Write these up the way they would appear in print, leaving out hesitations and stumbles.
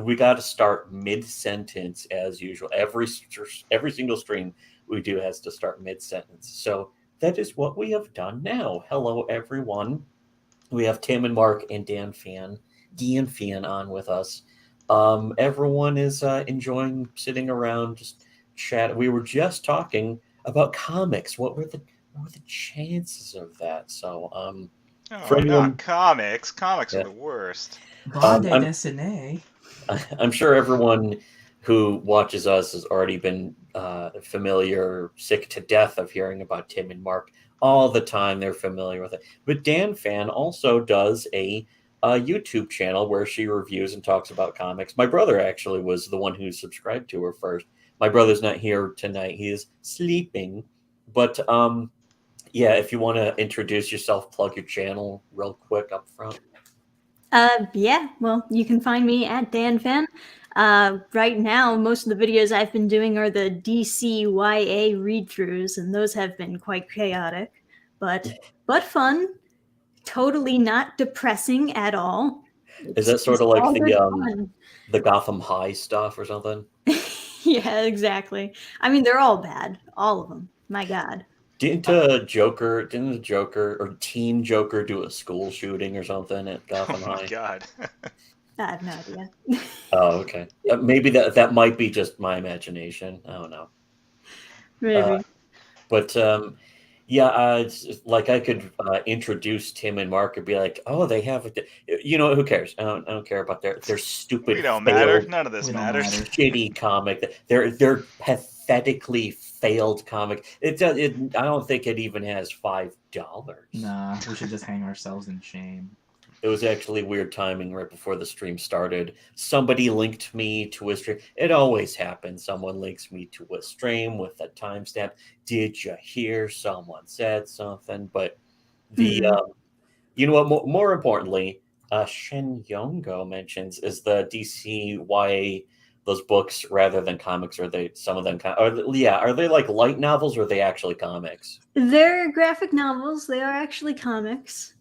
we got to start mid-sentence as usual. Every single stream we do has to start mid-sentence. So that is what we have done now. Hello, everyone. We have Tim and Mark and Dan Fan on with us. Everyone is enjoying sitting around, just chat. We were just talking about comics. What were the chances of that? So, for Oh, anyone, not comics. Comics are yeah, the worst. Bande I'm dessinée. I'm sure everyone who watches us has already been familiar, sick to death of hearing about Tim and Mark all the time. They're familiar with it. But Dan Fan also does a YouTube channel where she reviews and talks about comics. My brother actually was the one who subscribed to her first. My brother's not here tonight. He is sleeping. But yeah, if you want to introduce yourself, plug your channel real quick up front. Yeah, well, you can find me at DanFan. Right now, most of the videos I've been doing are the DCYA read-throughs, and those have been quite chaotic, but fun. Totally not depressing at all. Is It's that sort just of like all good fun. the Gotham High stuff or something? Yeah, exactly. I mean, they're all bad, all of them. My God. Didn't the Joker or Teen Joker do a school shooting or something at Oh Gotham my High? god. I have no idea. Oh, okay. Maybe that might be just my imagination. I don't know. Uh, Maybe. but yeah, like I could introduce Tim and Mark and be like, "Oh, they have who cares? I don't care about their We stupid don't matter. failed None of this We don't matters. matter. shitty comic. Their pathetically failed comic. I don't think it even has $5. Nah, we should just hang ourselves in shame. It was actually weird timing right before the stream started. Somebody linked me to a stream. It always happens. Someone links me to a stream with a timestamp. Did you hear someone said something? But the Mhm. you know what? More importantly, Shen Yongo mentions is the DCYA those books rather than comics. Are they some of them? Yeah, are they like light novels or are they actually comics? They're graphic novels. They are actually comics.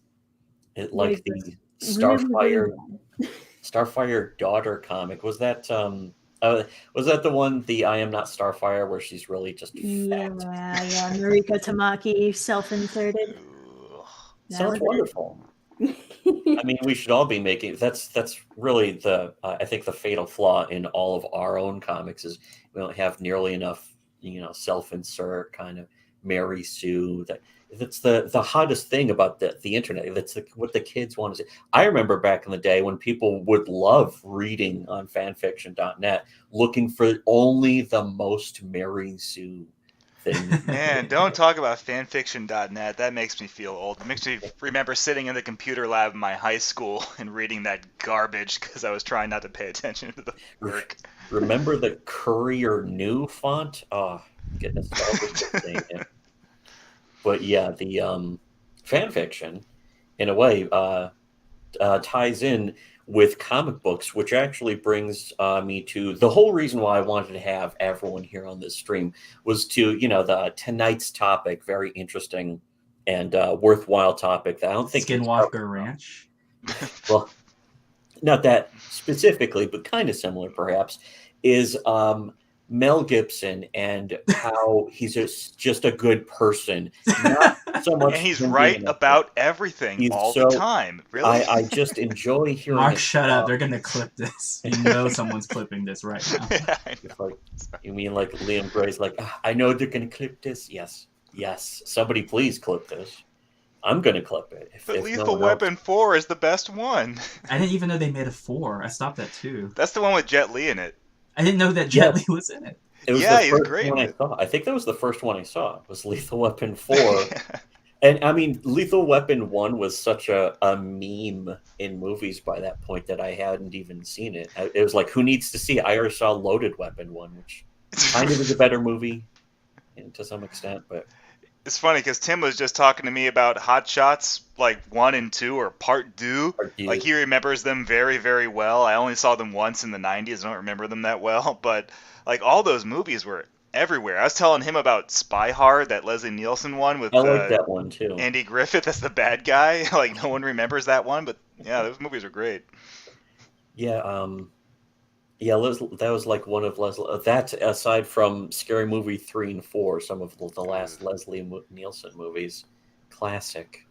They're Like just the really, really Starfire bad. Starfire daughter comic. Was that the one, the I Am Not Starfire, where she's really just Yeah, fat? yeah. Mariko Tamaki self-inserted. Ugh. That Sounds was wonderful. it. I mean, we should all be making that's really the I think the fatal flaw in all of our own comics is we don't have nearly enough self-insert kind of Mary Sue. That's the hottest thing about the internet. That's what the kids want to see. I remember back in the day when people would love reading on fanfiction.net, looking for only the most Mary Sue thing. Man, don't talk about fanfiction.net. That makes me feel old. It makes me remember sitting in the computer lab in my high school and reading that garbage because I was trying not to pay attention to the work. Remember the Courier New font? Oh, get nostalgic just saying it. But yeah, the fan fiction, in a way, ties in with comic books, which actually brings me to the whole reason why I wanted to have everyone here on this stream was to, the tonight's topic, very interesting and worthwhile topic that I don't think gets covered Skinwalker enough. Ranch. Well, not that specifically, but kind of similar perhaps, is Mel Gibson and how he's just a good person, not so And much he's him being right an actor. about everything He's all the so time. Really? I just enjoy hearing Mark, his shut up. talk. They're gonna clip this. You know someone's clipping this right now. Yeah, I It's know. like, you mean like Liam Gray's like, "Ah, I know they're gonna clip this. Yes, yes. Somebody please clip this. I'm gonna clip it But if no Lethal one else. Weapon 4 is the best one. I didn't even know they made a 4. I stopped at 2. That's the one with Jet Li in it. I didn't know that Jet Li Yes, was in it. it was the Yeah, he's first great one in I it. saw. I think that was the first one I saw. Was Lethal Weapon 4. And I mean, Lethal Weapon 1 was such a meme in movies by that point that I hadn't even seen it. It was like, who needs to see it? I already saw Loaded Weapon 1, which kind of is a better movie to some extent, but It's funny because Tim was just talking to me about Hot Shots, like 1 and 2, or Part 2. are Like, you he remembers them very, very well. I only saw them once in the 90s. I don't remember them that well. But, like, all those movies were everywhere. I was telling him about Spy Hard, that Leslie Nielsen one I with like that one too. Andy Griffith as the bad guy. Like, no one remembers that one. But, yeah, those movies are great. Yeah, Yeah, that was like one of Leslie. That aside from Scary Movie 3 and 4, some of the last Leslie Nielsen movies, classic.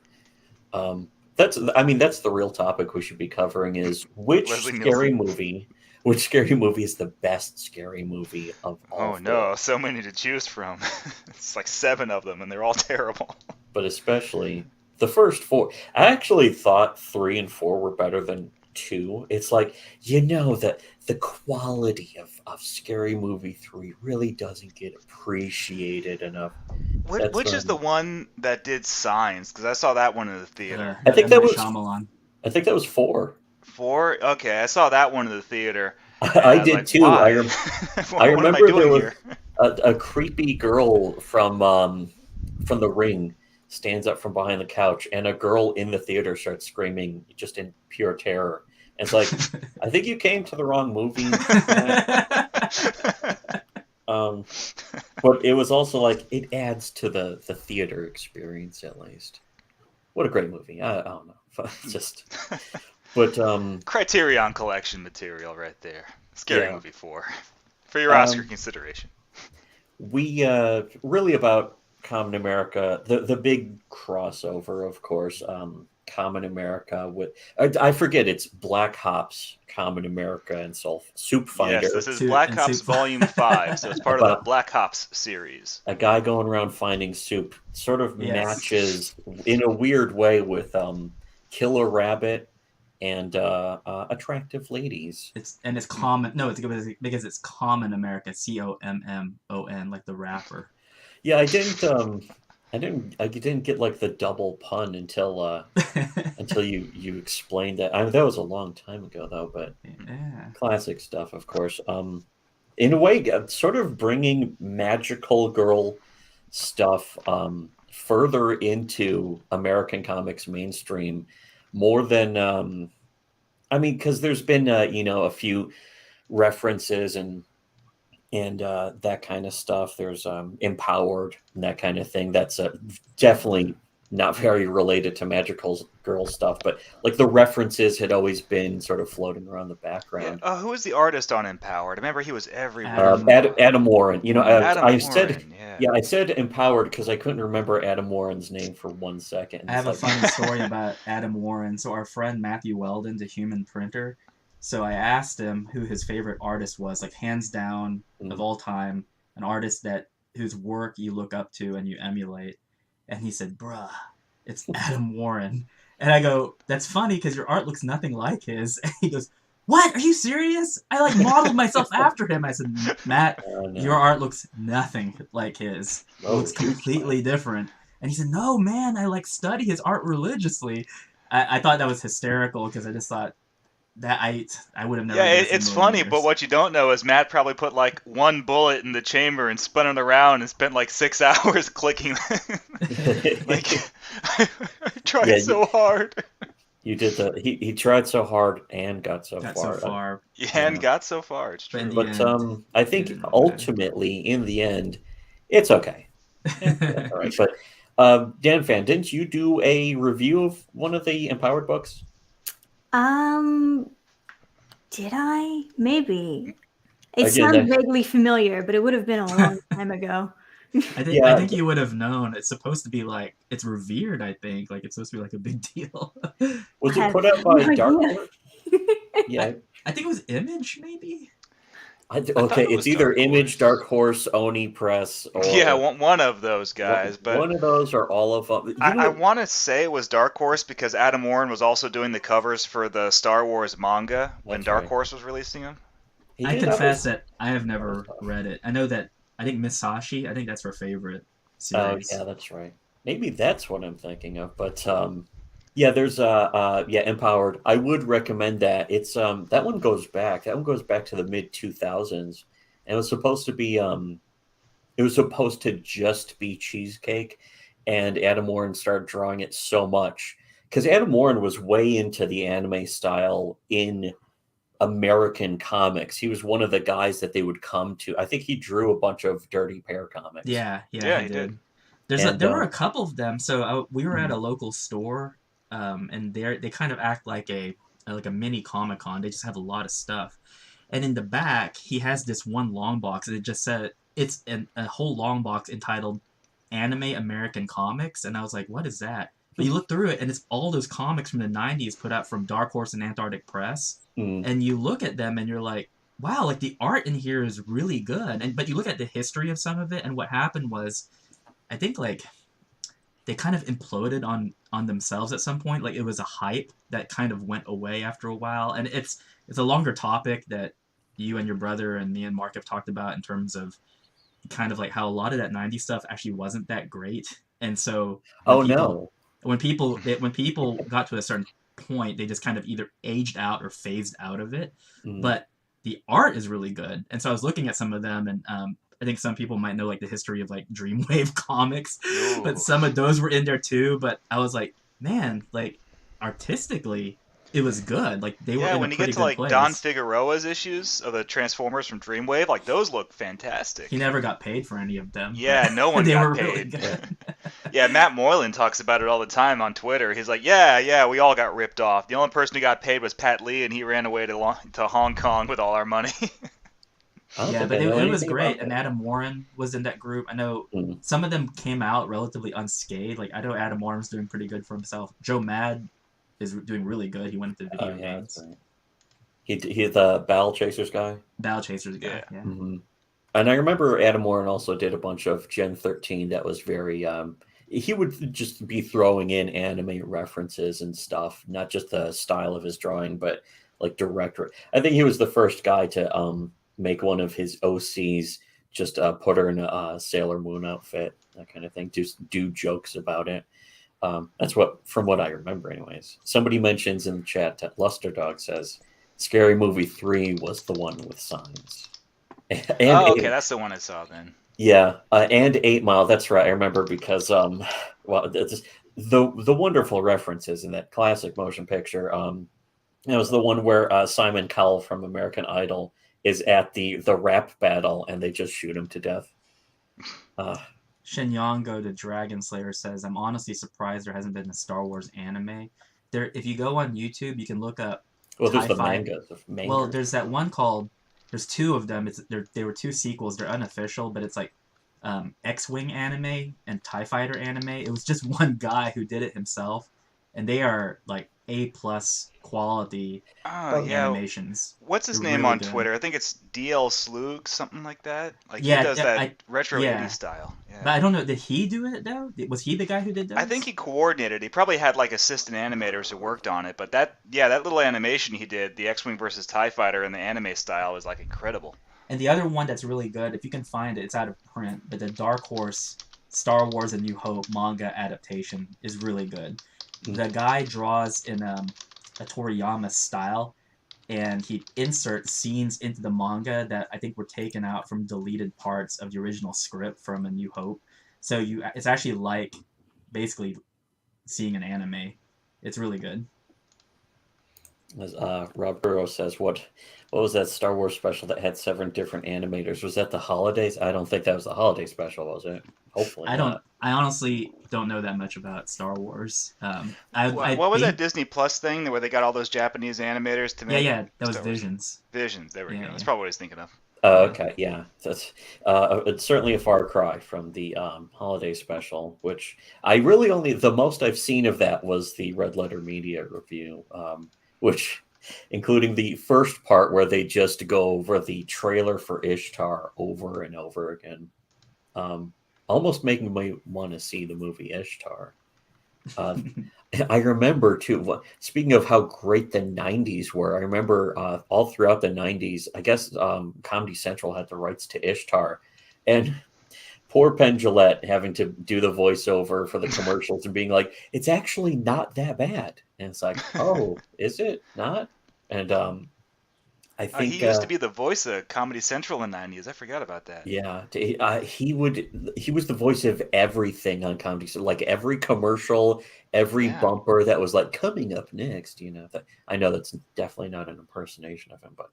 That's the real topic we should be covering is Leslie Nielsen. which scary movie is the best scary movie of all Oh four. no, so many to choose from. It's like 7 of them, and they're all terrible. But especially the first 4. I actually thought 3 and 4 were better than 2. It's like, that the quality of Scary Movie 3 really doesn't get appreciated enough. Which is the one that did Signs? Because I saw that one in the theater. I think that was Shyamalan. I think that was 4. 4? Okay, I saw that one in the theater. I did like, too. Why? I What am I remember there doing was here? a creepy girl from The Ring stands up from behind the couch, and a girl in the theater starts screaming just in pure terror. And it's like, I think you came to the wrong movie. But it was also like it adds to the theater experience at least. What a great movie! I don't know, Criterion Collection material right there. Scary Yeah. Movie 4 for your Oscar consideration. We really about Common America, the big crossover, of course. Common America with I forget it's Black Hops, Common America, and Soup Finder. Yes, this is Soup Black and Hops Soup. Volume 5, so it's part of the Black Hops series. A guy going around finding soup sort of Yes. matches in a weird way with Killer Rabbit and Attractive Ladies. It's common. No, it's because it's Common America. COMMON, like the rapper. Yeah, I didn't get like the double pun until you explained that. That was a long time ago though, but Yeah. classic stuff, of course. In a way, sort of bringing magical girl stuff further into American comics mainstream more than because there's been a few references and that kind of stuff. There's Empowered and that kind of thing. That's definitely not very related to magical girl stuff, but like the references had always been sort of floating around the background. Yeah. Who was the artist on Empowered? I remember he was everywhere. Adam Warren. Adam I Warren, said yeah. I said Empowered because I couldn't remember Adam Warren's name for 1 second. I have a funny story about Adam Warren. So our friend Matthew Weldon's a human printer. So I asked him who his favorite artist was, like hands down of all time, an artist whose work you look up to and you emulate. And he said, "Bruh, it's Adam Warren." And I go, "That's funny because your art looks nothing like his." And he goes, "What? Are you serious? I like modeled myself after him." I said, "Matt, your art looks nothing like his. It looks completely different." And he said, "No, man, I like study his art religiously." I thought that was hysterical because I just thought that I would have never. Yeah, it's funny, but what you don't know is Matt probably put like 1 bullet in the chamber and spun it around and spent like 6 hours clicking. Like I tried so hard. You did he tried so hard and got so far. And got so far. It's true. But I think ultimately, in the end, it's okay. All right. But Dannphan, didn't you do a review of one of the Empowered books? Did I? Maybe. It sounds vaguely familiar, but it would have been a long time ago. I think you would have known. It's supposed to be like it's revered. I think like it's supposed to be like a big deal. Was it put out by Dark Horse? Yeah, I think it was Image, maybe. Okay, it's either Image, Dark Horse, Oni Press, or one of those guys. But one of those or all of them. I want to say it was Dark Horse because Adam Warren was also doing the covers for the Star Wars manga when Dark Horse was releasing them. I confess that I have never read it. I know that I think Misashi. I think that's her favorite series. Oh yeah, that's right. Maybe that's what I'm thinking of. But yeah, there's Empowered. I would recommend that. It's that one goes back. That one goes back to the mid 2000s, and it was supposed to be it was supposed to just be Cheesecake, and Adam Warren started drawing it so much because Adam Warren was way into the anime style in American comics. He was one of the guys that they would come to. I think he drew a bunch of Dirty Pair comics. Yeah, he did. There were a couple of them. So we were at a local store. And they kind of act like a mini Comic-Con. They just have a lot of stuff. And in the back, he has this one long box, and it just said it's a whole long box entitled Anime American Comics, and I was like, what is that? But you look through it, and it's all those comics from the 90s put out from Dark Horse and Antarctic Press. And you look at them, and you're like, wow, like the art in here is really good. But you look at the history of some of it, and what happened was, I think like they kind of imploded on themselves at some point. Like it was a hype that kind of went away after a while, and it's a longer topic that you and your brother and me and Mark have talked about in terms of kind of like how a lot of that 90s stuff actually wasn't that great. And so when people got to a certain point, they just kind of either aged out or phased out of it. But the art is really good. And so I was looking at some of them, and I think some people might know like the history of like Dreamwave comics, but some of those were in there too. But I was like, man, like artistically, it was good. Like they were in when a you pretty get to good like place. Don Figueroa's issues of the Transformers from Dreamwave, like those look fantastic. He never got paid for any of them. Yeah, no one got paid. Really good. Yeah, Matt Moylan talks about it all the time on Twitter. He's like, yeah, we all got ripped off. The only person who got paid was Pat Lee, and he ran away to Hong Kong with all our money. Yeah, but it was great. And Adam Warren was in that group. I know some of them came out relatively unscathed. Like I know Adam Warren's doing pretty good for himself. Joe Mad is doing really good. He went into video games. Right. He the Battle Chasers guy. Battle Chasers guy. Yeah. And I remember Adam Warren also did a bunch of Gen 13 that was very. He would just be throwing in anime references and stuff, not just the style of his drawing, but like direct. I think he was the first guy to make one of his OCs just put her in a Sailor Moon outfit, that kind of thing. Just do jokes about it. That's from what I remember, anyways. Somebody mentions in the chat that Luster Dog says Scary Movie 3 was the one with signs. Okay, that's the one I saw then. Yeah, and 8 Mile. That's right. I remember because the wonderful references in that classic motion picture. It was the one where Simon Cowell from American Idol is at the rap battle, and they just shoot him to death. Shinyongo the Dragon Slayer says, I'm honestly surprised there hasn't been a Star Wars anime. If you go on YouTube, you can look up. Well, there's the manga. Well, there's that one called. There's two of them. There were two sequels. They're unofficial, but it's like X-Wing anime and TIE Fighter anime. It was just one guy who did it himself, and they are like A+ quality animations. What's his name on Twitter? I think it's DL Sloog, something like that. Like he does that retro 80s style. Yeah. But I don't know. Did he do it though? Was he the guy who did that? I think he coordinated. He probably had like assistant animators who worked on it. But that little animation he did, the X-Wing versus TIE Fighter in the anime style, was like incredible. And the other one that's really good, if you can find it, it's out of print, but the Dark Horse Star Wars: A New Hope manga adaptation is really good. The guy draws in a Toriyama style, and he inserts scenes into the manga that I think were taken out from deleted parts of the original script from A New Hope. So it's actually like basically seeing an anime. It's really good. As Rob Burrow says, what was that Star Wars special that had 7 different animators? Was that the holidays? I don't think that was the holiday special, was it? Hopefully not. I honestly don't know that much about Star Wars. What was that Disney Plus thing where they got all those Japanese animators to make? Yeah, that was Visions. Visions, there we go. That's probably what I was thinking of. Okay, yeah, that's it's certainly a far cry from the holiday special, which I really the most I've seen of that was the Red Letter Media review, which including the first part where they just go over the trailer for Ishtar over and over again, almost making me want to see the movie Ishtar. I remember too, speaking of how great the 90s were, I remember all throughout the 90s, I guess Comedy Central had the rights to Ishtar, and poor Penn Jillette having to do the voiceover for the commercials and being like, it's actually not that bad. And it's like, oh, is it not? And I think he used to be the voice of Comedy Central in the 90s. I forgot about that. Yeah, he was the voice of everything on Comedy Central, like every commercial, every bumper that was like coming up next. I know that's definitely not an impersonation of him, but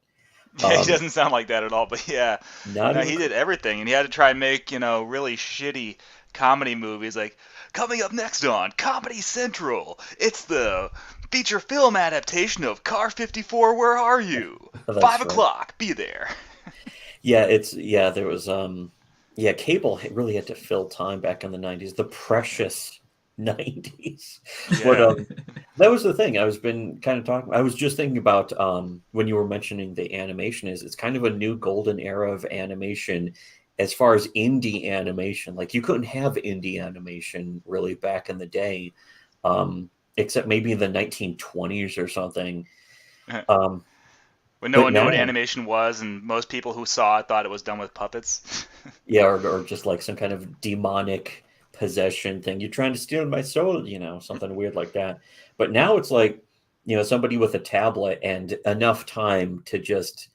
he doesn't sound like that at all. But he did everything, and he had to try and make really shitty comedy movies. Like coming up next on Comedy Central, it's the feature film adaptation of Car 54, Where Are You? That's 5 right. o'clock, be there. There was cable really had to fill time back in the 90s, the precious 90s. But Yeah. that was the thing I was just thinking about when you were mentioning the animation. It's kind of a new golden era of animation as far as indie animation. Like, you couldn't have indie animation really back in the day, except maybe in the 1920s or something. Um, When no but one knew what now, animation was, and most people who saw it thought it was done with puppets. yeah, or just like some kind of demonic possession thing. You're trying to steal my soul, something weird like that. But now it's like, somebody with a tablet and enough time to just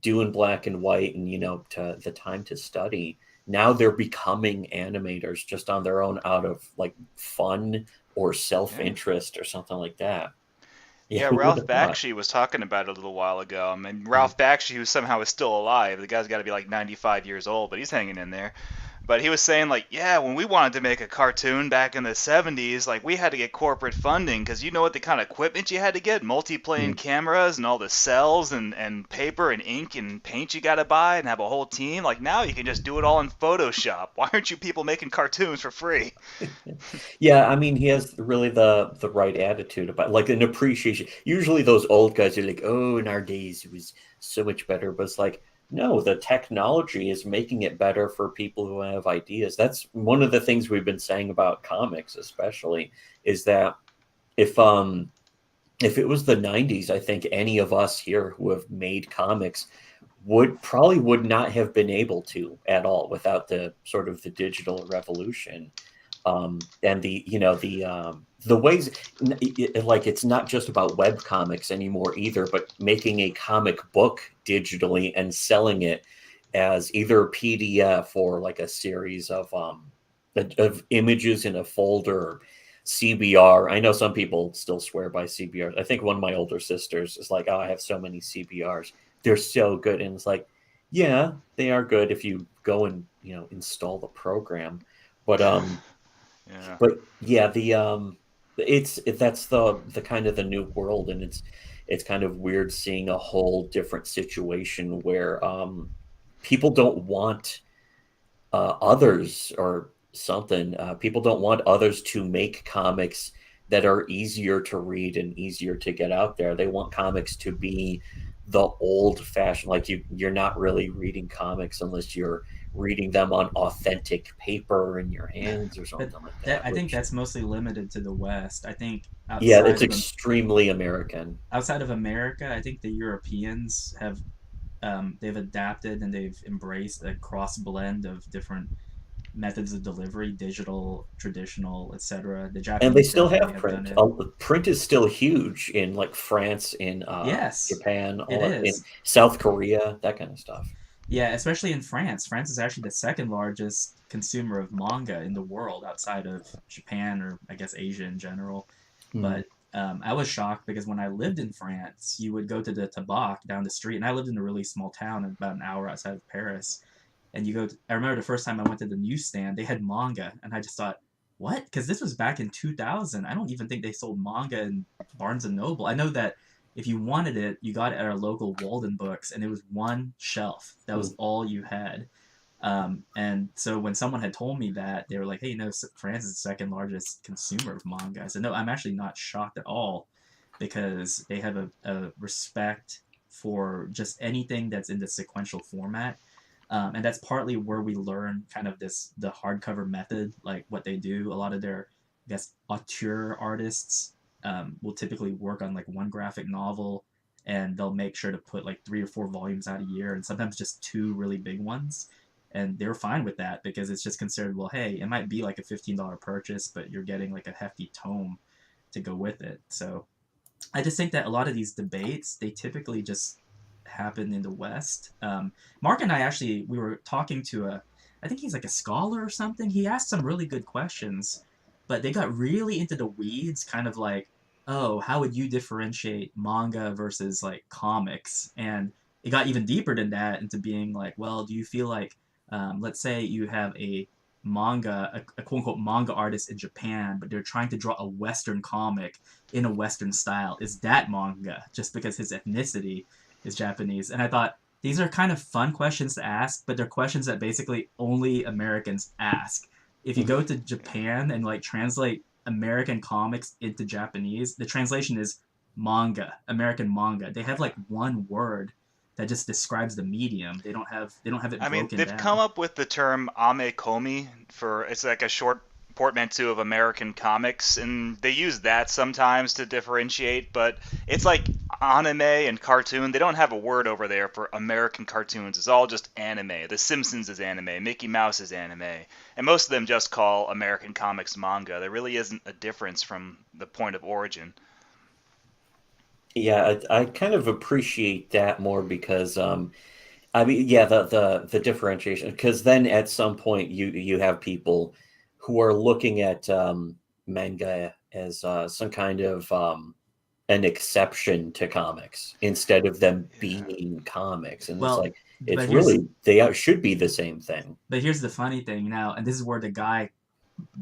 do in black and white, and to the time to study. Now they're becoming animators just on their own, out of like fun or self-interest or something like that. Yeah, Yeah, who would Ralph have thought? Bakshi was talking about it a little while ago. I mean, Ralph Bakshi, who somehow is still alive, the guy's got to be like 95 years old, but he's hanging in there. But he was saying, like, yeah, when we wanted to make a cartoon back in the 70s, like, we had to get corporate funding because you know what the kind of equipment you had to get? Multi-plane Mm. cameras and all the cells and paper and ink and paint you got to buy and have a whole team. Like, now you can just do it all in Photoshop. Why aren't you people making cartoons for free? Yeah, I mean, he has really the right attitude about, like, an appreciation. Usually those old guys are like, "Oh, in our days it was so much better," but it's like, no, the technology is making it better for people who have ideas. That's one of the things we've been saying about comics, especially, is that if if it was the 90s, I think any of us here who have made comics would not have been able to at all without the sort of the digital revolution. And the ways, like, it's not just about web comics anymore either, but making a comic book digitally and selling it as either a PDF or like a series of images in a folder. CBR. I know some people still swear by CBRs. I think one of my older sisters is like, "Oh, I have so many CBRs. They're so good." And it's like, yeah, they are good if you go and install the program. But Yeah. yeah, that's the kind of the new world, and it's kind of weird seeing a whole different situation where people don't want others or something. People don't want others to make comics that are easier to read and easier to get out there. They want comics to be the old fashioned, like you're not really reading comics unless you're reading them on authentic paper in your hands or But something like that that, I think which, that's mostly limited to the West. I think yeah, it's extremely American. outside of America, I think the Europeans have they've adapted and they've embraced a cross blend of different methods of delivery, digital, traditional, etc. The And they Japanese still definitely have have done print. it. Print is still huge in like France, in Yes, Japan, it in is. South Korea, that kind of stuff. Yeah, especially in France. France is actually the second largest consumer of manga in the world outside of Japan or I guess Asia in general. Mm. But I was shocked because when I lived in France, you would go to the Tabac down the street, and I lived in a really small town about an hour outside of Paris. And I remember the first time I went to the newsstand, they had manga, and I just thought, what? Because this was back in 2000. I don't even think they sold manga in Barnes and Noble. I know that if you wanted it, you got it at our local Walden Books, and it was one shelf. That was Mm. all you had. And so when someone had told me that, they were like, "Hey, France is the second largest consumer of manga." I said, "No, I'm actually not shocked at all, because they have a respect for just anything that's in the sequential format." And that's partly where we learn kind of the hardcover method, like what they do. A lot of their, I guess, auteur artists will typically work on like one graphic novel, and they'll make sure to put like 3 or 4 volumes out a year, and sometimes just two really big ones. And they're fine with that because it's just considered, well, hey, it might be like a $15 purchase, but you're getting like a hefty tome to go with it. So I just think that a lot of these debates, they typically just happen in the West. Mark and I actually, we were talking to I think he's like a scholar or something. He asked some really good questions, but they got really into the weeds, kind of like, oh, how would you differentiate manga versus like comics? And it got even deeper than that, into being like, well, do you feel like, let's say you have a manga, a quote unquote manga artist in Japan, but they're trying to draw a Western comic in a Western style. Is that manga just because his ethnicity is Japanese? And I thought these are kind of fun questions to ask, but they're questions that basically only Americans ask. If you go to Japan and like translate American comics into Japanese, the translation is manga, American manga. They have like one word that just describes the medium. They don't have it I mean, broken they've down. come up with the term amekomi for it's like a short portmanteau of American comics, and they use that sometimes to differentiate. But it's like anime and cartoon. They don't have a word over there for American cartoons. It's all just anime. The Simpsons is anime. Mickey Mouse is anime, and most of them just call American comics manga. There really isn't a difference from the point of origin. Yeah, I kind of appreciate that more because I mean, yeah, the differentiation, because then at some point you have people who are looking at manga as some kind of an exception to comics instead of them being comics, and it's Well, like it's but here's really they should be the same thing. the funny thing now, and this is where the guy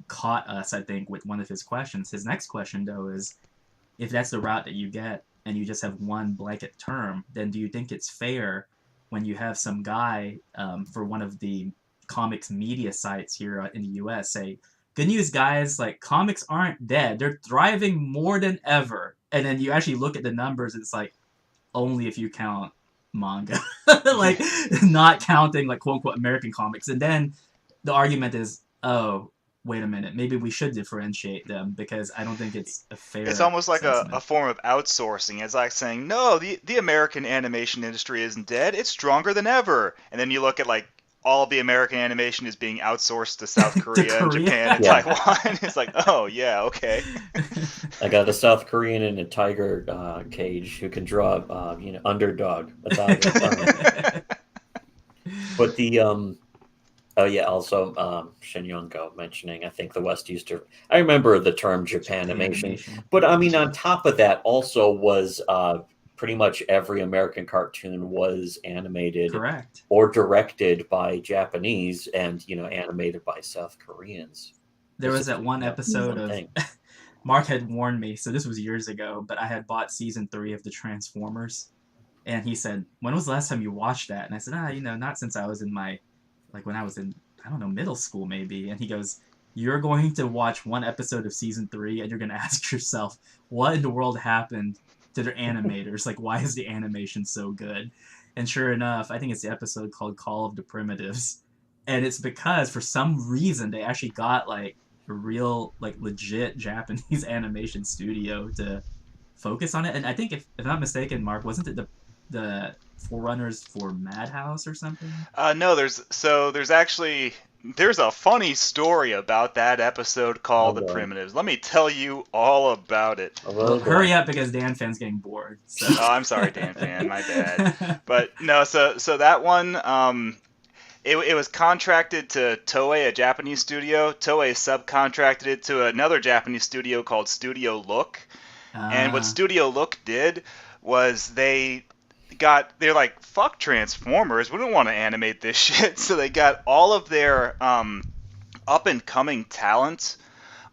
caught us, I think, with one of his questions. His next question though is, if that's the route that you get and you just have one blanket term, then do you think it's fair when you have some guy for one of the comics media sites here in the US say, good news guys, like comics aren't dead, they're thriving more than ever, and then you actually look at the numbers, it's like only if you count manga, like not counting like quote unquote American comics, and then the argument is, oh, wait a minute, maybe we should differentiate them because I don't think it's a fair. It's almost like a sentiment. form of outsourcing. It's like saying, no, the American animation industry isn't dead. It's stronger than ever. And then you look at like all of the American animation is being outsourced to South Korea and Korea? Japan and Yeah. Taiwan. It's like, oh, yeah, okay. I got a South Korean in a tiger cage who can draw, underdog. But the oh yeah, also Shin Young-go mentioning, I think the West used to. I remember the term Japanimation, but I mean, on top of that, also was pretty much every American cartoon was animated Correct. or directed by Japanese, and animated by South Koreans. There was that one episode of Mark had warned me, so this was years ago, but I had bought season 3 of the Transformers, and he said, "When was the last time you watched that?" And I said, not since I was in my, like when I was in, I don't know, middle school maybe. And he goes, "You're going to watch one episode of season 3, and you're going to ask yourself, what in the world happened to their animators? Like, why is the animation so good?" And sure enough, I think it's the episode called Call of the Primitives, and it's because for some reason they actually got like a real, like legit Japanese animation studio to focus on it. And I think if I'm not mistaken, Mark, wasn't it the forerunners for Madhouse or something? No, there's a funny story about that episode called The Primitives. Let me tell you all about it. Well, hurry up because Dannphan's getting bored. So. Oh, I'm sorry, Dannphan, my bad. But no, so that one, it was contracted to Toei, a Japanese studio. Toei subcontracted it to another Japanese studio called Studio Look. And what Studio Look did was they're like, fuck Transformers, we don't want to animate this shit. So they got all of their up and coming talent,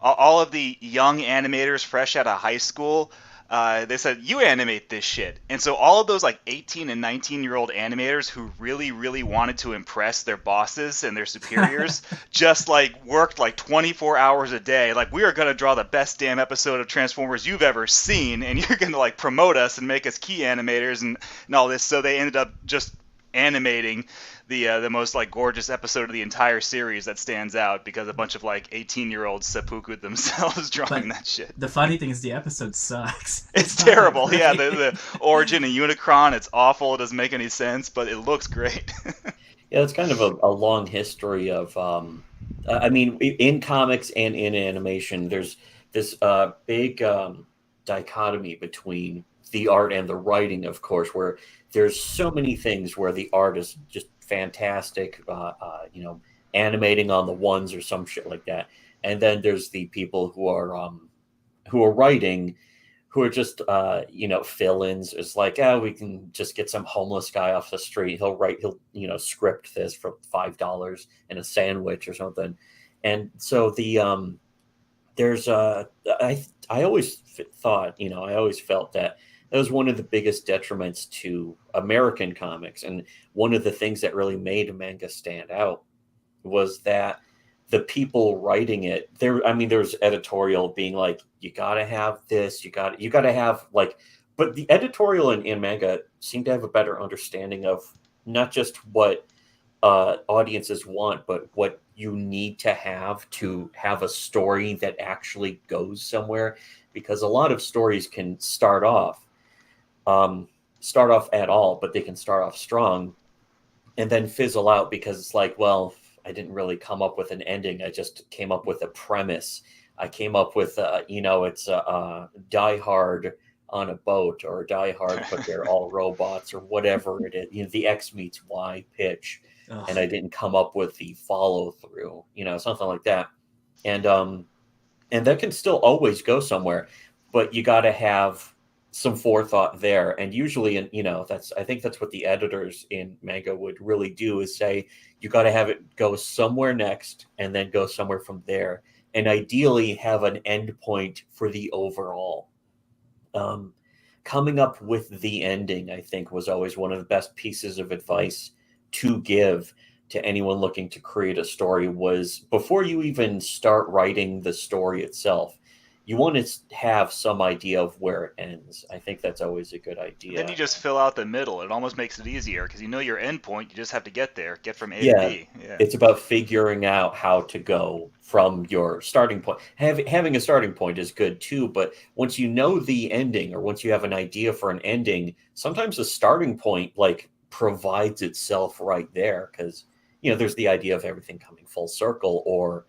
all of the young animators fresh out of high school. They said, you animate this shit. And so all of those like 18 and 19-year-old animators who really, really wanted to impress their bosses and their superiors just like worked like 24 hours a day. Like, we are going to draw the best damn episode of Transformers you've ever seen, and you're going to like promote us and make us key animators and all this. So they ended up just animating the most like gorgeous episode of the entire series that stands out because a bunch of like 18-year-olds seppuku'd themselves drawing that shit. The funny thing is the episode sucks. It's terrible. Yeah, the origin of Unicron, it's awful. It doesn't make any sense, but it looks great. Yeah, it's kind of a long history of, I mean, in comics and in animation, there's this big dichotomy between the art and the writing, of course, where there's so many things where the art is just fantastic, animating on the ones or some shit like that. And then there's the people who are writing, who are just, fill-ins. It's like, we can just get some homeless guy off the street. He'll script this for $5 and a sandwich or something. And so there's I always thought, you know, I always felt that that was one of the biggest detriments to American comics, and one of the things that really made manga stand out was that the people writing it, there, I mean, there's editorial being like, you gotta have this, you gotta have like, but the editorial in manga seem to have a better understanding of not just what audiences want, but what you need to have a story that actually goes somewhere. Because a lot of stories can um, start off at all, but they can start off strong and then fizzle out because it's like, well, I didn't really come up with an ending. I just came up with a premise. I came up with, you know, it's Die Hard on a boat, or Die Hard, but they're all robots, or whatever it is. You know, the X meets Y pitch, and I Ugh. didn't come up with the follow through. You know, something like that. And and that can still always go somewhere, but you got to have some forethought there. And usually, and you know, that's, I think that's what the editors in manga would really do, is say you got to have it go somewhere next and then go somewhere from there, and ideally have an end point for the overall. um, Coming up with the ending, I think, was always one of the best pieces of advice to give to anyone looking to create a story. Was before you even start writing the story itself, you want to have some idea of where it ends. I think that's always a good Then idea. you just fill out the middle. It almost makes it easier because you know your end point. You just have to get there, get from A to Yeah, B. Yeah. it's about figuring out how to go from your starting point. Having a starting point is good too, but once you know the ending, or once you have an idea for an ending, sometimes the starting point like provides itself right there, because you know there's the idea of everything coming full circle, or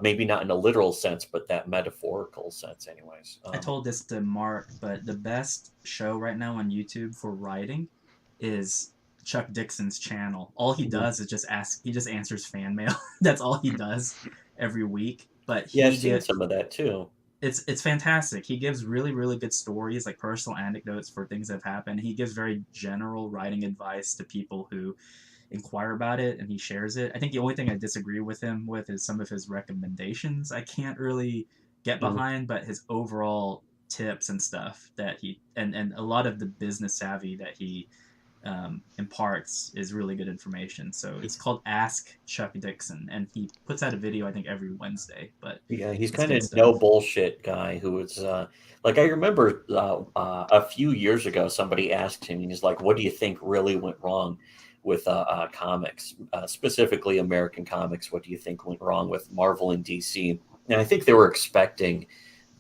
maybe not in a literal sense, but that metaphorical sense, anyways. I told this to Mark, but the best show right now on YouTube for writing is Chuck Dixon's channel. All he Mhm. does is just ask. He just answers fan mail. That's all he does every week. But Yeah, he I've seen get some of that too. it's fantastic. He gives really good stories, like personal anecdotes for things that have happened. He gives very general writing advice to people who inquire about it, and he shares it. I think the only thing I disagree with him with is some of his recommendations. I can't really get Mhm. behind, but his overall tips and stuff that he and a lot of the business savvy that he imparts is really good information. So it's called Ask Chuck Dixon, and he puts out a video I think every Wednesday. But Yeah, he's it's kind good of no stuff. bullshit guy who was like, I remember a few years ago somebody asked him, he's like, what do you think really went wrong with comics, specifically American comics? What do you think went wrong with Marvel and DC? And I think they were expecting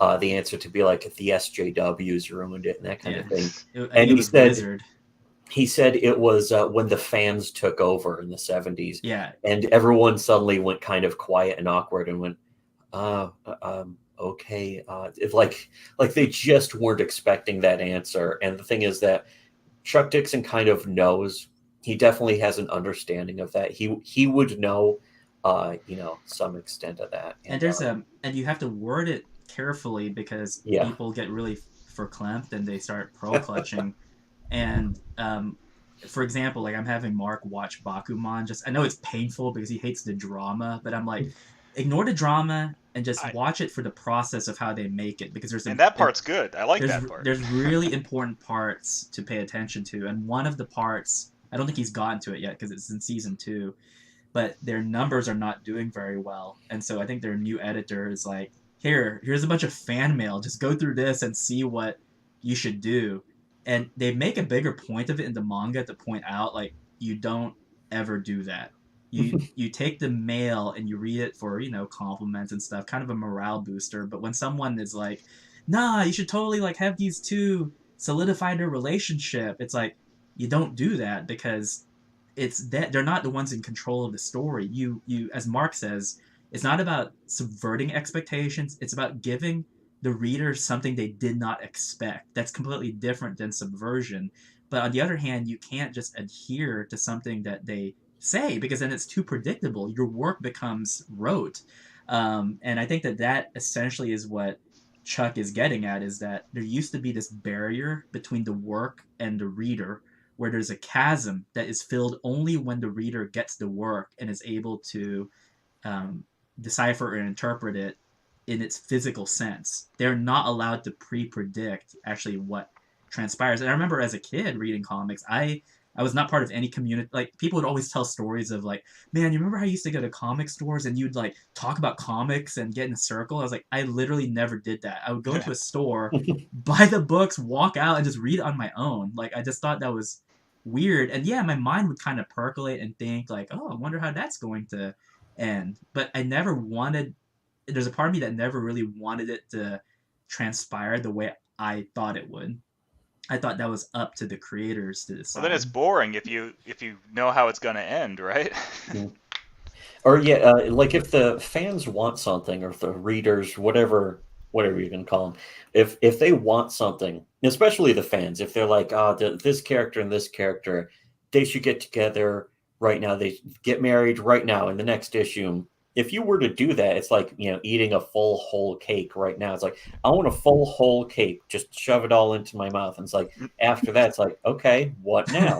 the answer to be like, the SJWs ruined it and that kind Yeah, of thing. I And think it was Blizzard. he said it was when the fans took over in the 70s, Yeah, and everyone suddenly went kind of quiet and awkward and went, okay. It's like they just weren't expecting that answer. And the thing is that Chuck Dixon kind of knows. He definitely has an understanding of that. He would know, you know, some extent of that. and And there's a and you have to word it carefully because yeah, people get really verklempt and they start pearl clutching. And for example, like I'm having Mark watch Bakuman. Just I know it's painful because he hates the drama, but I'm like, ignore the drama and just I, watch it for the process of how they make it because and that part's good. I like that part. there's really important parts to pay attention to, and one of the parts I don't think he's gotten to it yet because it's in season 2, but their numbers are not doing very well, and so I think their new editor is like, here's a bunch of fan mail, just go through this and see what you should do, and they make a bigger point of it in the manga to point out like you don't ever do that. You take the mail and you read it for compliments and stuff, kind of a morale booster. But when someone is like, nah, you should totally like have these two solidify their relationship, it's like you don't do that because it's that they're not the ones in control of the story. You as Mark says, it's not about subverting expectations. It's about giving the reader something they did not expect. That's completely different than subversion. But on the other hand, you can't just adhere to something that they say because then it's too predictable. Your work becomes rote. And I think that essentially is what Chuck is getting at, is that there used to be this barrier between the work and the reader where there's a chasm that is filled only when the reader gets the work and is able to um, decipher and interpret it in its physical sense. They're not allowed to pre-predict actually what transpires. And I remember as a kid reading comics, I was not part of any community. Like, people would always tell stories of like, man, you remember how you used to go to comic stores and you'd like talk about comics and get in a circle? I was like, I literally never did that. I would go into a store, buy the books, walk out, and just read on my own. Like, I just thought that was weird. And yeah, my mind would kind of percolate and think like, oh, I wonder how that's going to end. But I never wanted. There's a part of me that never really wanted it to transpire the way I thought it would. I thought that was up to the creators to decide. Well, then it's boring if you know how it's going to end, right? Or like if the fans want something, or if the readers, whatever you can call them, if they want something, especially the fans, if they're like, this character and this character, they should get together right now. They get married right now in the next issue. If you were to do that, it's like, eating a full whole cake right now. It's like, I want a full whole cake, just shove it all into my mouth. And it's like, after that, it's like, okay, what now?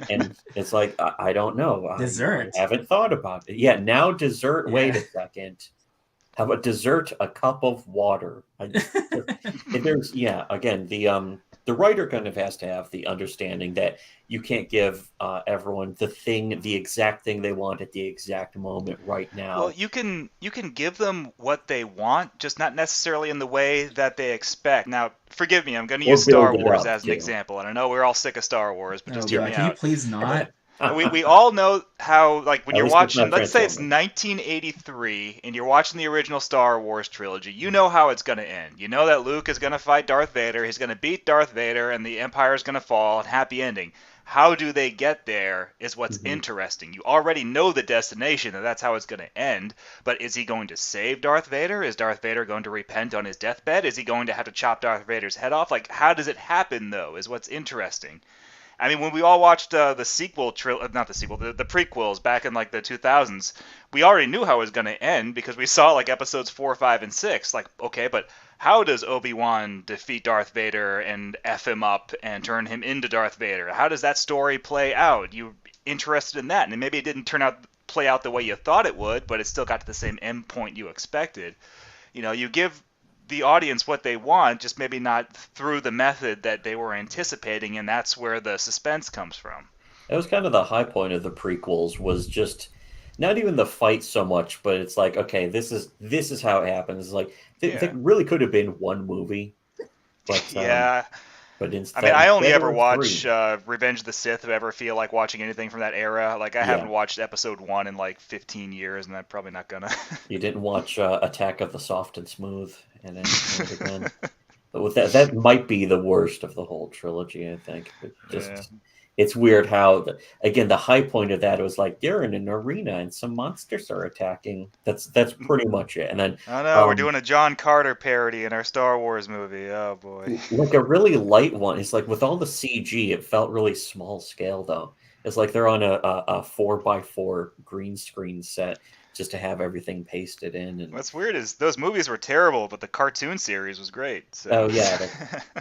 And it's like, I don't know. Dessert. I haven't thought about it. Yeah, now dessert. Yeah. Wait a second. How about dessert? A cup of water. There's again, the writer kind of has to have the understanding that you can't give everyone the exact thing they want at the exact moment right now. Well, you can give them what they want, just not necessarily in the way that they expect. Now, forgive me, I'm going to use Star Wars as an example, and I know we're all sick of Star Wars, but just hear me out. Can you please not? We all know how, like, when you're watching, let's say it's 1983, and you're watching the original Star Wars trilogy, you know how it's going to end. You know that Luke is going to fight Darth Vader, he's going to beat Darth Vader, and the Empire is going to fall, and happy ending. How do they get there is what's interesting. You already know the destination, and that's how it's going to end, but is he going to save Darth Vader? Is Darth Vader going to repent on his deathbed? Is he going to have to chop Darth Vader's head off? Like, how does it happen, though, is what's interesting. I mean, when we all watched the prequels back in like the 2000s, we already knew how it was going to end because we saw like episodes 4, 5, and 6. Like, okay, but how does Obi-Wan defeat Darth Vader and F him up and turn him into Darth Vader? How does that story play out? You interested in that? And maybe it didn't play out the way you thought it would, but it still got to the same end point you expected. You give the audience what they want, just maybe not through the method that they were anticipating, and that's where the suspense comes from. That was kind of the high point of the prequels, was just not even the fight so much, but it's like, okay, this is how it happens. It's like it really could have been one movie, but But instead, I only ever watch Revenge of the Sith if I ever feel like watching anything from that era. Like, I haven't watched episode 1 in like 15 years, and I'm probably not gonna. You didn't watch Attack of the Soft and Smooth, and then again. But with that might be the worst of the whole trilogy, I think. It's weird how, again, the high point of that was like, you're in an arena and some monsters are attacking. That's pretty much it. And then I know we're doing a John Carter parody in our Star Wars movie. Oh boy! Like a really light one. It's like with all the CG, it felt really small scale though. It's like they're on a 4x4 green screen set just to have everything pasted in. And what's weird is those movies were terrible, but the cartoon series was great. So. Oh yeah,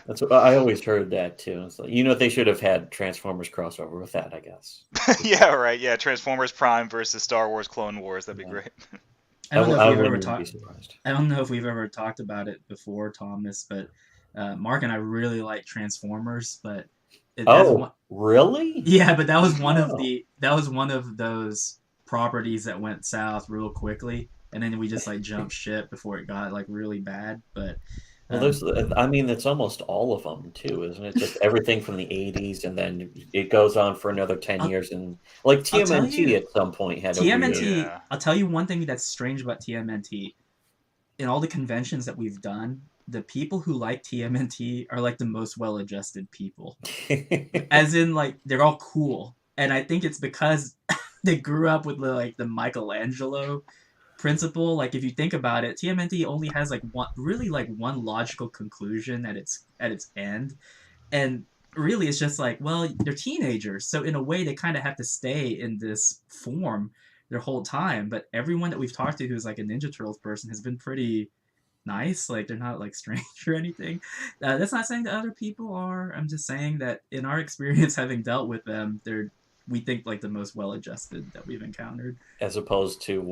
that's what I always heard that too. It's like, they should have had Transformers crossover with that, I guess. Yeah, right. Yeah, Transformers Prime versus Star Wars Clone Wars. That'd be great. I don't know if we've ever talked about it before, Thomas, but Mark and I really like Transformers, but really? Yeah, but that was one of those properties that went south real quickly, and then we just like jumped ship before it got like really bad. But it's almost all of them too, isn't it? Just everything from the 80s, and then it goes on for another 10 years, and like TMNT at some point had TMNT. I'll tell you one thing that's strange about TMNT. In all the conventions that we've done, the people who like TMNT are like the most well-adjusted people. As in, like, they're all cool, and I think it's because they grew up with like the Michelangelo principle. Like, if you think about it, TMNT only has like one logical conclusion at its end, and really it's just like, well, they're teenagers, so in a way they kind of have to stay in this form their whole time. But everyone that we've talked to who's like a Ninja Turtles person has been pretty nice. Like, they're not like strange or anything. That's not saying that other people are. I'm just saying that in our experience having dealt with them, they're we think like the most well-adjusted that we've encountered. As opposed to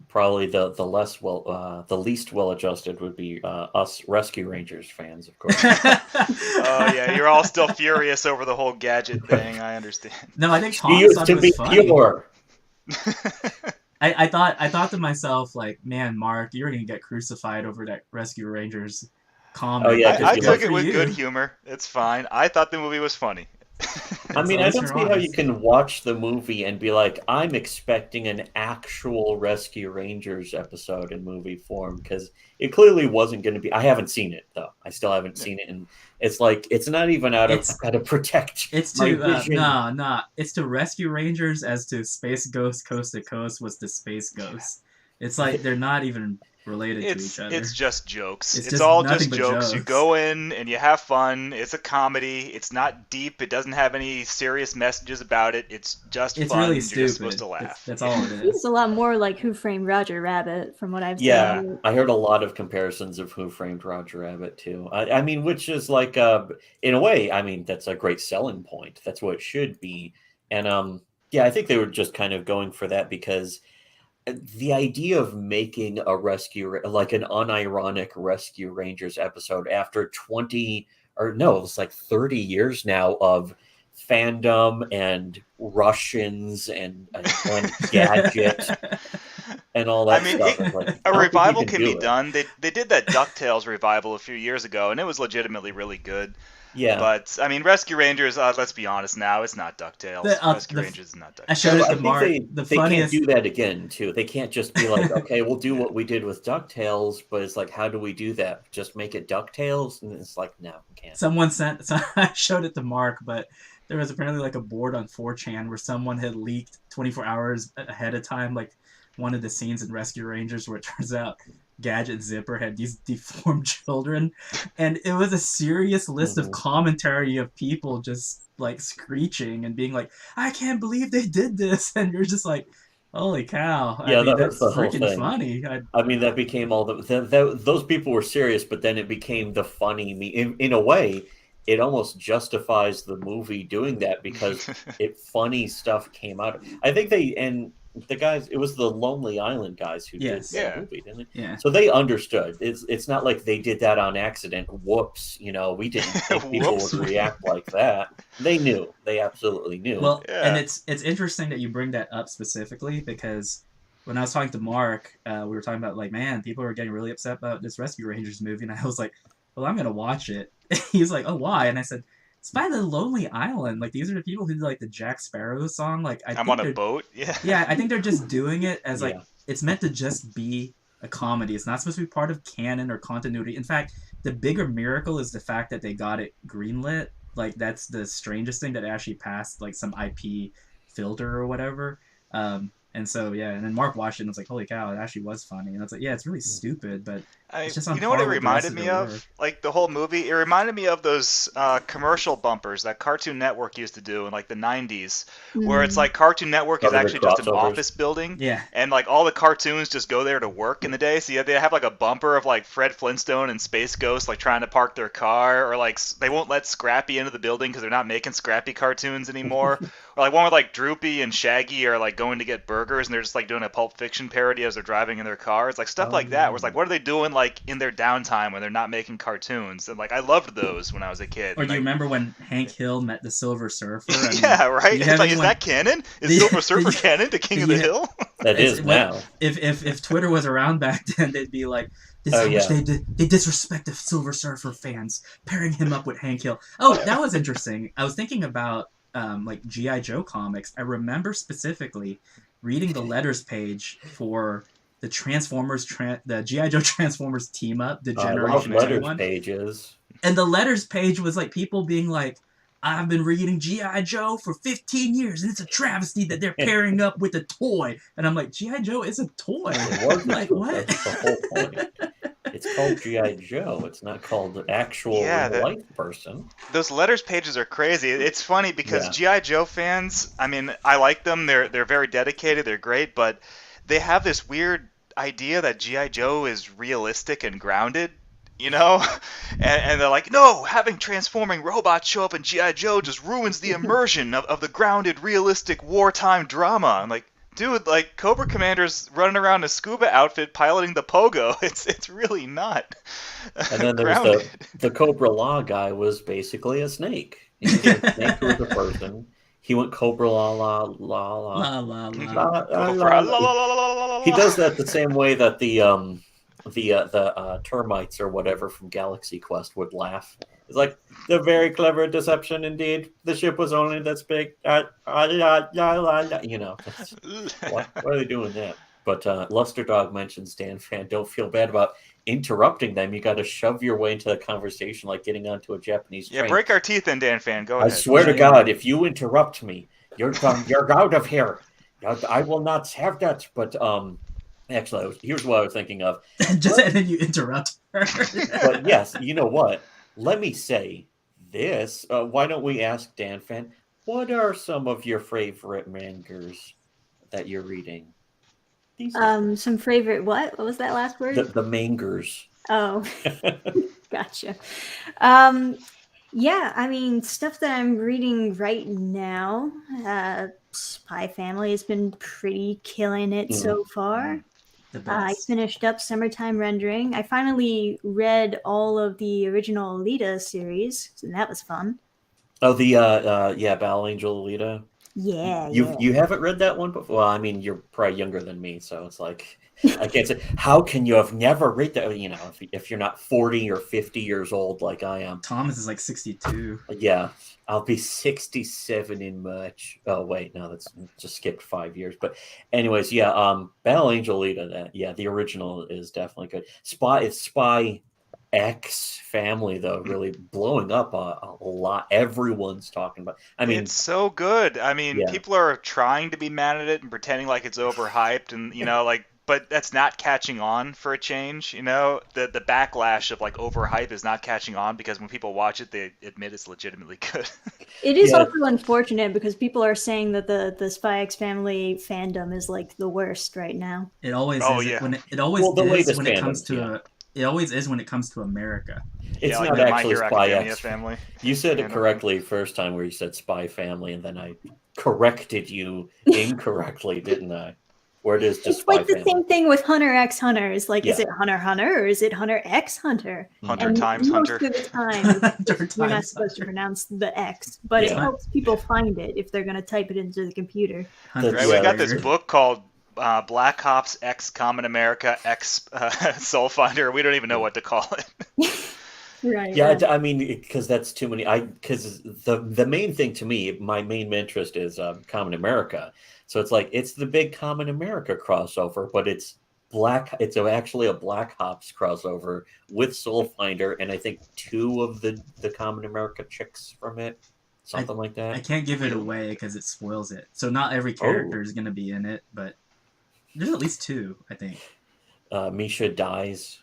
probably the least well-adjusted would be us Rescue Rangers fans, of course. Oh yeah, you're all still furious over the whole gadget thing. I understand. No, I think She Tom used thought to it be was funny. pure. I thought to myself, like, man, Mark, you're gonna get crucified over that Rescue Rangers comment. Oh, yeah, Good I you took for it with you. good humor. It's fine. I thought the movie was funny. I mean, At I least don't you're see how you honest. can watch the movie and be like, I'm expecting an actual Rescue Rangers episode in movie form, because it clearly wasn't going to be. I haven't seen it, though. I still haven't seen it, and it's like, it's not even out of protect It's my to vision. no, it's to Rescue Rangers as to Space Ghost Coast to Coast was to Space Ghost. It's like they're not even related to each other. It's just jokes. It's It's just all nothing just but jokes. You jokes. go in and you have fun. It's a comedy. It's not deep. It doesn't have any serious messages about it. It's just It's fun. really You're stupid. just supposed to laugh. That's all it It's is. a lot more like Who Framed Roger Rabbit, from what I've Yeah, seen. I heard a lot of comparisons of Who Framed Roger Rabbit too. I mean, which is like, in a way, I mean, that's a great selling point. That's what it should be. And yeah, I think they were just kind of going for that because the idea of making a like an unironic Rescue Rangers episode after 20 or no, it's like 30 years now of fandom and Russians and Gadget and all that I mean, stuff. It's like, I a don't think revival you can do be it. done. They did that DuckTales revival a few years ago, and it was legitimately really good. Yeah. But I mean, Rescue Rangers. Let's be honest now, it's not DuckTales. Rescue Rangers is not DuckTales. I showed But it I to Mark. think The they funniest. can't do that again, too. They can't just be like, okay, we'll do what we did with DuckTales, but it's like, how do we do that? Just make it DuckTales? And it's like, no, we can't. Someone sent. So I showed it to Mark, but there was apparently like a board on 4chan where someone had leaked 24 hours ahead of time, like one of the scenes in Rescue Rangers where it turns out Gadget Zipper had these deformed children, and it was a serious list of commentary of people just like screeching and being like, "I can't believe they did this," and you're just like, "Holy cow!" Yeah, I mean, that's that's the whole freaking thing. funny. I mean, that became all those people were serious, but then it became the funny in a way. It almost justifies the movie doing that because funny stuff came out. I think the guys, it was the Lonely Island guys who did that movie, didn't it? Yeah. So they understood. It's not like they did that on accident. Whoops, we didn't think people would react like that. They knew. They absolutely knew. Well, and it's interesting that you bring that up specifically because when I was talking to Mark, we were talking about like, man, people are getting really upset about this Rescue Rangers movie, and I was like, well, I'm gonna watch it. He's like, oh, why? And I said, it's by the Lonely Island. Like, these are the people who did like the Jack Sparrow song. Like, I'm on a boat. Yeah, I think they're just doing it as like it's meant to just be a comedy. It's not supposed to be part of canon or continuity. In fact, the bigger miracle is the fact that they got it greenlit. Like, that's the strangest thing, that it actually passed like some IP filter or whatever. And so and then Mark watched it and was like, holy cow, it actually was funny. And I was like, yeah, it's really stupid, but it's just on you know what it par with the rest reminded of me their of? work. Like the whole movie, it reminded me of those commercial bumpers that Cartoon Network used to do in like the 90s, where it's like Cartoon Network is actually just an office building, and like all the cartoons just go there to work in the day. So they have like a bumper of like Fred Flintstone and Space Ghost like trying to park their car, or like they won't let Scrappy into the building because they're not making Scrappy cartoons anymore. Or like one with like Droopy and Shaggy are like going to get burgers and they're just like doing a Pulp Fiction parody as they're driving in their car. It's like stuff like that where it's like, what are they doing like in their downtime when they're not making cartoons? And like I loved those when I was a kid. Or do you remember when Hank Hill met the Silver Surfer? I mean, yeah, right. It's like, is that canon? Is Silver Surfer canon to King of the Hill? That is now. If Twitter was around back then, they'd be like, this is how much they disrespect the Silver Surfer fans, pairing him up with Hank Hill. Oh, that was interesting. I was thinking about like G.I. Joe comics. I remember specifically reading the letters page for the Transformers, the G.I. Joe Transformers team up, the Generation 2 one. Pages. And the letters page was like people being like, I've been reading G.I. Joe for 15 years, and it's a travesty that they're pairing up with a toy. And I'm like, G.I. Joe is a toy. Like, what? That's the whole point. It's called G.I. Joe. It's not called an actual life person. Those letters pages are crazy. It's funny because G.I. Joe fans, I mean, I like them. They're very dedicated. They're great, but they have this weird idea that G.I. Joe is realistic and grounded. you know, and they're like, no, having transforming robots show up in G.I. Joe just ruins the immersion of the grounded, realistic wartime drama. I'm like, dude, like Cobra Commander's running around in a scuba outfit piloting the Pogo. It's really not And then there's grounded. the Cobra Law guy was basically a snake. He was a snake who was a person. He went Cobra La La La La La la Mhm. la. Cobra, la, la, la, la, la, la, He la. does that the same way that the termites or whatever from Galaxy Quest would laugh. It's like the very clever deception indeed. The ship was only this big. You know, why are they doing that? But Luster Dog mentions Dannphan. Don't feel bad about interrupting them. You got to shove your way into the conversation like getting onto a Japanese Yeah, train. break our teeth in, Dannphan. Go I ahead. swear to Yeah. God, if you interrupt me, you're out of here. I will not have that. But actually, here's what I was thinking of. Just and then you interrupt her. But yes, you know what? Let me say this. Why don't we ask Dannphan, what are some of your favorite mangas that you're reading? Some favorite what? What was that last word? The mangas. Oh, gotcha. Yeah, I mean, stuff that I'm reading right now, Spy Family has been pretty killing it so far. The I best. finished up Summertime Rendering. I finally read all of the original Alita series, and that was fun. Oh, the Battle Angel Alita. Yeah, You haven't read that one before? Well, I mean, you're probably younger than me, so it's like I can't say. How can you have never read that? You know, if you're not 40 or 50 years old like I am. Thomas is like 62. Yeah, I'll be 67 in March. Oh wait, no, that's just skipped 5 years. But anyways, yeah, Battle Angel Alita. The original is definitely good. Spy X Family though, really blowing up a lot. Everyone's talking about. I mean, It's so good. I mean, Yeah. people are trying to be mad at it and pretending like it's overhyped, and like, but that's not catching on for a change. The backlash of like overhype is not catching on because when people watch it, they admit it's legitimately good. It is Yeah. also unfortunate because people are saying that the Spy X Family fandom is like the worst right now. It always Oh, is yeah. when it always Well, the is latest when it comes fandoms, to yeah. it always is when it comes to America. It's yeah, like not the My actually Hero Spy Academia X. family. You said it fandom. correctly first time where you said Spy Family, and then I corrected you incorrectly, didn't I? Where it is just It's like Spy the Family. same thing with Hunter x Hunter. It's like, is Yeah. it Hunter x Hunter or is it Hunter x Hunter? Hunter And times most Hunter. of the time, Hunter you're not times supposed to Hunter. pronounce the X, but it Yeah. helps people find it if they're going to type it into the computer. Hunter's Right, Yeah, we got weird. this book called Black Ops X Common America X Soul Finder. We don't even know what to call it. Right. Yeah, right. I mean, because that's too many. Because the main thing to me, my main interest is Common America. So it's like it's the big Common America crossover, but it's actually a Black Ops crossover with Soul Finder, and I think two of the Common America chicks from it, something like that. I can't give it away because it spoils it. So not every character is going to be in it, but there's at least two, I think. Misha dies.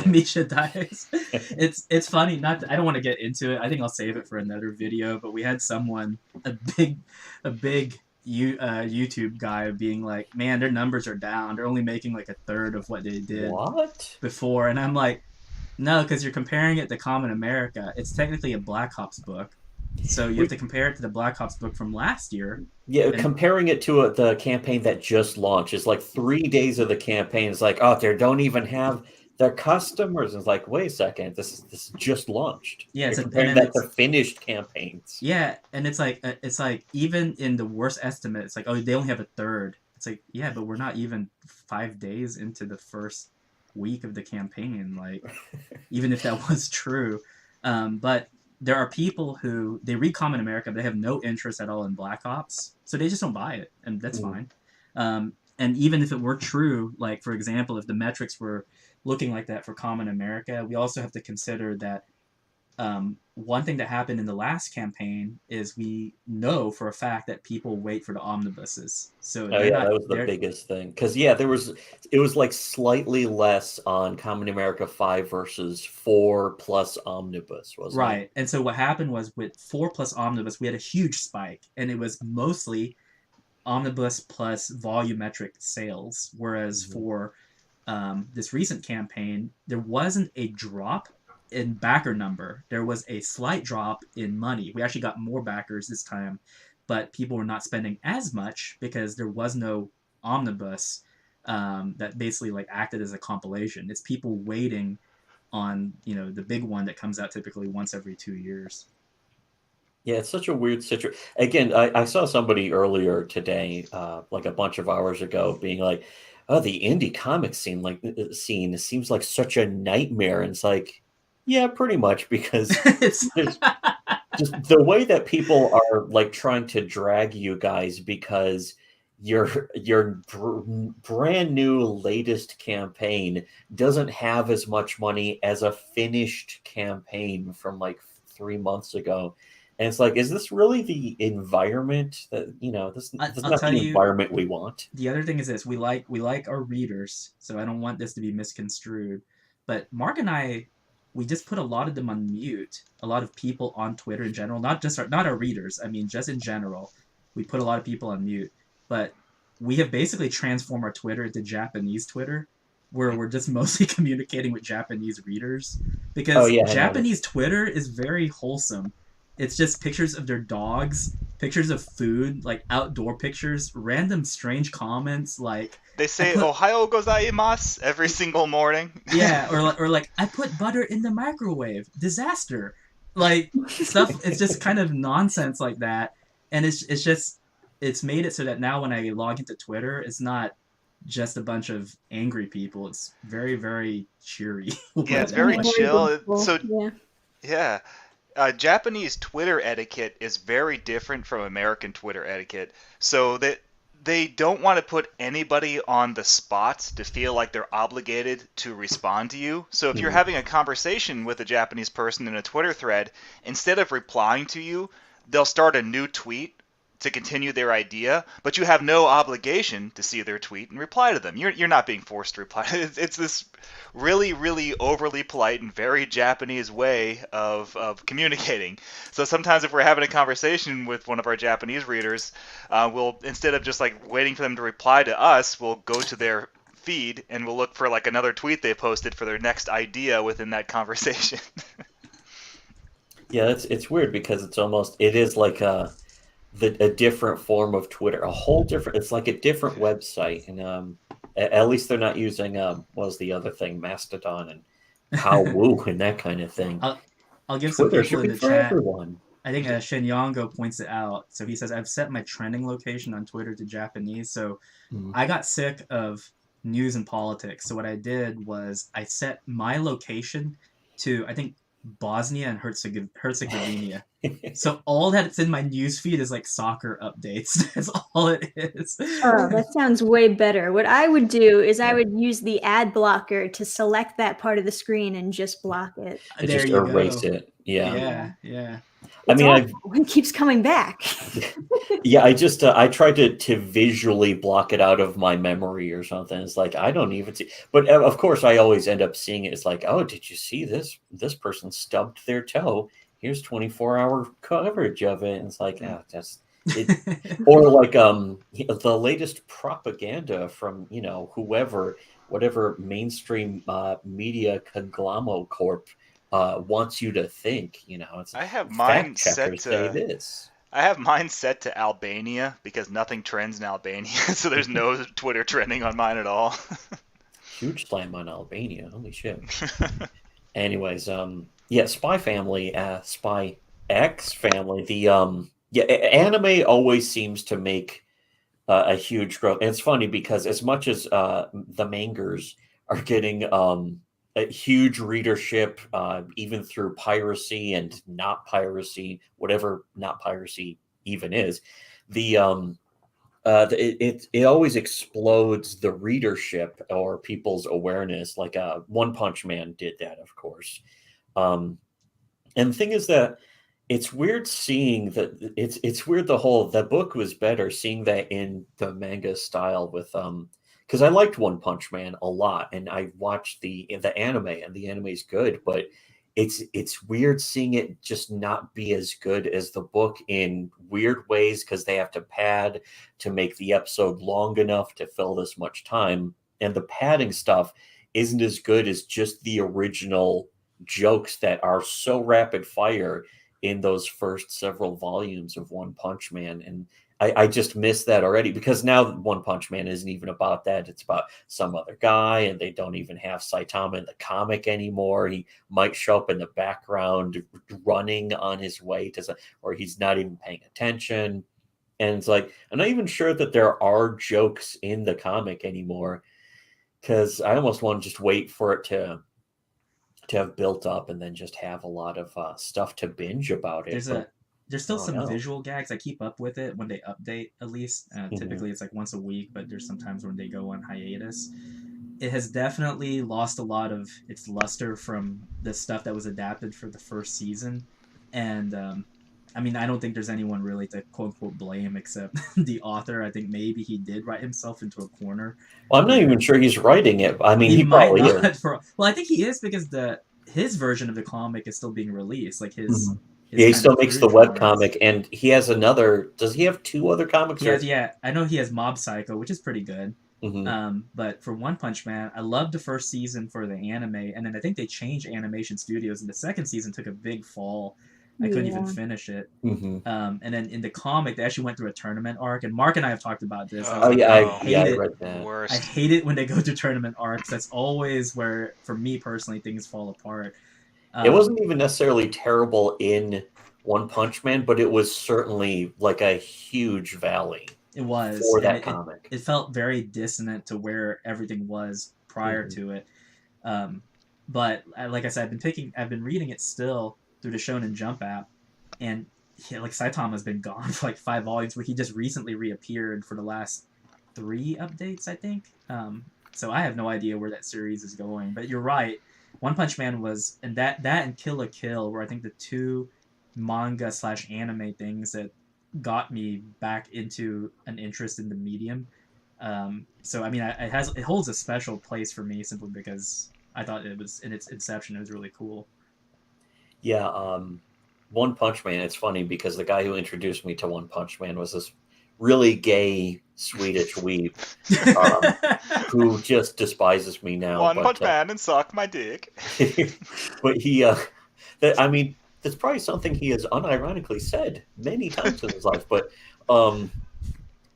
Misha dies. It's funny. I don't want to get into it. I think I'll save it for another video. But we had someone, a big YouTube guy, being like, "Man, their numbers are down. They're only making like a third of what they did What? before." And I'm like, "No, because you're comparing it to Common America. It's technically a Black Ops book, so you have to compare it to the Black Ops book from last year." Yeah, And- comparing it to the campaign that just launched, it's like 3 days of the campaign. It's like, oh, they don't even have their customers. It's like, wait a second, this just launched. Yeah, You're it's comparing that to finished campaigns. Yeah, and it's like even in the worst estimate, it's like, oh, they only have a third. It's like, yeah, but we're not even 5 days into the first week of the campaign. Like, even if that was true, but there are people who they read Common America, but they have no interest at all in Black Ops, so they just don't buy it, and that's fine. And even if it were true, like for example, if the metrics were looking like that for Common America, we also have to consider that one thing that happened in the last campaign is we know for a fact that people wait for the omnibuses. So That was the biggest thing. Because it was like slightly less on Common America 5 versus 4 plus omnibus, wasn't it? Right. And so what happened was with 4 plus omnibus, we had a huge spike, and it was mostly omnibus plus volumetric sales, whereas for this recent campaign, there wasn't a drop in backer number. There was a slight drop in money. We actually got more backers this time, but people were not spending as much because there was no omnibus that basically like acted as a compilation. It's people waiting on the big one that comes out typically once every 2 years. Yeah, it's such a weird situation. Again, I saw somebody earlier today, like a bunch of hours ago, being like, "Oh, the indie comic scene seems like such a nightmare." And it's like, yeah, pretty much, because there's just the way that people are like trying to drag you guys because your brand new latest campaign doesn't have as much money as a finished campaign from like 3 months ago. And it's like, is this really the environment that this is not the environment we want? The other thing is this: we like our readers, so I don't want this to be misconstrued. But Mark and I, we just put a lot of them on mute. A lot of people on Twitter in general, not our readers. I mean, just in general, we put a lot of people on mute. But we have basically transformed our Twitter into Japanese Twitter, where we're just mostly communicating with Japanese readers, because Japanese Twitter is very wholesome. It's just pictures of their dogs, pictures of food, like outdoor pictures, random strange comments like they say "Ohayo gozaimasu" every single morning. Yeah, or like I put butter in the microwave. Disaster. Like stuff. It's just kind of nonsense like that, and it's made it so that now when I log into Twitter, it's not just a bunch of angry people. It's very, very cheery. Yeah, it's very chill. So yeah. Japanese Twitter etiquette is very different from American Twitter etiquette. So that they don't want to put anybody on the spot to feel like they're obligated to respond to you. So if you're having a conversation with a Japanese person in a Twitter thread, instead of replying to you, they'll start a new tweet to continue their idea, but you have no obligation to see their tweet and reply to them. You're not being forced to reply. It's this really, really overly polite and very Japanese way of communicating. So sometimes if we're having a conversation with one of our Japanese readers, we'll, instead of just like waiting for them to reply to us, we'll go to their feed and we'll look for like another tweet they posted for their next idea within that conversation. Yeah, it's weird because it is like a different form of Twitter, a whole different. It's like a different website, and at least they're not using what was the other thing, Mastodon and Powwoo and that kind of thing. I'll give Twitter some people in the for chat. Everyone. I think Shinyango points it out. So he says, I've set my trending location on Twitter to Japanese. So I got sick of news and politics. So what I did was I set my location to, I think, Bosnia and Herzegovina. So all that's in my newsfeed is like soccer updates. That's all it is. Oh, that sounds way better. What I would do is I would use the ad blocker to select that part of the screen and just block it. And just erase it. Yeah. I mean, it keeps coming back. Yeah, I tried to visually block it out of my memory or something. It's like I don't even see, but of course I always end up seeing it. It's like, oh, did you see this? This person stubbed their toe. Here's 24-hour coverage of it. And it's like, that's it. Or like the latest propaganda from whatever mainstream media conglomerate corp wants you to think. I have mine set to this. I have mine set to Albania because nothing trends in Albania, so there's no Twitter trending on mine at all. Huge slam on Albania, holy shit. Anyways, Spy Family, Spy X Family. The anime always seems to make a huge growth. And it's funny because as much as the mangas are getting a huge readership, even through piracy and not piracy, whatever not piracy even is, it always explodes the readership or people's awareness. Like One Punch Man did that, of course. And the thing is that it's weird seeing that it's weird the book was better seeing that in the manga style with because I liked One Punch Man a lot, and I watched the anime, and the anime is good, but it's weird seeing it just not be as good as the book in weird ways because they have to pad to make the episode long enough to fill this much time. and the padding stuff isn't as good as just the original jokes that are so rapid fire in those first several volumes of One Punch Man. And I just miss that already, because now One Punch Man isn't even about that. It's about some other guy, and they don't even have Saitama in the comic anymore. He might show up in the background running on his way to, or he's not even paying attention. And it's like, I'm not even sure that there are jokes in the comic anymore, because I almost want to just wait for it to have built up and then just have a lot of stuff to binge about it. There's still some visual gags. I keep up with it when they update, at least. Typically, it's like once a week, but there's sometimes when they go on hiatus. It has definitely lost a lot of its luster from the stuff that was adapted for the first season. And, I mean, I don't think there's anyone really to quote-unquote blame except the author. I think maybe he did write himself into a corner. Well, I'm not even sure he's writing it. I mean, he might probably not. is. Well, I think he is, because his version of the comic is still being released. Like his Yeah, he still makes the webcomic, and he has another. Does he have 2 other comics? Yeah, I know he has Mob Psycho, which is pretty good. But for One Punch Man, I loved the first season for the anime, and then I think they changed animation studios, and the second season took a big fall. I couldn't even finish it. And then in the comic, they actually went through a tournament arc, and Mark and I have talked about this. I read that. I hate it when they go to tournament arcs. That's always where, for me personally, things fall apart. It wasn't even necessarily terrible in One Punch Man, but it was certainly like a huge valley. It was for that comic. It felt very dissonant to where everything was prior to it. But like I said, I've been reading it still through the Shonen Jump app, and like Saitama's been gone for like 5 volumes, where he just recently reappeared for the last 3 updates, I think. So I have no idea where that series is going. But you're right. One Punch Man was, and that and Kill la Kill were, I think, the 2 manga/anime things that got me back into an interest in the medium. So I mean, it holds a special place for me, simply because I thought it was, in its inception, it was really cool. Yeah, One Punch Man. It's funny because the guy who introduced me to One Punch Man was this really gay Swedish weeb who just despises me now. One Punch Man and suck my dick. But he, I mean, that's probably something he has unironically said many times in his life. But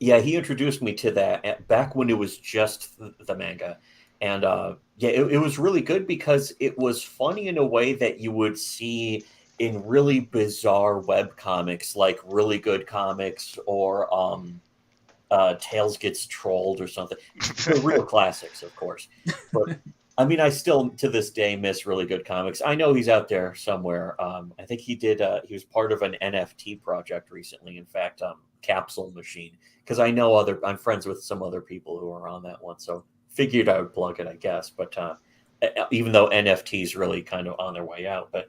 yeah, he introduced me to that back when it was just the manga. And yeah, it was really good because it was funny in a way that you would see in really bizarre web comics, like Really Good Comics or Tails Gets Trolled or something. The real classics, of course. But I mean, I still to this day miss Really Good Comics. I know he's out there somewhere. I think he did. He was part of an NFT project recently. In fact, Capsule Machine, because I know I'm friends with some other people who are on that one. So figured I would plug it, I guess. But even though NFT is really kind of on their way out, but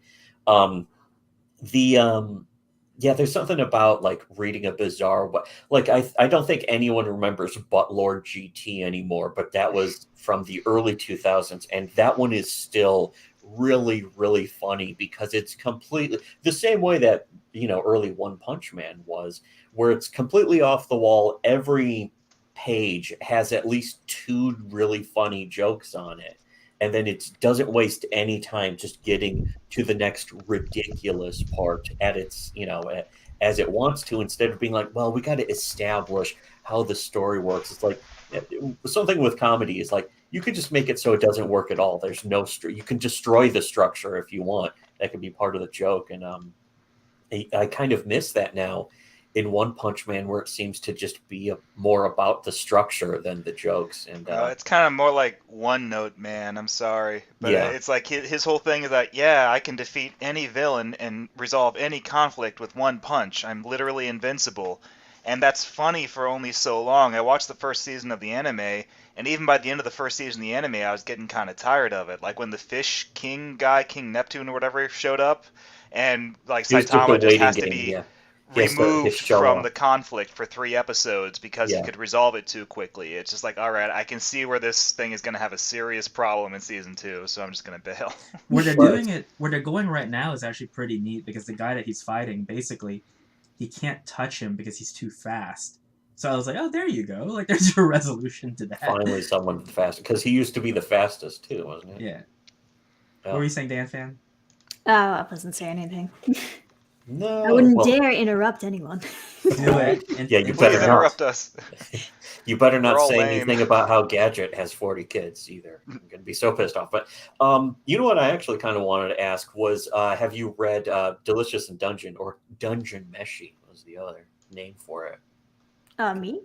yeah, there's something about like reading a bizarre, like I don't think anyone remembers Buttlord GT anymore, but that was from the early 2000s, and that one is still really, really funny because it's completely the same way that, you know, early One Punch Man was, where it's completely off the wall. Every page has at least 2 really funny jokes on it. And then it doesn't waste any time just getting to the next ridiculous part at its, you know, as it wants to, instead of being like, well, we got to establish how the story works. It's like something with comedy is like, you could just make it so it doesn't work at all. There's no, you can destroy the structure if you want. That could be part of the joke. And I kind of miss that now in One Punch Man, where it seems to just be more about the structure than the jokes. And it's kind of more like One Note Man. I'm sorry, but Yeah. it's like his whole thing is that, yeah, I can defeat any villain and resolve any conflict with one punch. I'm literally invincible, and that's funny for only so long. I watched the first season of the anime, and even by the end of the first season of the anime, I was getting kind of tired of it. Like when the Fish King guy, King Neptune or whatever, showed up, and like Saitama just has to be removed from the conflict for 3 episodes because he could resolve it too quickly. It's just like, all right, I can see where this thing is going to have a serious problem in season 2, so I'm just going to bail. Where they're doing it, where they're going right now is actually pretty neat, because the guy that he's fighting, basically, he can't touch him because he's too fast. So I was like, oh, there you go. Like, there's your resolution to that. Finally, someone fast, because he used to be the fastest too, wasn't it? Yeah. Oh. What were you saying, Dannphan? Oh, I wasn't saying anything. No, I wouldn't dare interrupt anyone. Do it. Yeah, you Please better not. interrupt us. You better not We're all say lame. anything about how Gadget has 40 kids either. I'm gonna be so pissed off. But you know what I actually kind of wanted to ask was, have you read Delicious in Dungeon, or Dungeon Meshi was the other name for it? Me?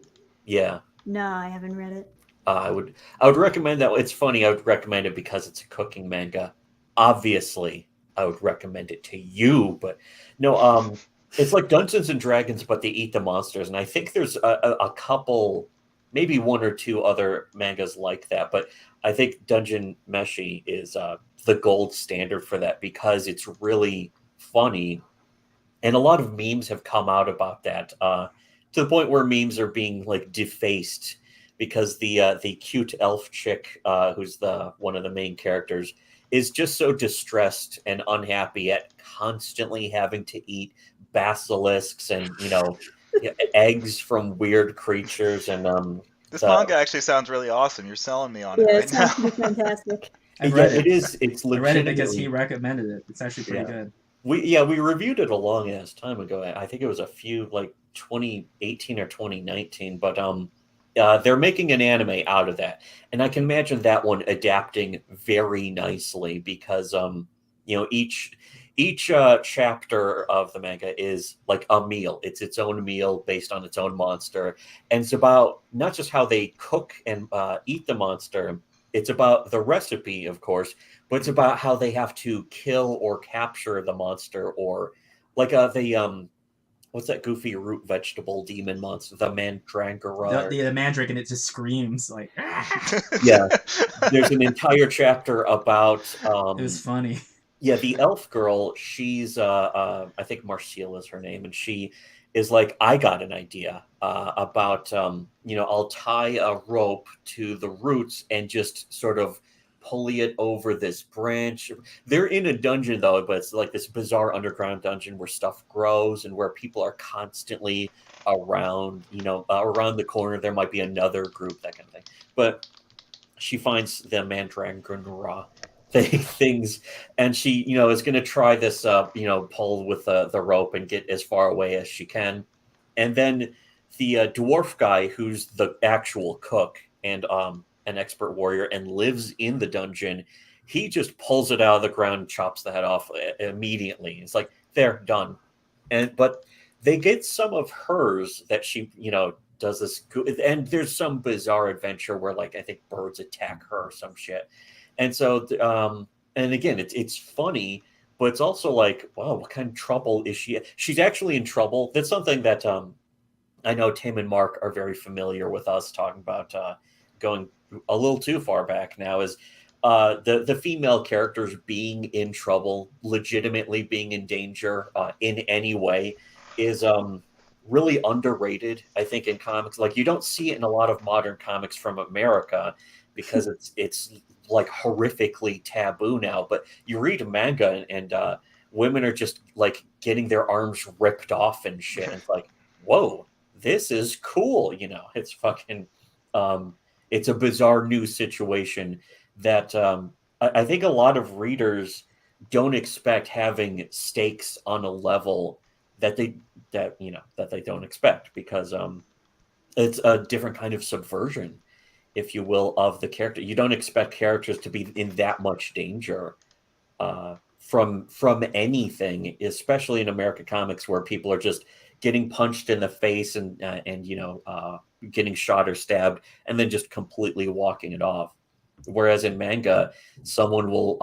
Yeah. No, I haven't read it. I would recommend that. It's funny. I would recommend it because it's a cooking manga. Obviously, I would recommend it to you, but no. It's like Dungeons and Dragons, but they eat the monsters, and I think there's a couple, maybe one or two other mangas like that. But I think Dungeon Meshi is the gold standard for that because it's really funny, and a lot of memes have come out about that to the point where memes are being like defaced because the cute elf chick who's the one of the main characters is just so distressed and unhappy at constantly having to eat basilisks and eggs from weird creatures and This manga actually sounds really awesome. You're selling me on it Yeah, right it now. sounds pretty fantastic. I read it. It's I read it because legitimately. he recommended it. It's actually pretty good. We reviewed it a long ass time ago. I think it was a few like 2018 or 2019, but they're making an anime out of that, and I can imagine that one adapting very nicely because each chapter of the manga is like a meal. It's its own meal based on its own monster, and it's about not just how they cook and eat the monster. It's about the recipe, of course, but it's about how they have to kill or capture the monster, or like the what's that goofy root vegetable demon monster, the mandragora. The mandrake, and it just screams like. Yeah, there's an entire chapter about. It was funny. Yeah, the elf girl. She's I think Marcel is her name, and she is like, I got an idea about I'll tie a rope to the roots and just sort of pulley it over this branch. They're in a dungeon though, but it's like this bizarre underground dungeon where stuff grows and where people are constantly around. Around the corner there might be another group, that kind of thing. But she finds the mandragora things, and she is going to try this pull with the rope and get as far away as she can. And then the dwarf guy, who's the actual cook and an expert warrior and lives in the dungeon, he just pulls it out of the ground and chops the head off immediately. It's like, they're done. But they get some of hers that she does this, and there's some bizarre adventure where like I think birds attack her or some shit. And so, and again, it's funny, but it's also like, wow, what kind of trouble is she? She's actually in trouble. That's something that I know Tim and Mark are very familiar with us talking about going a little too far back now, is the female characters being in trouble, legitimately being in danger in any way, is really underrated, I think, in comics. Like, you don't see it in a lot of modern comics from America because it's like horrifically taboo now. But you read manga and women are just like getting their arms ripped off and shit. And it's like, whoa, this is cool. It's fucking it's a bizarre new situation that I think a lot of readers don't expect, having stakes on a level that they don't expect, because it's a different kind of subversion, if you will, of the character. You don't expect characters to be in that much danger from anything, especially in American comics, where people are just getting punched in the face and getting shot or stabbed and then just completely walking it off. Whereas in manga, someone will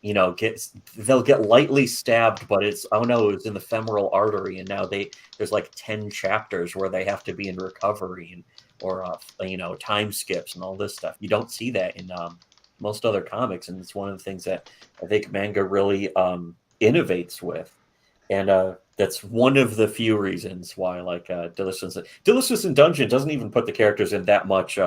they'll get lightly stabbed, but it's, oh no, it was in the femoral artery, and now there's like 10 chapters where they have to be in recovery or time skips and all this stuff. You don't see that in most other comics, and it's one of the things that I think manga really innovates with, and that's one of the few reasons why I like Delicious in Dungeon doesn't even put the characters in that much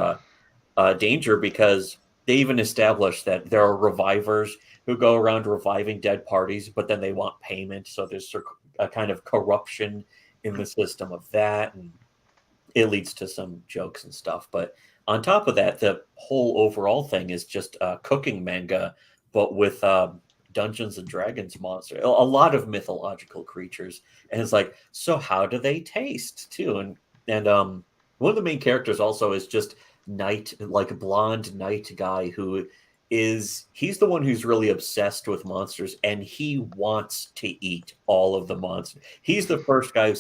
danger, because they even established that there are revivers who go around reviving dead parties, but then they want payment. So there's a kind of corruption in the system of that. And it leads to some jokes and stuff. But on top of that, the whole overall thing is just a cooking manga, but with Dungeons and Dragons monster, a lot of mythological creatures, and it's like, so how do they taste too? And one of the main characters also is just Knight, like a blonde knight guy who he's the one who's really obsessed with monsters, and he wants to eat all of the monsters. He's the first guy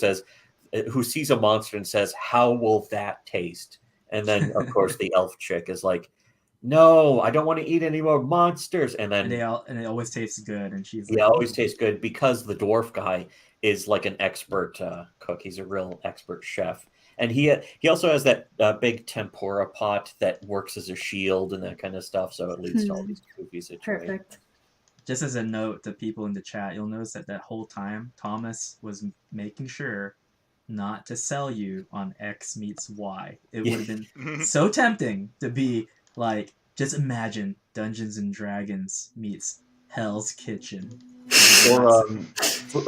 who sees a monster and says, how will that taste? And then of course the elf chick is like, no, I don't want to eat any more monsters. And then and it always tastes good, and she's like, always tastes good because the dwarf guy is like an expert cook. He's a real expert chef. And he also has that big tempura pot that works as a shield and that kind of stuff. So it leads to all these goofy situations. Perfect. Just as a note to people in the chat, you'll notice that whole time Thomas was making sure not to sell you on X meets Y. It would have been so tempting to be like, just imagine Dungeons and Dragons meets Hell's Kitchen. Or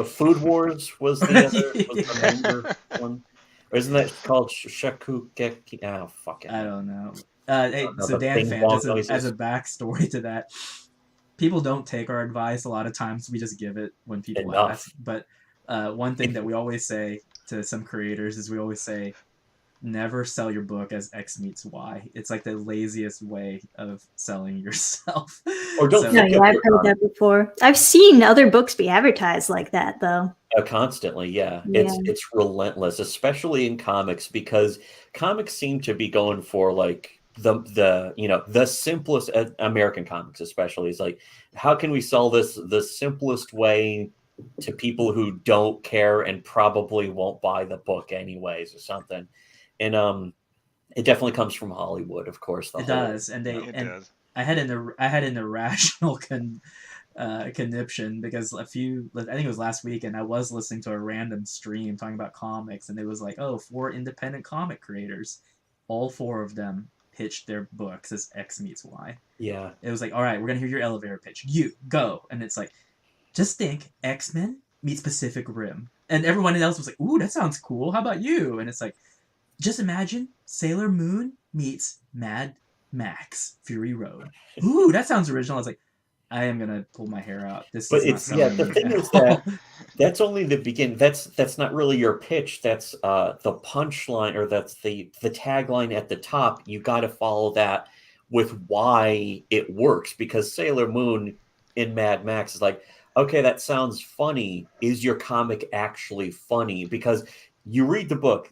Food Wars was the other one. Or isn't that called Shakugeki? Oh, fuck it. I don't know. So Dannphan, as a backstory to that, people don't take our advice a lot of times. We just give it when people ask. But one thing that we always say to some creators is we always say, never sell your book as X meets Y. It's like the laziest way of selling yourself. Or don't. No, yeah, I've heard that before. I've seen other books be advertised like that, though. Constantly, yeah. It's relentless, especially in comics, because comics seem to be going for like the simplest. American comics especially is like, how can we sell this the simplest way to people who don't care and probably won't buy the book anyways or something. And it definitely comes from Hollywood, of course. It does, and I had an irrational conniption because I think it was last week, and I was listening to a random stream talking about comics, and it was like, 4 independent comic creators, all 4 of them pitched their books as X meets Y. Yeah. It was like, all right, we're gonna hear your elevator pitch. You go, and it's like, just think X-Men meets Pacific Rim, and everyone else was like, ooh, that sounds cool. How about you? And it's like, just imagine Sailor Moon meets Mad Max Fury Road. Ooh, that sounds original. I was like, I am gonna pull my hair out. The thing is that's only the beginning. That's not really your pitch. That's the punchline, or that's the tagline at the top. You got to follow that with why it works, because Sailor Moon in Mad Max is like, okay, that sounds funny. Is your comic actually funny? Because you read the book,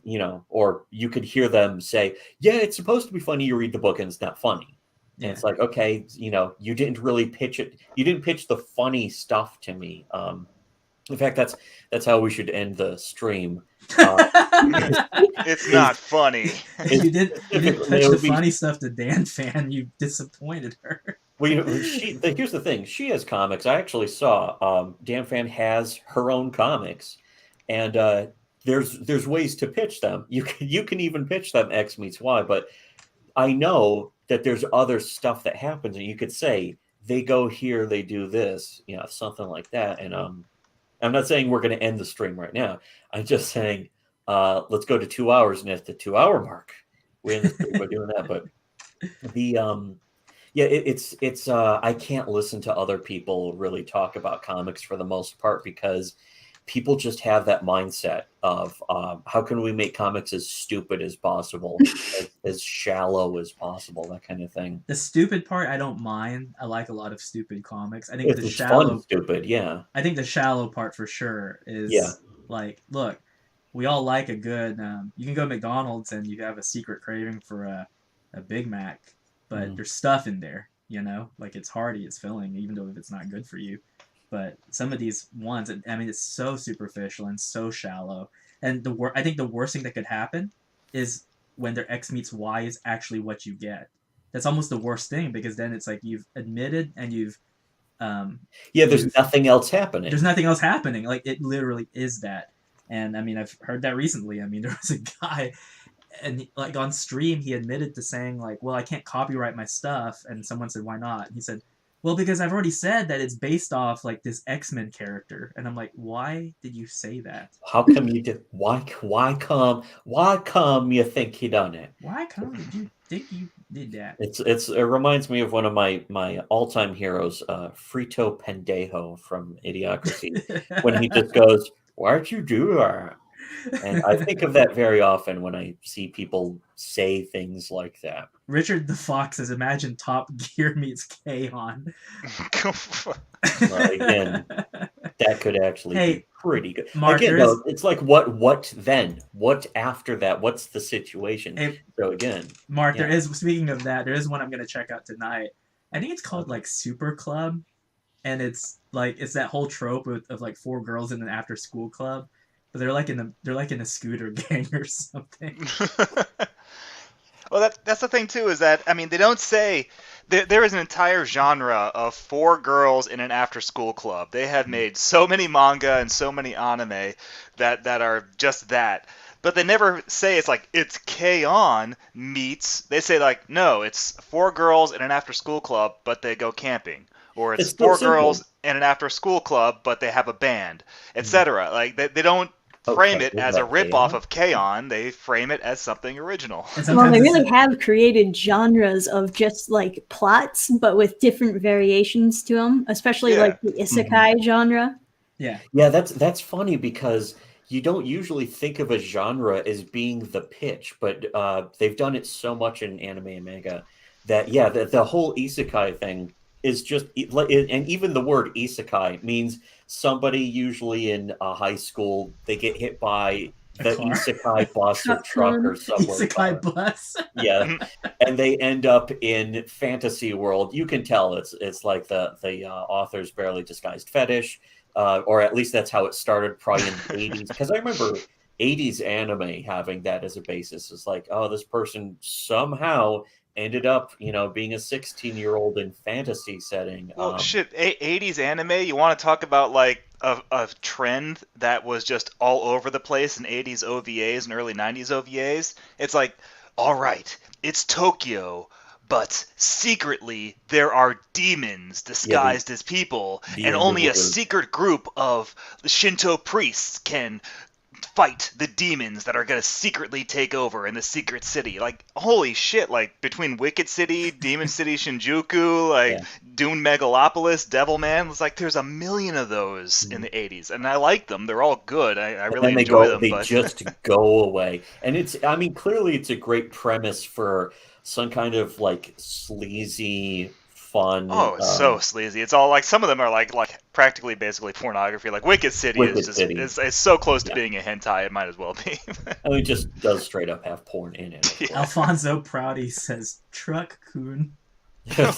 or you could hear them say, yeah, it's supposed to be funny. You read the book and it's not funny. And it's like, okay, you didn't really pitch it. You didn't pitch the funny stuff to me. In fact, that's how we should end the stream. It's not funny. If you didn't pitch the funny stuff to Dannphan, you disappointed her. Well, here's the thing. She has comics. I actually saw Dannphan has her own comics, and there's ways to pitch them. You can even pitch them X meets Y, but I know that there's other stuff that happens, and you could say they go here, they do this, something like that. And I'm not saying we're going to end the stream right now. I'm just saying let's go to 2 hours, and at the 2 hour mark, we're doing that. But the it's I can't listen to other people really talk about comics for the most part, because people just have that mindset of how can we make comics as stupid as possible, as shallow as possible, that kind of thing. The stupid part, I don't mind. I like a lot of stupid comics. I think it's fun, stupid, yeah. I think the shallow part for sure is like, look, we all like a good. You can go to McDonald's and you have a secret craving for a Big Mac, but there's stuff in there, like it's hearty, it's filling, even though if it's not good for you. But some of these ones, it's so superficial and so shallow. And I think the worst thing that could happen is when their X meets Y is actually what you get. That's almost the worst thing, because then it's like you've admitted and you've there's nothing else happening. There's nothing else happening. Like, it literally is that. And I've heard that recently. There was a guy, and like on stream, he admitted to saying like, well, I can't copyright my stuff. And someone said, why not? And he said, Well, because I've already said that it's based off like this X-Men character, and I'm like, why did you say that? How come you did? Why come you think he done it? Why come did you think you did that? It reminds me of one of my all-time heroes, Frito Pendejo from Idiocracy, when he just goes, "Why'd you do that?" And I think of that very often when I see people say things like that. Richard the Fox says, "Imagine Top Gear meets K-On." Well, again, that could actually Hey, be pretty good. Mark, Again, there though, is- it's like what then? What after that? What's the situation? Hey, So again, Mark, yeah. there is, speaking of that, there is one I'm gonna check out tonight. I think it's called Okay. like Super Club, and it's like it's that whole trope of like four girls in an after school club, but they're like in a scooter gang or something. Well, that's the thing too, is that I mean they don't say there is an entire genre of four girls in an after-school club. They have made so many manga and so many anime that are just that. But they never say it's like it's K-On meets. They say like no, it's four girls in an after-school club, but they go camping, or it's It's still four simple. girls in an after-school club, but they have a band, etc. Like they don't frame Okay, it is as a that rip-off K-On? of K-On. They frame it as something original. And Well, sometimes they it's really have created genres of just like plots, but with different variations to them, especially Yeah. like the isekai genre. yeah. Yeah, that's funny because you don't usually think of a genre as being the pitch, but they've done it so much in anime and manga that yeah, the whole isekai thing is just and even the word isekai means somebody usually in high school they get hit by A the car. isekai bus or truck or subway Isekai car. bus. Yeah, and they end up in fantasy world. You can tell it's like the author's barely disguised fetish, or at least that's how it started, probably in the 80s. Because I remember 80s anime having that as a basis. It's like, oh, this person somehow ended up, being a 16-year-old in fantasy setting. Well, shit, 80s anime, you want to talk about like a trend that was just all over the place in 80s OVAs and early 90s OVAs? It's like, all right, it's Tokyo, but secretly there are demons disguised as people, the and only a underworld. secret group of the Shinto priests can fight the demons that are gonna secretly take over in the secret city. Like, holy shit! Like between Wicked City, Demon City, Shinjuku, like Yeah. Dune Megalopolis, Devilman, it's like there's a million of those in the 80s, and I like them. They're all good. I And really then they enjoy go, them. they But just go away. And I mean, clearly it's a great premise for some kind of like sleazy, fun, oh, it's so sleazy. It's all like some of them are like practically basically pornography. Like Wicked City Wicked is just City. is so close to Yeah. being a hentai, it might as well be. I mean, it just does straight up have porn in it. Of Yeah. course. Alfonso Prouty says Truck-kun. Yeah,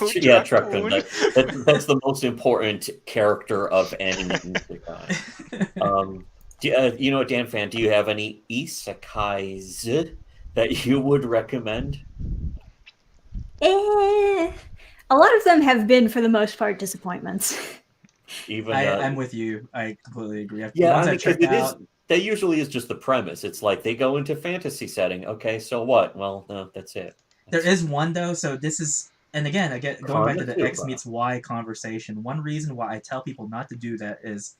Truck-kun. Truck-kun. That's the most important character of any isekai. Dannphan, do you have any isekais that you would recommend? A lot of them have been, for the most part, disappointments. Even I'm with you. I completely agree. The yeah, ones I I mean, because checked it is. out, That usually is just the premise. It's like they go into fantasy setting. Okay, so what? Well, no, that's it. there is one though. So this is, and again, going back to the X Konosuba. meets Y conversation. One reason why I tell people not to do that is,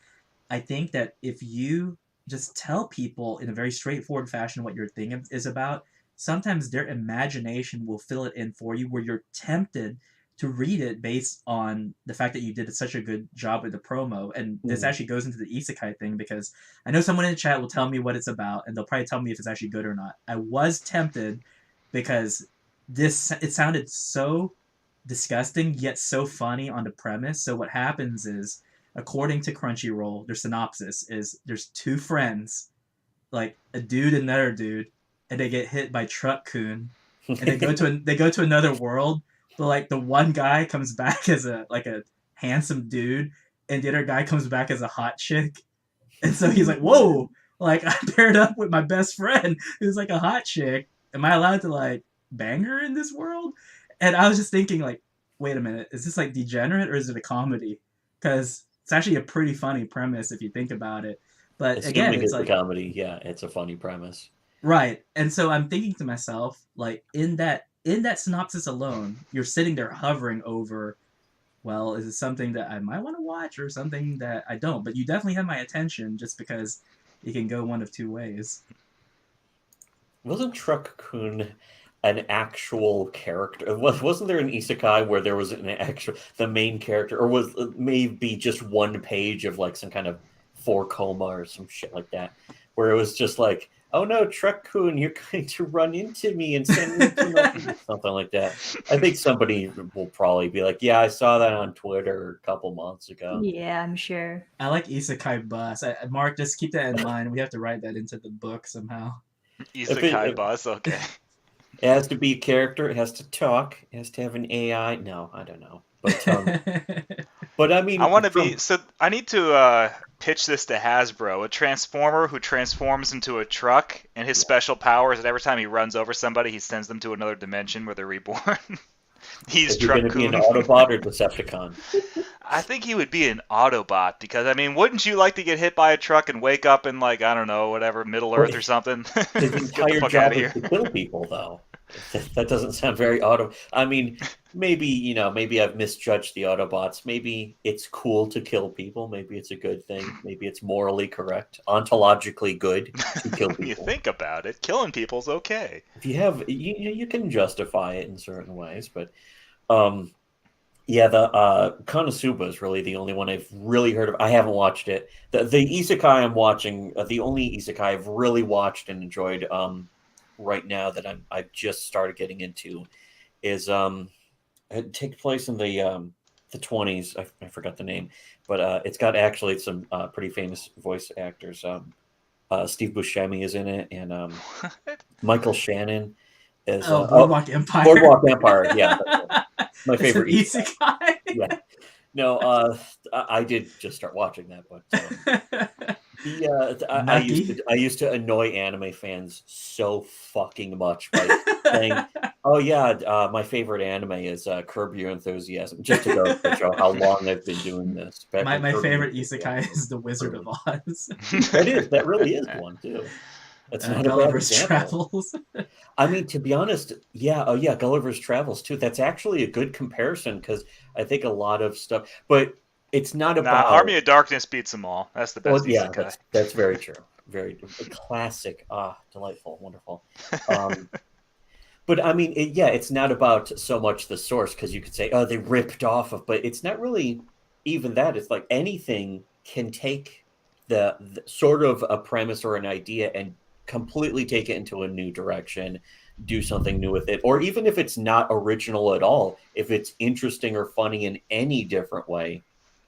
I think that if you just tell people in a very straightforward fashion what your thing is about, sometimes their imagination will fill it in for you, where you're tempted to read it based on the fact that you did such a good job with the promo. And this actually goes into the isekai thing, because I know someone in the chat will tell me what it's about, and they'll probably tell me if it's actually good or not. I was tempted because it sounded so disgusting yet so funny on the premise. So what happens is, according to Crunchyroll, their synopsis is there's two friends, like a dude and another dude, and they get hit by Truck-kun, and they go to another world. But like the one guy comes back as a handsome dude, and the other guy comes back as a hot chick, and so he's like, "Whoa! Like I paired up with my best friend who's like a hot chick. Am I allowed to like bang her in this world?" And I was just thinking, like, wait a minute, is this like degenerate or is it a comedy? Because it's actually a pretty funny premise if you think about it. But again, Assuming it's it's a like, comedy, yeah, it's a funny premise. right. And so I'm thinking to myself, like, in that synopsis alone, you're sitting there hovering over well, is it something that I might want to watch or something that I don't? But you definitely have my attention just because it can go one of two ways. Wasn't Truck-kun an actual character? Wasn't there an isekai where there was the main character, or was maybe just one page of like some kind of 4 coma or some shit like that, where it was just like, oh no, Truck-kun, you're going to run into me and send me to something like that. I think somebody will probably be like, yeah, I saw that on Twitter a couple months ago. Yeah, I'm sure. I like Isekai Bus. Mark, just keep that in mind. We have to write that into the book somehow. Isekai bus, okay. It has to be a character. It has to talk. It has to have an AI. No, I don't know. But I mean, I want to be. So I need to pitch this to Hasbro. A transformer who transforms into a truck, and his special power is that every time he runs over somebody, he sends them to another dimension where they're reborn. He's Truck-kun. Is he going to be an Autobot or Decepticon? I think he would be an Autobot because, I mean, wouldn't you like to get hit by a truck and wake up in, like, I don't know, whatever, Middle Earth or something? His entire job is to kill people, though. That doesn't sound very I mean, maybe I've misjudged the Autobots. Maybe it's cool to kill people. Maybe it's a good thing. Maybe it's morally correct, ontologically good to kill people. You think about it, killing people's okay. If you have, you can justify it in certain ways, but yeah, the Konosuba is really the only one I've really heard of. I haven't watched it. The isekai I'm watching, the only isekai I've really watched and enjoyed right now that I've just started getting into is it takes place in the 20s. I forgot the name, but it's got actually some pretty famous voice actors. Steve Buscemi is in it, and Michael Shannon is Boardwalk Empire. Boardwalk Empire, yeah. My favorite isekai. Yeah. No, I did just start watching that, but I used to annoy anime fans so fucking much by saying, "Oh yeah, my favorite anime is Curb Your Enthusiasm," just to go to show how long I've been doing this. My favorite isekai is The Wizard of Oz. That really is one too. That's not Gulliver's Travels. I mean, to be honest, yeah, Gulliver's Travels too. That's actually a good comparison because I think a lot of stuff, but it's not about Army of Darkness beats them all. That's the best. Well, yeah, that's very true. Very classic. Delightful, wonderful. But I mean, it's not about so much the source because you could say, oh, they ripped off of, but it's not really even that. It's like anything can take the sort of a premise or an idea and completely take it into a new direction, do something new with it, or even if it's not original at all, if it's interesting or funny in any different way.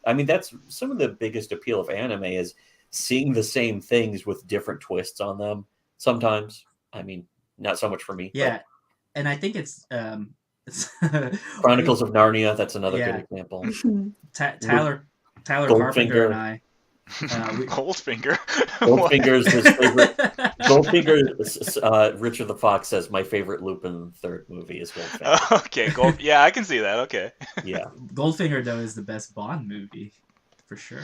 I mean, that's some of the biggest appeal of anime is seeing the same things with different twists on them sometimes. I mean, not so much for me. Yeah, and I think it's Chronicles of Narnia, that's another good example. Tyler Carpenter and I Goldfinger. Goldfinger's his favorite. Goldfinger. Richard the Fox says my favorite Lupin third movie is Goldfinger. Okay, yeah, I can see that. Okay. Yeah. Goldfinger though is the best Bond movie, for sure.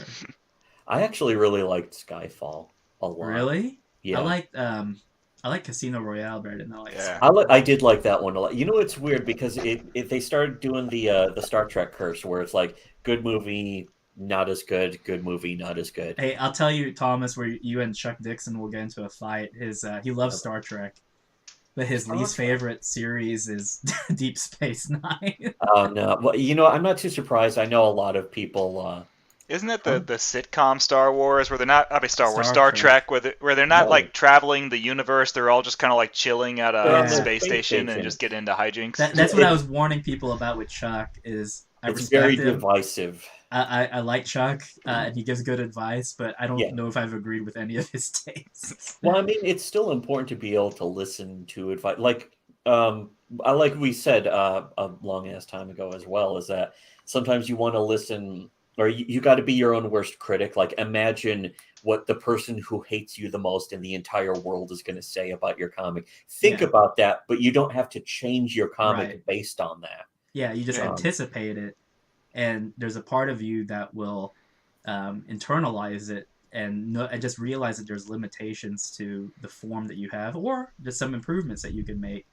I actually really liked Skyfall a lot. Really? Yeah. I like Casino Royale better than I like. Yeah. I did like that one a lot. You know, it's weird because if they started doing the Star Trek curse where it's like good movie, not as good, good movie, not as good. Hey, I'll tell you, Thomas, where you and Chuck Dixon will get into a fight. He loves Star Trek, but his least favorite series is Deep Space Nine. Oh no! Well, I'm not too surprised. I know a lot of people. Isn't it the sitcom Star Wars where they're not Star Trek where they're not like traveling the universe? They're all just kind of like chilling at a space station and just get into hijinks. That's what I was warning people about with Chuck. It's very divisive. I like Chuck, and he gives good advice, but I don't know if I've agreed with any of his tastes. Well, I mean, it's still important to be able to listen to advice. Like we said a long ass time ago as well, is that sometimes you want to listen, or you got to be your own worst critic. Like, imagine what the person who hates you the most in the entire world is going to say about your comic. Think about that, but you don't have to change your comic based on that. Yeah, you just anticipate it. And there's a part of you that will internalize it and just realize that there's limitations to the form that you have, or just some improvements that you can make.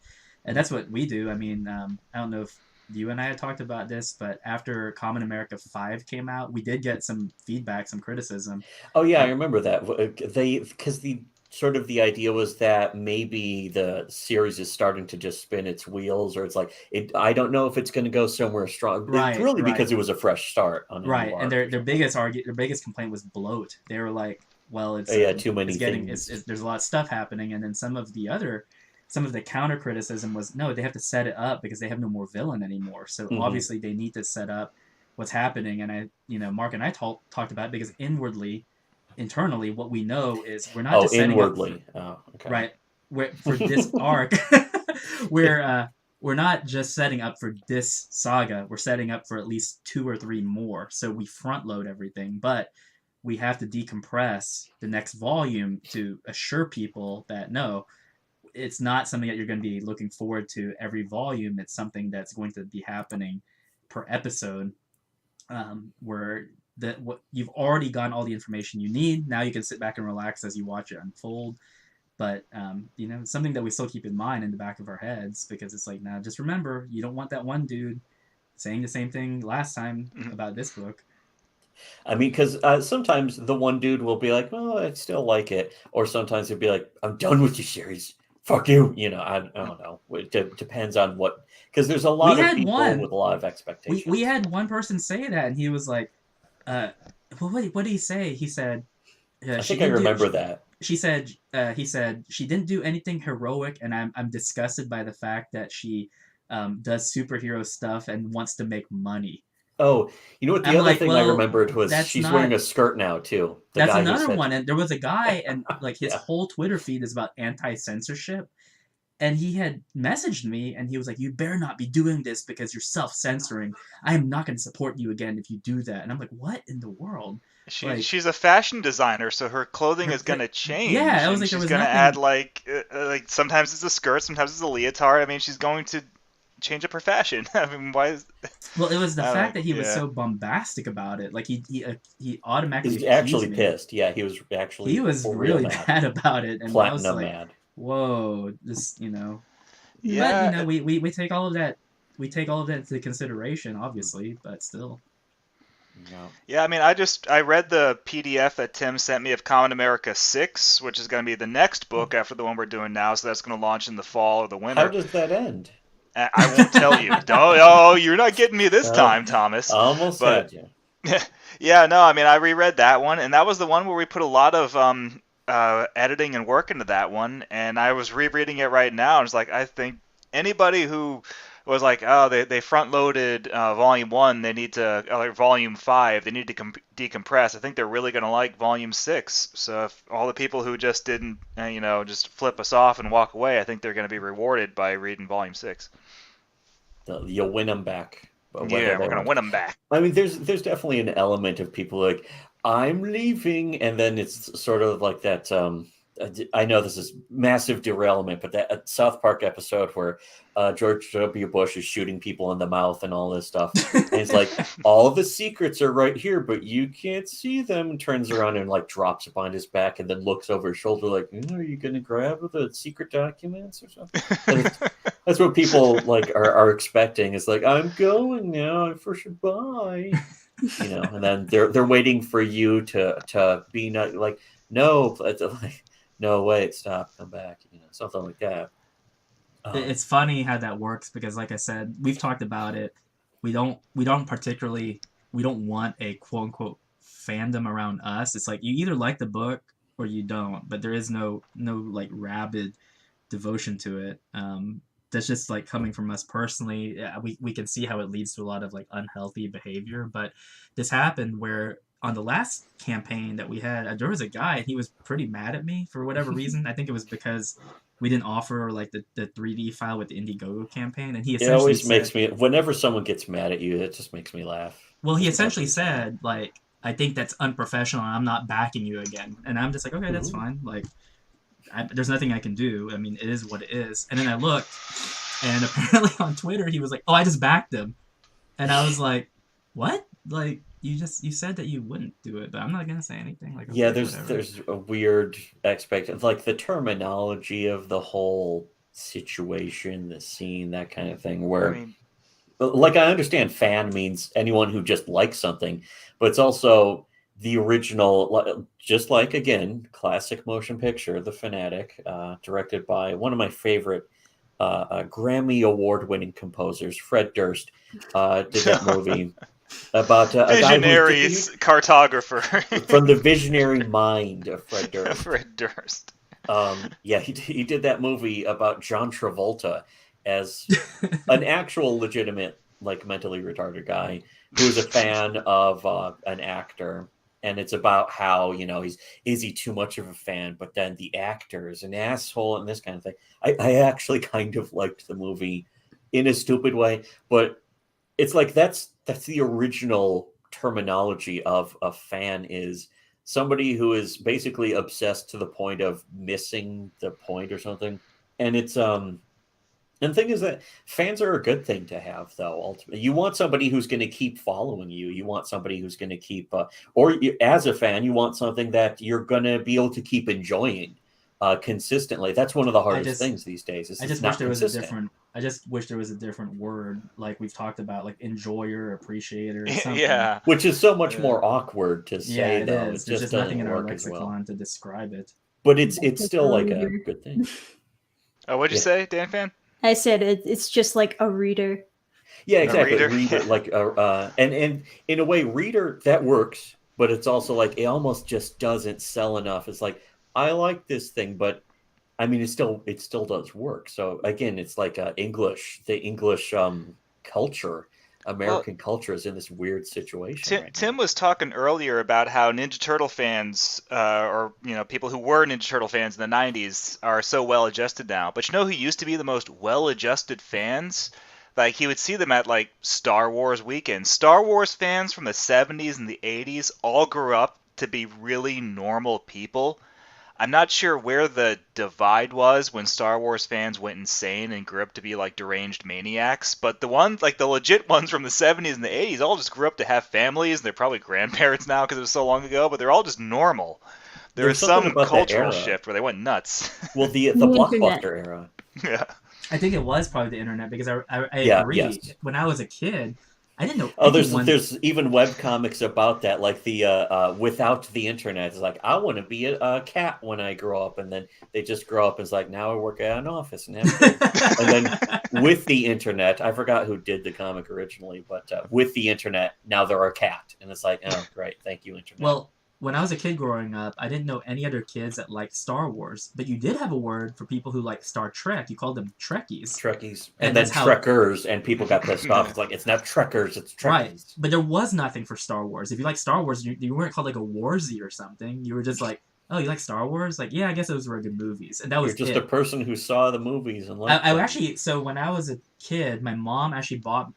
And that's what we do. I mean, I don't know if you and I had talked about this, but after Common America 5 came out, we did get some feedback, some criticism. Oh yeah, I remember that. Because the idea was that maybe the series is starting to just spin its wheels, or it's like I don't know if it's going to go somewhere strong. It's really because it was a fresh start on a right, new and arc their biggest complaint was bloat. They were like, well, it's too many it's getting things. there's a lot of stuff happening, and then some of the counter criticism was, no, they have to set it up because they have no more villain anymore. So obviously they need to set up what's happening. And Mark and I talked about it because internally, what we know is we're not just setting up right. For this arc, we're not just setting up for this saga. We're setting up for at least 2 or 3 more. So we front load everything, but we have to decompress the next volume to assure people that no, it's not something that you're going to be looking forward to every volume. It's something that's going to be happening per episode, where what you've already gotten all the information you need. Now you can sit back and relax as you watch it unfold. But it's something that we still keep in mind in the back of our heads, because it's like, now just remember, you don't want that one dude saying the same thing last time about this book. I mean, because sometimes the one dude will be like, "Oh, I still like it," or sometimes he'll be like, "I'm done with your series. Fuck you." I don't know. It depends on what, because there's a lot of people with a lot of expectations. We had one person say that, and he was like, what did he say? He said, I think I remember that. He said she didn't do anything heroic, and I'm disgusted by the fact that she does superhero stuff and wants to make money. Oh, you know what? The other thing I remembered was she's wearing a skirt now too. That's another one. And there was a guy, and like his whole Twitter feed is about anti-censorship. And he had messaged me, and he was like, "You better not be doing this because you're self-censoring. I am not going to support you again if you do that." And I'm like, "What in the world?" She's a fashion designer, so her clothing is going to change. Yeah, I was like, she's going to add like sometimes it's a skirt, sometimes it's a leotard. I mean, she's going to change up her fashion. I mean, why is? Well, it was the fact that he was so bombastic about it. Like he automatically. He's actually pissed. Yeah, he was actually. He was really bad about it, and I was like, mad. Whoa, this Yeah. But we take all of that. We take all of that into consideration, obviously, but still. No. Yeah, I mean, I read the PDF that Tim sent me of Common America 6, which is going to be the next book after the one we're doing now, so that's going to launch in the fall or the winter. How does that end? I won't tell you. Oh, you're not getting me this time, Thomas. I almost had you. Yeah, no, I mean, I reread that one, and that was the one where we put a lot of editing and work into that one, and I was rereading it right now, and it's like, I think anybody who was like, oh, they front loaded volume 1, they need to, or volume 5, they need to decompress. I think they're really going to like volume 6. So if all the people who just didn't, just flip us off and walk away, I think they're going to be rewarded by reading volume 6. You'll win them back. Yeah, we're going to win them back. I mean, there's definitely an element of people like, I'm leaving, and then it's sort of like that. I know this is massive derailment, but that South Park episode where George W. Bush is shooting people in the mouth and all this stuff, and it's like, all the secrets are right here, but you can't see them. And turns around and like drops it behind his back, and then looks over his shoulder like, are you gonna grab the secret documents or something? That's what people like are expecting. It's like, I'm going now. For sure, bye. And then they're waiting for you to be not like, no, like, no, wait, stop, come back, something like that. It's funny how that works because, like I said, we've talked about it. We don't want a quote unquote fandom around us. It's like you either like the book or you don't, but there is no like rabid devotion to it. That's just like coming from us personally. We can see how it leads to a lot of like unhealthy behavior. But this happened where on the last campaign that we had, there was a guy, and he was pretty mad at me for whatever reason. I think it was because we didn't offer like the 3D file with the Indiegogo campaign, and he essentially makes me, whenever someone gets mad at you, it just makes me laugh. Well, he essentially said like, I think that's unprofessional, and I'm not backing you again. And I'm just like, okay, that's fine. Like, there's nothing I can do. I mean, it is what it is. And then I looked, and apparently on Twitter he was like, "Oh, I just backed him," and I was like, "What? Like, you said that you wouldn't do it, but I'm not gonna say anything." Like, okay, there's a weird aspect, like the terminology of the whole situation, the scene, that kind of thing, where like, I understand fan means anyone who just likes something, but it's also the original, just like, again, classic motion picture, The Fanatic, directed by one of my favorite Grammy award-winning composers, Fred Durst, did that movie about a guy Visionaries cartographer from the visionary mind of Fred Durst. Fred Durst. Yeah, he did that movie about John Travolta as an actual legitimate, like, mentally retarded guy who's a fan of an actor, and it's about how, you know, is he too much of a fan, but then the actor is an asshole and this kind of thing. I actually kind of liked the movie in a stupid way, but it's like that's the original terminology of a fan, is somebody who is basically obsessed to the point of missing the point or something. And it's and the thing is that fans are a good thing to have, though. Ultimately, you want somebody who's going to keep following you. You want somebody who's going to keep, as a fan, you want something that you're going to be able to keep enjoying consistently. That's one of the hardest things these days. I just wish there was a different. I just wish there was a different word, like we've talked about, like enjoyer, appreciator, or something. Yeah, which is so much more awkward to say. Yeah, it though. is. It There's just just nothing in our work as lexicon well. to describe it. But it's still like a good thing. Oh, what'd you say, Dannphan? I said it's just like a reader. Yeah, exactly. Reader. Like and in a way, reader, that works, but it's also like it almost just doesn't sell enough. It's like, I like this thing, but I mean, it still does work. So again, it's like the English culture, American culture is in this weird situation. Tim was talking earlier about how Ninja Turtle fans, or people who were Ninja Turtle fans in the '90s, are so well adjusted now. But you know who used to be the most well adjusted fans? Like, he would see them at like Star Wars weekends. Star Wars fans from the '70s and the '80s all grew up to be really normal people. I'm not sure where the divide was when Star Wars fans went insane and grew up to be like deranged maniacs, but the ones, like the legit ones from the 70s and the 80s, all just grew up to have families, and they're probably grandparents now because it was so long ago, but they're all just normal. There's some cultural shift where they went nuts. Well, the Blockbuster era. Yeah. I think it was probably the internet, because I agree. Yes. When I was a kid, I didn't know. Oh, there's even web comics about that, like the without the internet. It's like, I want to be a cat when I grow up, and then they just grow up and it's like, now I work at an office and then with the internet, I forgot who did the comic originally, but with the internet, now they're a cat, and it's like, oh, great, thank you, internet. Well, when I was a kid growing up, I didn't know any other kids that liked Star Wars, but you did have a word for people who like Star Trek. You called them Trekkies. Trekkies. And then Trekkers, and people got pissed off. It's like, it's not Trekkers, it's Trekkies. Right. But there was nothing for Star Wars. If you like Star Wars, you weren't called like a Warzy or something. You were just like, oh, you like Star Wars? Like, yeah, I guess those were good movies. And that was You're just a person who saw the movies and liked them. Actually, so when I was a kid, my mom actually bought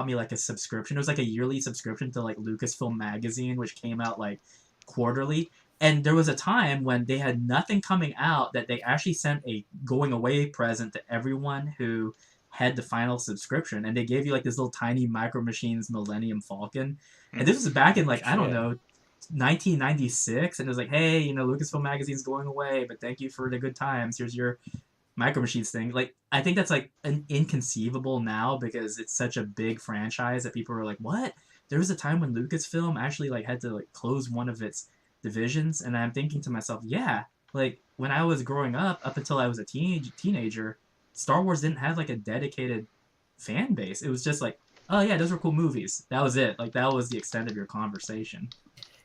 me like a subscription. It was like a yearly subscription to like Lucasfilm magazine, which came out like quarterly. And there was a time when they had nothing coming out that they actually sent a going away present to everyone who had the final subscription. And they gave you like this little tiny Micro Machines Millennium Falcon. And this was back in like, I don't know, 1996. And it was like, hey, Lucasfilm Magazine's going away, but thank you for the good times. Here's your Micro Machines thing. Like, I think that's like inconceivable now, because it's such a big franchise that people are like, what? There was a time when Lucasfilm actually like had to like close one of its divisions, and I'm thinking to myself, yeah, like when I was growing up until I was a teenager, Star Wars didn't have like a dedicated fan base. It was just like, oh yeah, those were cool movies. That was it. Like, that was the extent of your conversation.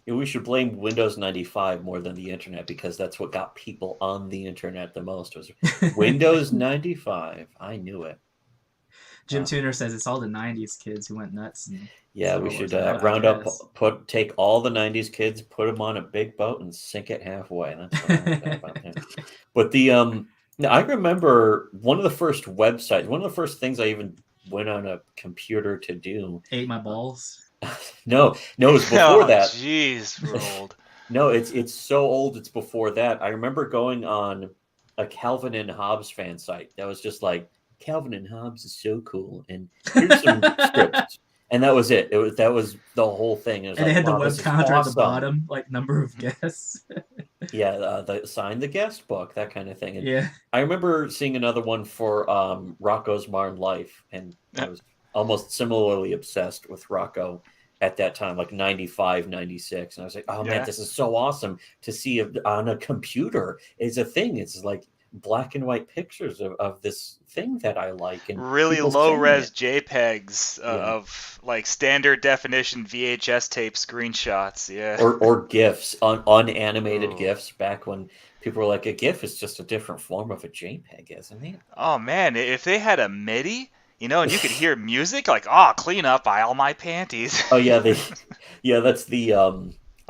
Yeah, we should blame Windows 95 more than the internet, because that's what got people on the internet the most, was Windows 95. I knew it. Jim Tuner says it's all the 90s kids who went nuts. Yeah, we should take all the 90s kids, put them on a big boat, and sink it halfway. That's what I like about him. But I remember one of the first websites, one of the first things I even went on a computer to do. Ate my balls? No, it was before that. Jeez, we're old. No, it's so old. It's before that. I remember going on a Calvin and Hobbes fan site that was just like, Calvin and Hobbes is so cool, and here's some scripts, and that was it. That was the whole thing. And they had the web counter at the bottom, like number of guests. Yeah, sign the guest book, that kind of thing. And yeah, I remember seeing another one for Rocco's Modern Life, and almost similarly obsessed with Rocco at that time, like 95, 96. And I was like, oh man, this is so awesome to see on a computer is a thing. It's like black and white pictures of this thing that I like. And really low res JPEGs of like standard definition VHS tape screenshots. Yeah. Or GIFs, unanimated GIFs back when people were like, a GIF is just a different form of a JPEG, isn't it? Oh man, if they had a MIDI, and you could hear music, like, clean up all my panties. Oh yeah, that's the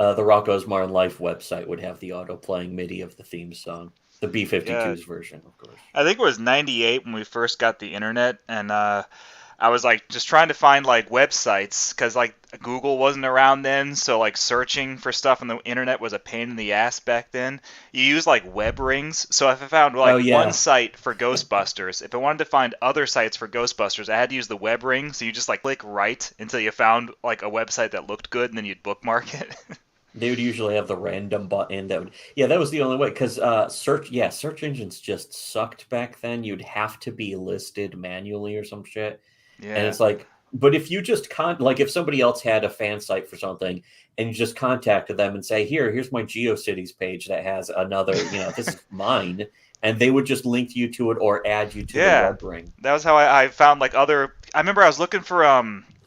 Rocco's Modern Life website would have the auto playing MIDI of the theme song, the B-52's version, of course. I think it was 98 when we first got the internet, and I was like just trying to find like websites because like Google wasn't around then, so like searching for stuff on the internet was a pain in the ass back then. You use like web rings, so if I found like one site for Ghostbusters, if I wanted to find other sites for Ghostbusters, I had to use the web ring. So you just like click right until you found like a website that looked good, and then you'd bookmark it. They would usually have the random button that would, that was the only way, because search engines just sucked back then. You'd have to be listed manually or some shit. Yeah. And it's like, but if you just like if somebody else had a fan site for something and you just contacted them and say, here's my GeoCities page that has another, this is mine, and they would just link you to it or add you to the web ring. That was how I found like I remember I was looking for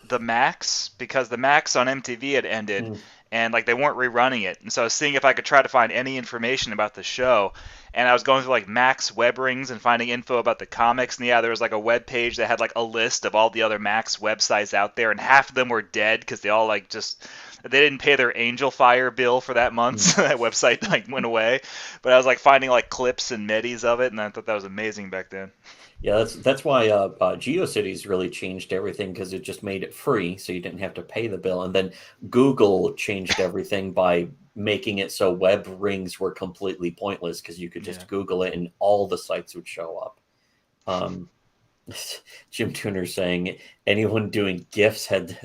the Max, because the Max on MTV had ended. And like they weren't rerunning it, and so I was seeing if I could try to find any information about the show, and I was going through like Max web rings and finding info about the comics, and there was like a web page that had like a list of all the other Max websites out there, and half of them were dead because they all like they didn't pay their Angel Fire bill for that month, so that website like went away. But I was like finding like clips and midis of it, and I thought that was amazing back then. Yeah, that's why GeoCities really changed everything, because it just made it free, so you didn't have to pay the bill. And then Google changed everything by making it so web rings were completely pointless, because you could just Google it and all the sites would show up. Jim Tuner saying anyone doing GIFs had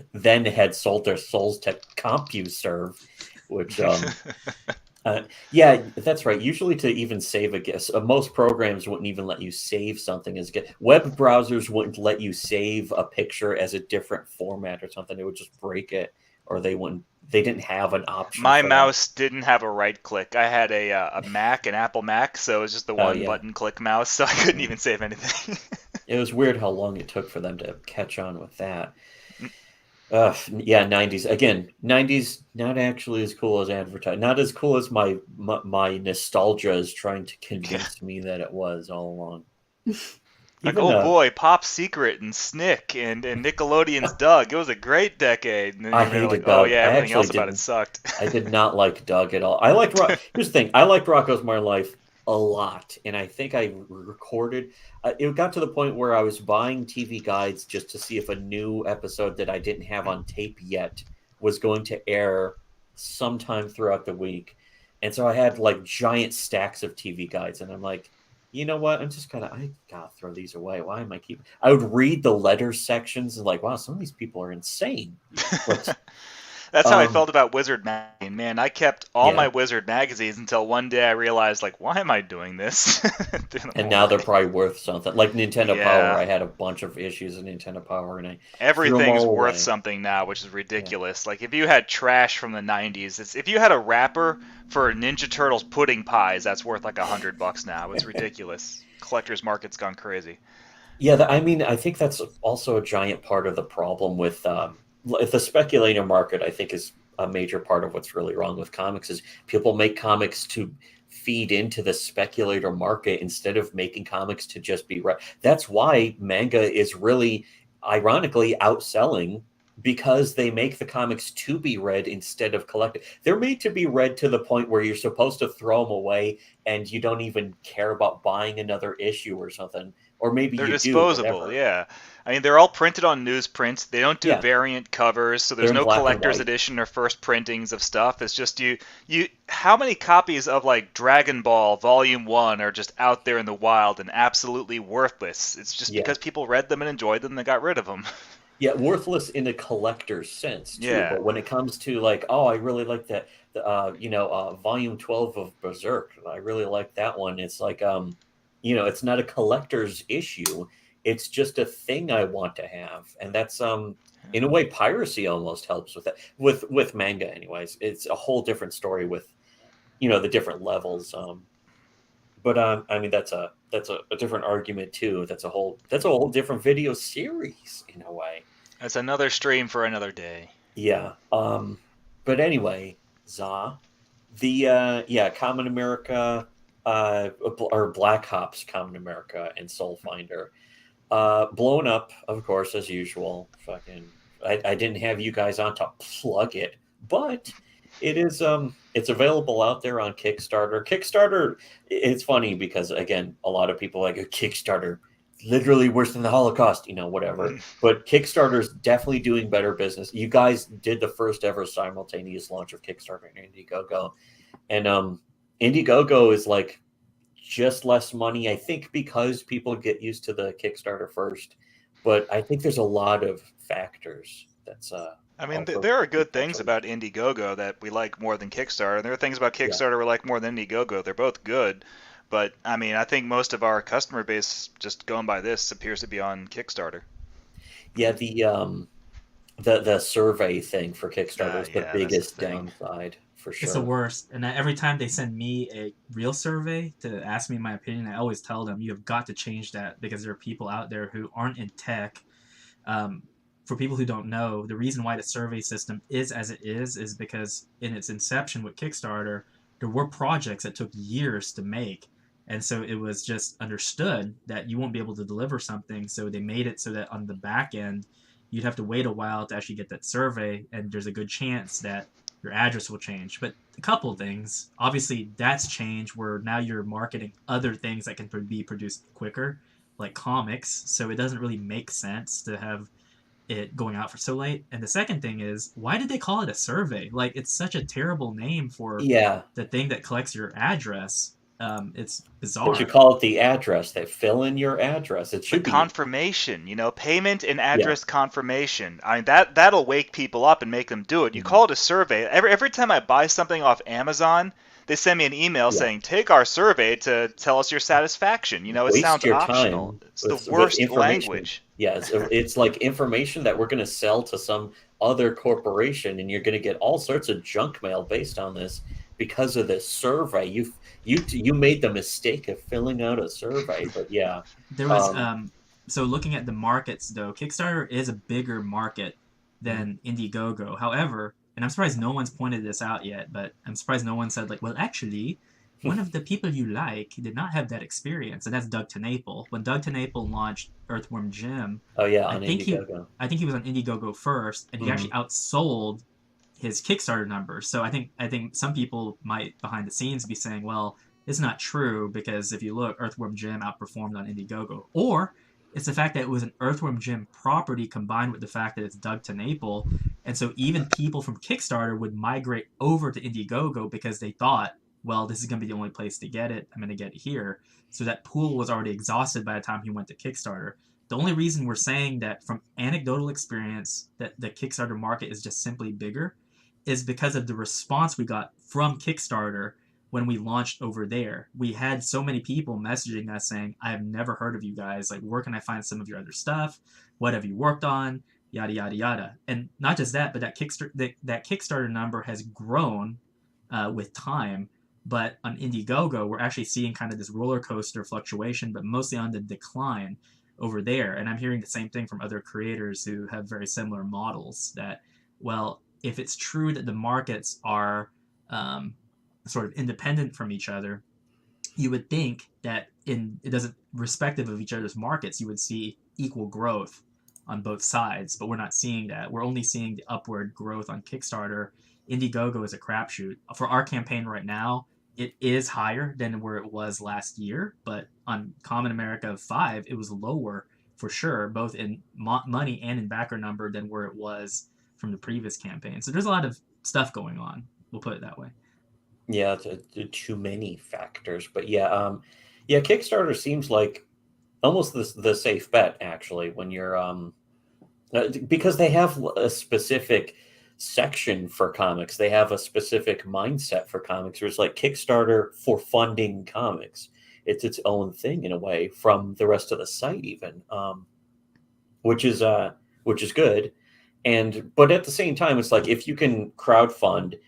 sold their souls to CompuServe, which yeah, that's right. Usually to even save a GIF, most programs wouldn't even let you save something as a GIF. Web browsers wouldn't let you save a picture as a different format or something. It would just break it, or they didn't have an option. My mouse didn't have a right click. I had a Mac, an Apple Mac, so it was just the one button click mouse, so I couldn't even save anything. It was weird how long it took for them to catch on with that. 90s. Again, 90s, not actually as cool as advertised. Not as cool as my nostalgia is trying to convince me that it was all along. Like, boy, Pop Secret and Snick and Nickelodeon's Doug. It was a great decade. And then I hated like, Doug. Everything else about it sucked. I did not like Doug at all. Here's the thing. I liked Rocco's Modern Life a lot, and I think I recorded it got to the point where I was buying TV guides just to see if a new episode that I didn't have on tape yet was going to air sometime throughout the week. And so I had like giant stacks of TV guides, and I'm like, you know what, I gotta throw these away. Why am I keeping? I would read the letters sections and like, wow, some of these people are insane. But that's how I felt about Wizard Magazine. Man, I kept all my Wizard magazines until one day I realized, like, why am I doing this? And now they're probably worth something. Like Nintendo Power, I had a bunch of issues of Nintendo Power, and everything's worth something now, which is ridiculous. Like, if you had trash from the 90s, if you had a wrapper for Ninja Turtles pudding pies, that's worth like $100 now. It's ridiculous. Collector's market's gone crazy. Yeah, I think that's also a giant part of the problem with the speculator market. I think is a major part of what's really wrong with comics is people make comics to feed into the speculator market instead of making comics to just be read. That's why manga is really ironically outselling, because they make the comics to be read instead of collected. They're made to be read to the point where you're supposed to throw them away and you don't even care about buying another issue or something. Or maybe they're you disposable, do, yeah. I mean, they're all printed on newsprint. They don't do variant covers, so there's no collector's edition or first printings of stuff. It's just you. How many copies of like Dragon Ball Volume 1 are just out there in the wild and absolutely worthless? It's just because people read them and enjoyed them and they got rid of them. Yeah, worthless in a collector's sense too. Yeah. But when it comes to like, oh, I really like that, Volume 12 of Berserk. I really like that one. It's like, it's not a collector's issue. It's just a thing I want to have, and that's in a way piracy almost helps with that. With manga, anyways, it's a whole different story with the different levels. But I mean that's a different argument too. That's a whole different video series in a way. That's another stream for another day. Yeah. But anyway, the Common America, or Black Ops Common America and Soul Finder, blown up, of course, as usual. Fucking, I didn't have you guys on to plug it, but it is it's available out there on Kickstarter. Kickstarter, it's funny because again, a lot of people like a Kickstarter literally worse than the Holocaust, whatever. But Kickstarter's definitely doing better business. You guys did the first ever simultaneous launch of Kickstarter and Indiegogo. And Indiegogo is like just less money, I think, because people get used to the Kickstarter first. But I think there's a lot of factors that's I mean, there are good things about Indiegogo that we like more than Kickstarter. And there are things about Kickstarter we like more than Indiegogo. They're both good. But, I mean, I think most of our customer base, just going by this, appears to be on Kickstarter. Yeah, the survey thing for Kickstarter is the biggest downside, for sure. It's the worst. And every time they send me a real survey to ask me my opinion, I always tell them, you have got to change that because there are people out there who aren't in tech. For people who don't know, the reason why the survey system is as it is because in its inception with Kickstarter, there were projects that took years to make. And so it was just understood that you won't be able to deliver something. So they made it so that on the back end, you'd have to wait a while to actually get that survey. And there's a good chance that your address will change. But a couple of things, obviously that's changed where now you're marketing other things that can be produced quicker, like comics. So it doesn't really make sense to have it going out for so late. And the second thing is, why did they call it a survey? Like, it's such a terrible name for the thing that collects your address. It's bizarre. But you call it the address. They fill in your address. It should be confirmation, payment and address confirmation. I mean, that'll wake people up and make them do it. You call it a survey. Every time I buy something off Amazon, they send me an email saying, "Take our survey to tell us your satisfaction." It sounds optional. It's the worst language. Yeah, it's like information that we're going to sell to some other corporation, and you're going to get all sorts of junk mail based on this because of this survey. You made the mistake of filling out a survey, but yeah. There was so looking at the markets though, Kickstarter is a bigger market than Indiegogo. However, and I'm surprised no one's pointed this out yet, but I'm surprised no one said like, well, actually, one of the people you like did not have that experience, and that's Doug TenNapel. When Doug TenNapel launched Earthworm Jim, I think he was on Indiegogo first, and he actually outsold his Kickstarter numbers. So I think some people might behind the scenes be saying, well, it's not true because if you look, Earthworm Jim outperformed on Indiegogo. Or it's the fact that it was an Earthworm Jim property combined with the fact that it's Doug TenNapel. And so even people from Kickstarter would migrate over to Indiegogo because they thought, well, this is going to be the only place to get it. I'm going to get it here. So that pool was already exhausted by the time he went to Kickstarter. The only reason we're saying that from anecdotal experience that the Kickstarter market is just simply bigger is because of the response we got from Kickstarter when we launched over there. We had so many people messaging us saying, I have never heard of you guys. Like, where can I find some of your other stuff? What have you worked on? Yada, yada, yada. And not just that, but that Kickstarter number has grown with time. But on Indiegogo, we're actually seeing kind of this roller coaster fluctuation, but mostly on the decline over there. And I'm hearing the same thing from other creators who have very similar models that, well, if it's true that the markets are sort of independent from each other, you would think that it doesn't, respective of each other's markets, you would see equal growth on both sides. But we're not seeing that. We're only seeing the upward growth on Kickstarter. Indiegogo is a crapshoot. For our campaign right now, it is higher than where it was last year, but on Common America 5, it was lower for sure, both in money and in backer number than where it was from the previous campaign. So there's a lot of stuff going on. We'll put it that way. Yeah, too many factors, but yeah, Kickstarter seems like almost the safe bet actually when you're because they have a specific section for comics. They have a specific mindset for comics. There's like Kickstarter for funding comics, it's its own thing in a way from the rest of the site, even, which is good. But at the same time, it's like if you can crowdfund,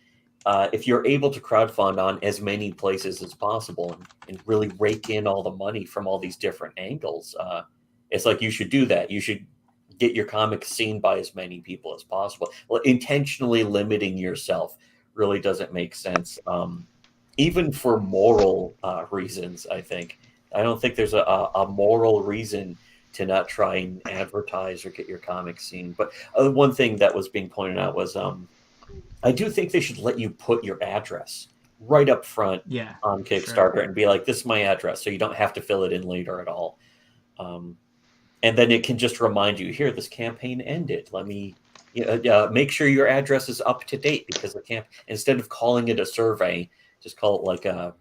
if you're able to crowdfund on as many places as possible and really rake in all the money from all these different angles, it's like you should do that. You should get your comic seen by as many people as possible. Well, intentionally limiting yourself really doesn't make sense, even for moral reasons. I don't think there's a moral reason to not try and advertise or get your comic seen. But one thing that was being pointed out was I do think they should let you put your address right up front on Kickstarter and be like, this is my address, so you don't have to fill it in later at all. And then it can just remind you, here, this campaign ended. Let me make sure your address is up to date, because the instead of calling it a survey, just call it like a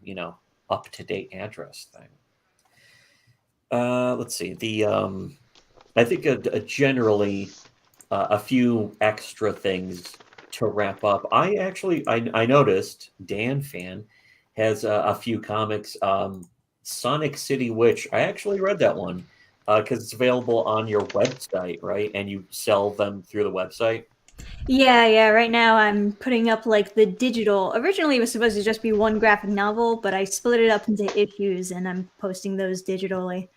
up to date address thing. Let's see. I think generally a few extra things to wrap up. I noticed Dannphan has a few comics. Sonic City Witch. I actually read that one because it's available on your website, right? And you sell them through the website. Yeah. Right now I'm putting up like the digital. Originally it was supposed to just be one graphic novel, but I split it up into issues and I'm posting those digitally.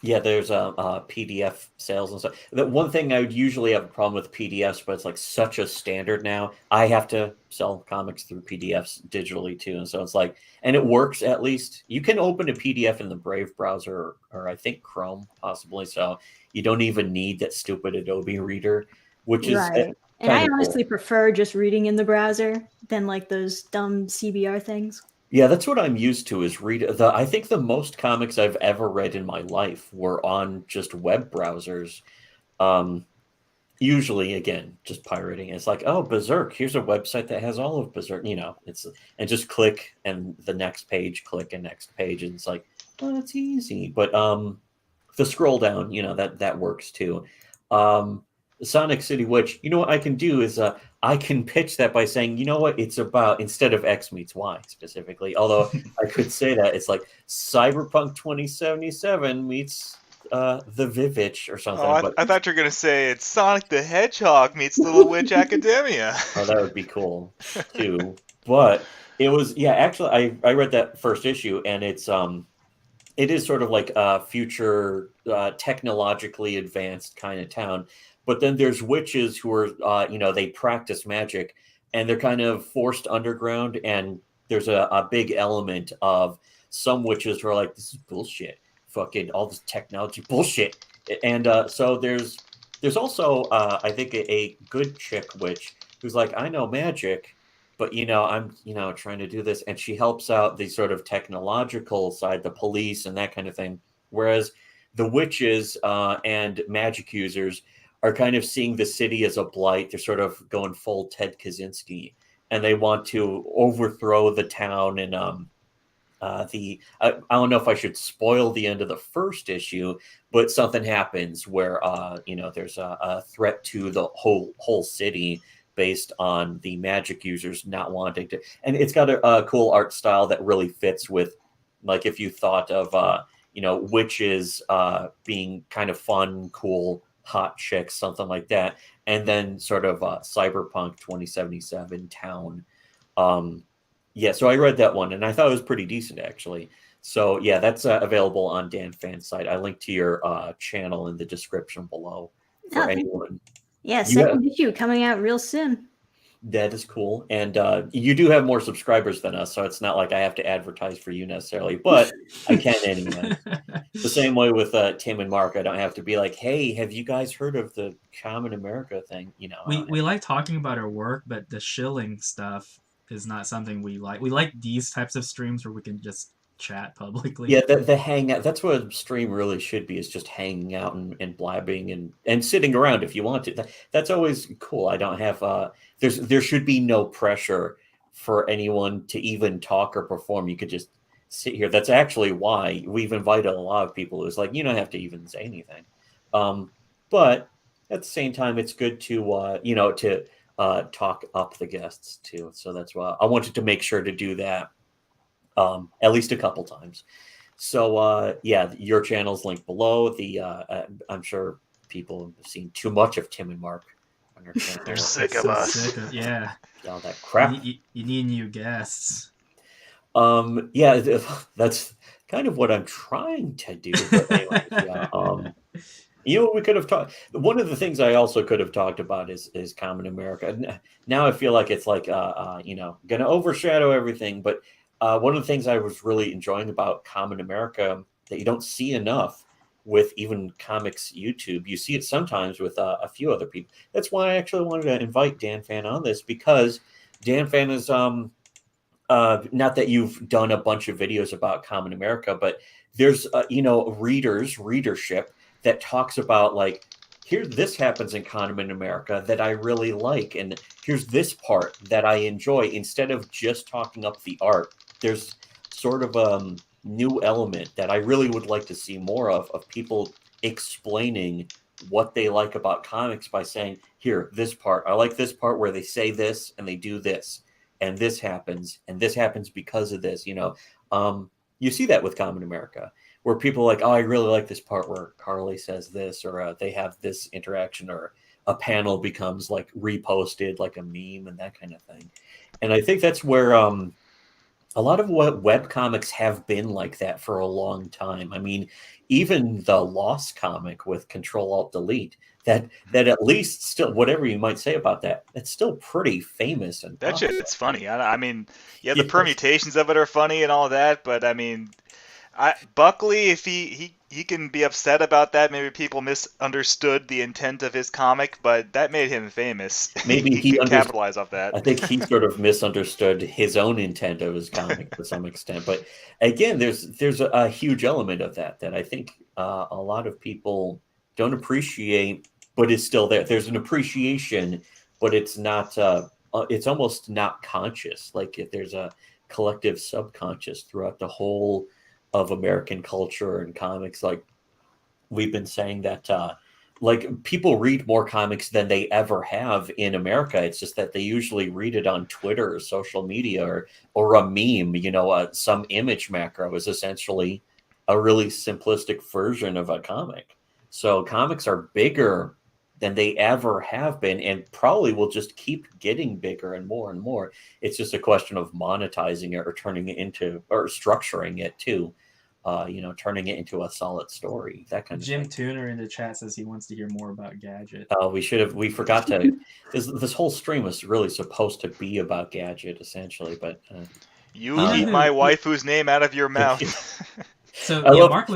Yeah, there's PDF sales and stuff. The one thing I would usually have a problem with PDFs, but it's like such a standard now. I have to sell comics through PDFs digitally too, and so it's like, and it works at least. You can open a PDF in the Brave browser, or I think Chrome possibly. So you don't even need that stupid Adobe reader, which is right. And I honestly prefer just reading in the browser than like those dumb CBR things. Yeah, that's what I'm used to, is read I think the most comics I've ever read in my life were on just web browsers. Usually, again, just pirating. It's like, oh, Berserk, here's a website that has all of Berserk, and just click and the next page, click and next page. And it's like, oh, that's easy. But the scroll down, that works too. Sonic City Witch, what I can do is I can pitch that by saying, what it's about, instead of X meets Y specifically. Although I could say that it's like Cyberpunk 2077 meets the Vivitch or something. Oh, I thought you were going to say it's Sonic the Hedgehog meets Little Witch Academia. Oh, that would be cool too. But it was, actually, I read that first issue, and it is sort of like a future technologically advanced kind of town. But then there's witches who are, they practice magic, and they're kind of forced underground. And there's a big element of some witches who are like, this is bullshit. Fucking all this technology bullshit. And so there's also, I think, a good chick witch who's like, I know magic, but, I'm, trying to do this. And she helps out the sort of technological side, the police and that kind of thing. Whereas the witches and magic users are kind of seeing the city as a blight. They're sort of going full Ted Kaczynski, and they want to overthrow the town. And I don't know if I should spoil the end of the first issue, but something happens where there's a threat to the whole city based on the magic users not wanting to. And it's got a cool art style that really fits with, like, if you thought of witches being kind of fun, cool, hot chicks, something like that, and then sort of Cyberpunk 2077 town. So I read that one, and I thought it was pretty decent, actually. So yeah, that's available on Dannphan's site. I linked to your channel in the description below for anyone. Yeah, second issue coming out real soon. That is cool. And you do have more subscribers than us, so it's not like I have to advertise for you necessarily, but I can anyway. The same way with Tim and Mark, I don't have to be like, hey, have you guys heard of the Common America thing? We like talking about our work, but the shilling stuff is not something we like. We like these types of streams where we can just chat publicly. Yeah, the hangout, that's what a stream really should be, is just hanging out and blabbing and sitting around if you want to. That's always cool. I don't have there should be no pressure for anyone to even talk or perform. You could just sit here. That's actually why we've invited a lot of people who's like, you don't have to even say anything. But at the same time, it's good to talk up the guests too. So that's why I wanted to make sure to do that at least a couple times. So yeah, your channel's linked below. I'm sure people have seen too much of Tim and Mark on your channel. They're sick of us. Yeah. All that crap. You need new guests. Yeah, that's kind of what I'm trying to do. But anyways, yeah. We could have talked. One of the things I also could have talked about is Common America. Now I feel like it's like going to overshadow everything. But one of the things I was really enjoying about Common America that you don't see enough with even comics YouTube, you see it sometimes with a few other people. That's why I actually wanted to invite Dannphan on this, because Dannphan is not that you've done a bunch of videos about Common America, but there's readership that talks about, like, here, this happens in Common America that I really like, and here's this part that I enjoy. Instead of just talking up the art, there's sort of a new element that I really would like to see more of people explaining what they like about comics by saying, here, this part, I like this part where they say this and they do this, and this happens because of this. You see that with Common America, where people are like, oh, I really like this part where Carly says this, or they have this interaction, or a panel becomes like reposted like a meme and that kind of thing. And I think that's where a lot of what web comics have been like that for a long time. I mean, even the Lost comic with Control-Alt-Delete, that at least still, whatever you might say about that, it's still pretty famous. And that shit's funny. I mean, yeah, the permutations of it are funny and all that, but I mean, Buckley, if he can be upset about that, maybe people misunderstood the intent of his comic, but that made him famous. Maybe he can capitalize off that. I think he sort of misunderstood his own intent of his comic to some extent. But again, there's a huge element of that I think a lot of people don't appreciate, but is still there. There's an appreciation, but it's not. It's almost not conscious. Like, if there's a collective subconscious throughout the whole of American culture and comics. Like, we've been saying that like, people read more comics than they ever have in America. It's just that they usually read it on Twitter or social media or a meme. Some image macro is essentially a really simplistic version of a comic. So comics are bigger than they ever have been, and probably will just keep getting bigger and more and more. It's just a question of monetizing it or turning it into, or structuring it too. Turning it into a solid story, that kind of Jim thing. Tuner in the chat says he wants to hear more about Gadget. We forgot to. This whole stream was really supposed to be about Gadget, essentially, but you keep my waifu's name out of your mouth. So yeah, Mark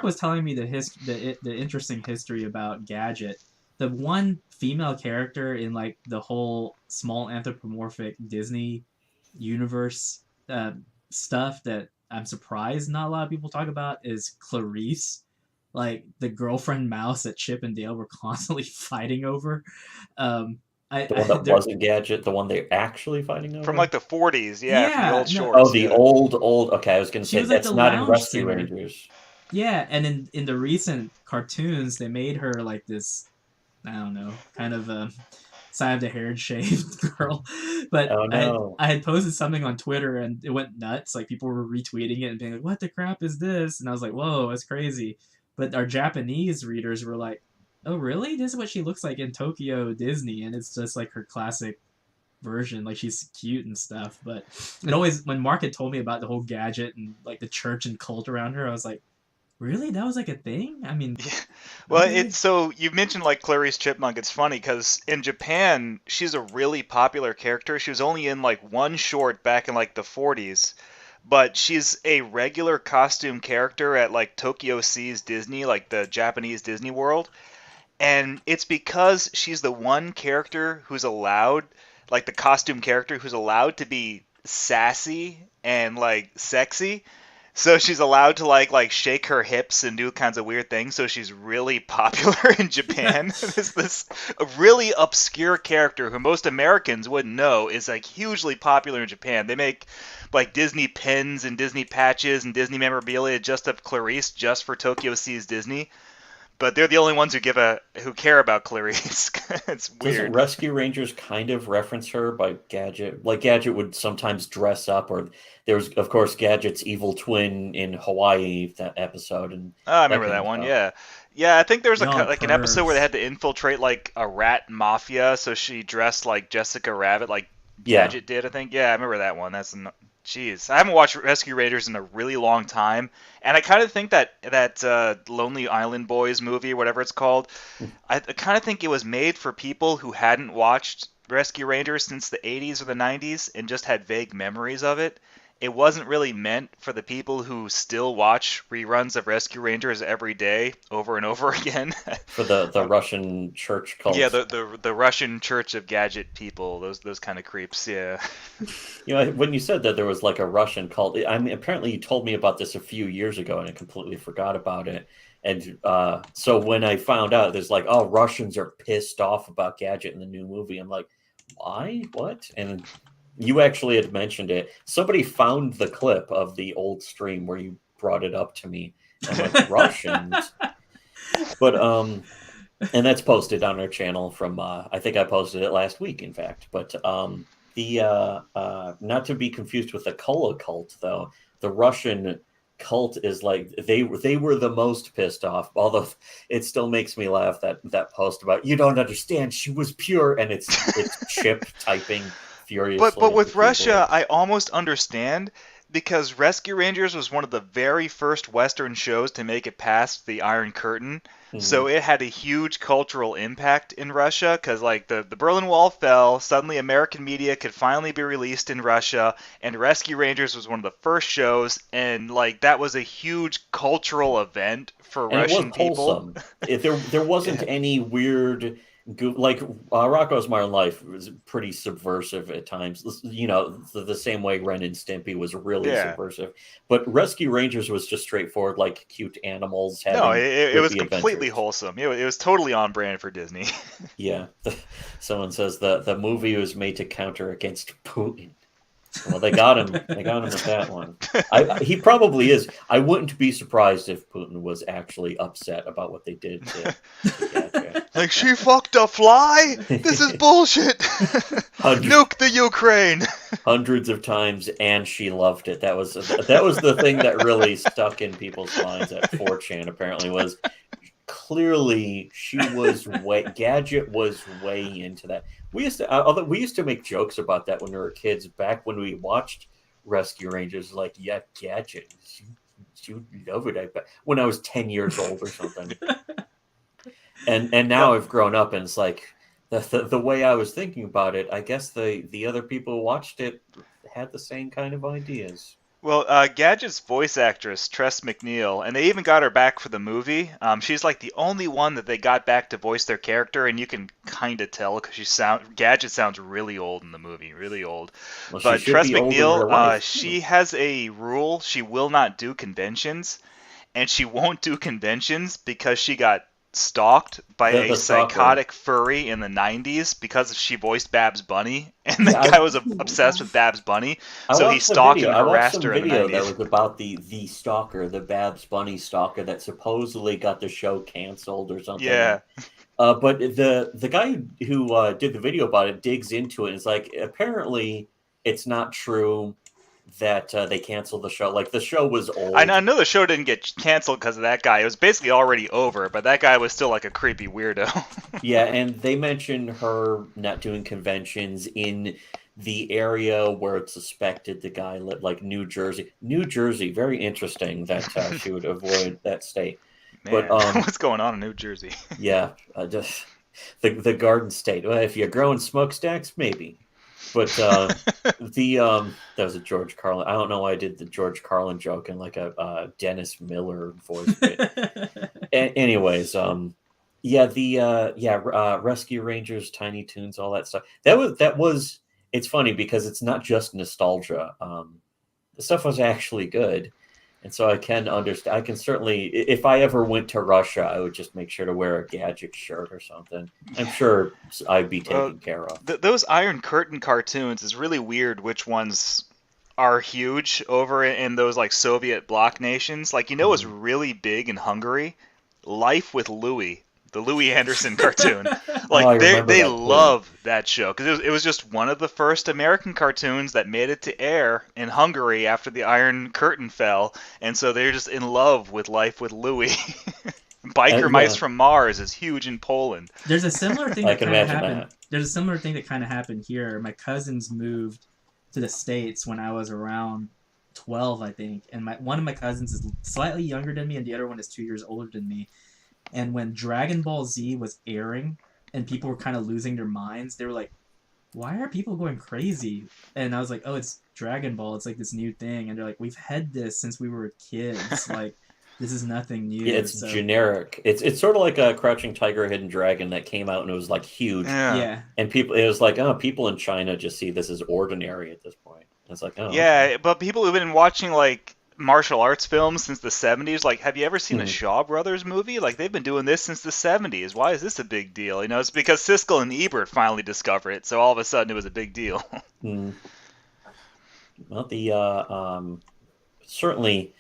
was telling me the interesting history about Gadget. The one female character in, like, the whole small anthropomorphic Disney universe stuff that I'm surprised not a lot of people talk about is Clarice, like the girlfriend mouse that Chip and Dale were constantly fighting over. The one that wasn't Gadget, the one they're actually fighting over? From like the 40s, yeah, from the old shorts. Oh, the old, okay, I was going to say, that's not in Rescue Rangers. Yeah, and in the recent cartoons, they made her like this, I don't know, kind of a side of the hair shaved girl. But I had posted something on Twitter and it went nuts. Like, people were retweeting it and being like, what the crap is this? And I was like, whoa, that's crazy. But our Japanese readers were like, oh, really? This is what she looks like in Tokyo Disney. And it's just like her classic version. Like, she's cute and stuff. But it always, when Mark had told me about the whole Gadget and like the church and cult around her, I was like, really? That was like a thing? I mean, yeah. Well, really? So you mentioned like Clarice Chipmunk. It's funny because in Japan, she's a really popular character. She was only in like one short back in like the 40s, but she's a regular costume character at like Tokyo Seas Disney, like the Japanese Disney World. And it's because she's the one character who's allowed, like the costume character who's allowed to be sassy and like sexy. So she's allowed to like shake her hips and do kinds of weird things. So she's really popular in Japan. this really obscure character who most Americans wouldn't know is like hugely popular in Japan. They make like Disney pins and Disney patches and Disney memorabilia just of Clarice just for Tokyo Seas Disney. but they're the only ones who care about Clarice. It's weird. Doesn't Rescue Rangers kind of reference her by Gadget? Like Gadget would sometimes dress up, or there's of course Gadget's evil twin in Hawaii, that episode, and Oh, I remember that one. Yeah, I think there was No, like an episode where they Curves. had to infiltrate like a rat mafia, so she dressed like Jessica Rabbit, like Gadget did. I think. Yeah, I remember that one. Jeez, I haven't watched Rescue Rangers in a really long time, and I kind of think that Lonely Island Boys movie, whatever it's called, I kind of think it was made for people who hadn't watched Rescue Rangers since the 80s or the 90s and just had vague memories of it. It wasn't really meant for the people who still watch reruns of Rescue Rangers every day over and over again. for the Russian church cult. Yeah, the Russian Church of Gadget people, those kind of creeps. Yeah. You know, when you said that there was like a Russian cult, I mean, apparently you told me about this a few years ago, and I completely forgot about it. And so when I found out, there's like, oh, Russians are pissed off about Gadget in the new movie. I'm like, why? What? And you actually had mentioned it. Somebody found the clip of the old stream where you brought it up to me. I'm like, Russians. But and that's posted on our channel from I think I posted it last week, in fact. But the not to be confused with the Kula cult, though, the Russian cult is like they were the most pissed off. Although it still makes me laugh that post about you don't understand, she was pure, and it's Chip typing furiously. But with Russia, I almost understand, because Rescue Rangers was one of the very first Western shows to make it past the Iron Curtain. Mm-hmm. So it had a huge cultural impact in Russia, because like the Berlin Wall fell, suddenly American media could finally be released in Russia, and Rescue Rangers was one of the first shows, and like that was a huge cultural event for and Russian it was people. Wholesome. There wasn't any weird. Like Rocko's Modern Life was pretty subversive at times. You know, the same way Ren and Stimpy was really subversive. But Rescue Rangers was just straightforward, like cute animals. No, it was completely adventures. Wholesome. It was totally on brand for Disney. Yeah. Someone says the movie was made to counter against Putin. Well, they got him. They got him with that one. He probably is. I wouldn't be surprised if Putin was actually upset about what they did to Gadget. Like, she fucked a fly? This is bullshit. Nuke the Ukraine. Hundreds of times, and she loved it. That was the thing that really stuck in people's minds at 4chan, apparently, was clearly Gadget was way into that. We used to make jokes about that when we were kids, back when we watched Rescue Rangers. Like, yeah, Gadget, you love it. I bet. When I was 10 years old or something. And now I've grown up, and it's like the way I was thinking about it. I guess the other people who watched it had the same kind of ideas. Well, Gadget's voice actress, Tress MacNeille, and they even got her back for the movie. She's like the only one that they got back to voice their character, and you can kind of tell because Gadget sounds really old in the movie, really old. Well, but Tress MacNeille, she she has a rule: she will not do conventions, and she won't do conventions because she got stalked by a psychotic furry in the 90s because she voiced Babs Bunny, and the guy was obsessed with Babs Bunny, so he stalked and harassed her in the 90s. I watched some video that was about the stalker, the Babs Bunny stalker that supposedly got the show canceled or something. Yeah. But the guy who did the video about it digs into it, and it's like, apparently it's not true that they canceled the show. Like, the show was old. I know the show didn't get canceled because of that guy. It was basically already over, but that guy was still like a creepy weirdo. Yeah, and they mentioned her not doing conventions in the area where it's suspected the guy lived, like New Jersey. New Jersey, very interesting that she would avoid that state. Man, but what's going on in New Jersey? Yeah, just the Garden State. Well, if you're growing smokestacks, maybe. But that was a George Carlin. I don't know why I did the George Carlin joke in like a Dennis Miller voice. Anyways, Rescue Rangers, Tiny Toons, all that stuff. That was. It's funny because it's not just nostalgia. The stuff was actually good. And so I can understand. I can certainly, if I ever went to Russia, I would just make sure to wear a Gadget shirt or something. I'm sure I'd be taken care of. Those Iron Curtain cartoons is really weird. Which ones are huge over in those like Soviet bloc nations? Like, it's really big in Hungary. Life with Louie, the Louis Anderson cartoon. Like they love that show because it was just one of the first American cartoons that made it to air in Hungary after the Iron Curtain fell, and so they're just in love with Life with Louie. Biker Mice from Mars is huge in Poland. There's a similar thing that kind of happened. There's a similar thing that kind of happened here. My cousins moved to the States when I was around 12, I think, and one of my cousins is slightly younger than me, and the other one is 2 years older than me. And when Dragon Ball Z was airing and people were kind of losing their minds, they were like, why are people going crazy? And I was like, oh, it's Dragon Ball. It's like this new thing. And they're like, we've had this since we were kids. Like, this is nothing new. Yeah, it's generic. It's sort of like a Crouching Tiger, Hidden Dragon that came out and it was like huge. Yeah. And it was like, oh, people in China just see this as ordinary at this point. And it's like, oh. Yeah, okay. But people who've been watching like martial arts films since the 70s, like, have you ever seen a Shaw Brothers movie? Like, they've been doing this since the 70s. Why is this a big deal? You know, it's because Siskel and Ebert finally discovered it, so all of a sudden it was a big deal. Well, the certainly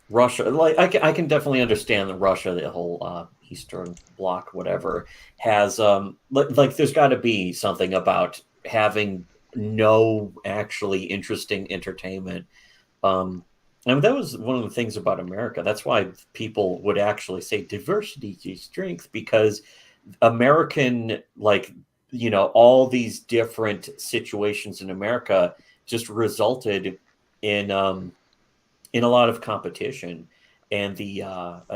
Russia, like I can definitely understand that Russia, the whole Eastern Bloc, whatever, has like there's got to be something about having no actually interesting entertainment. And that was one of the things about America. That's why people would actually say diversity is strength, because American, like, you know, all these different situations in America just resulted in a lot of competition. And the,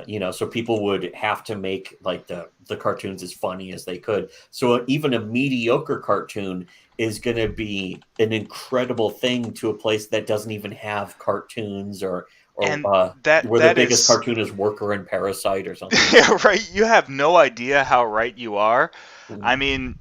you know, so people would have to make like the cartoons as funny as they could. So even a mediocre cartoon is going to be an incredible thing to a place that doesn't even have cartoons or where the biggest cartoon is Worker and Parasite or something. Yeah, right. You have no idea how right you are. I mean,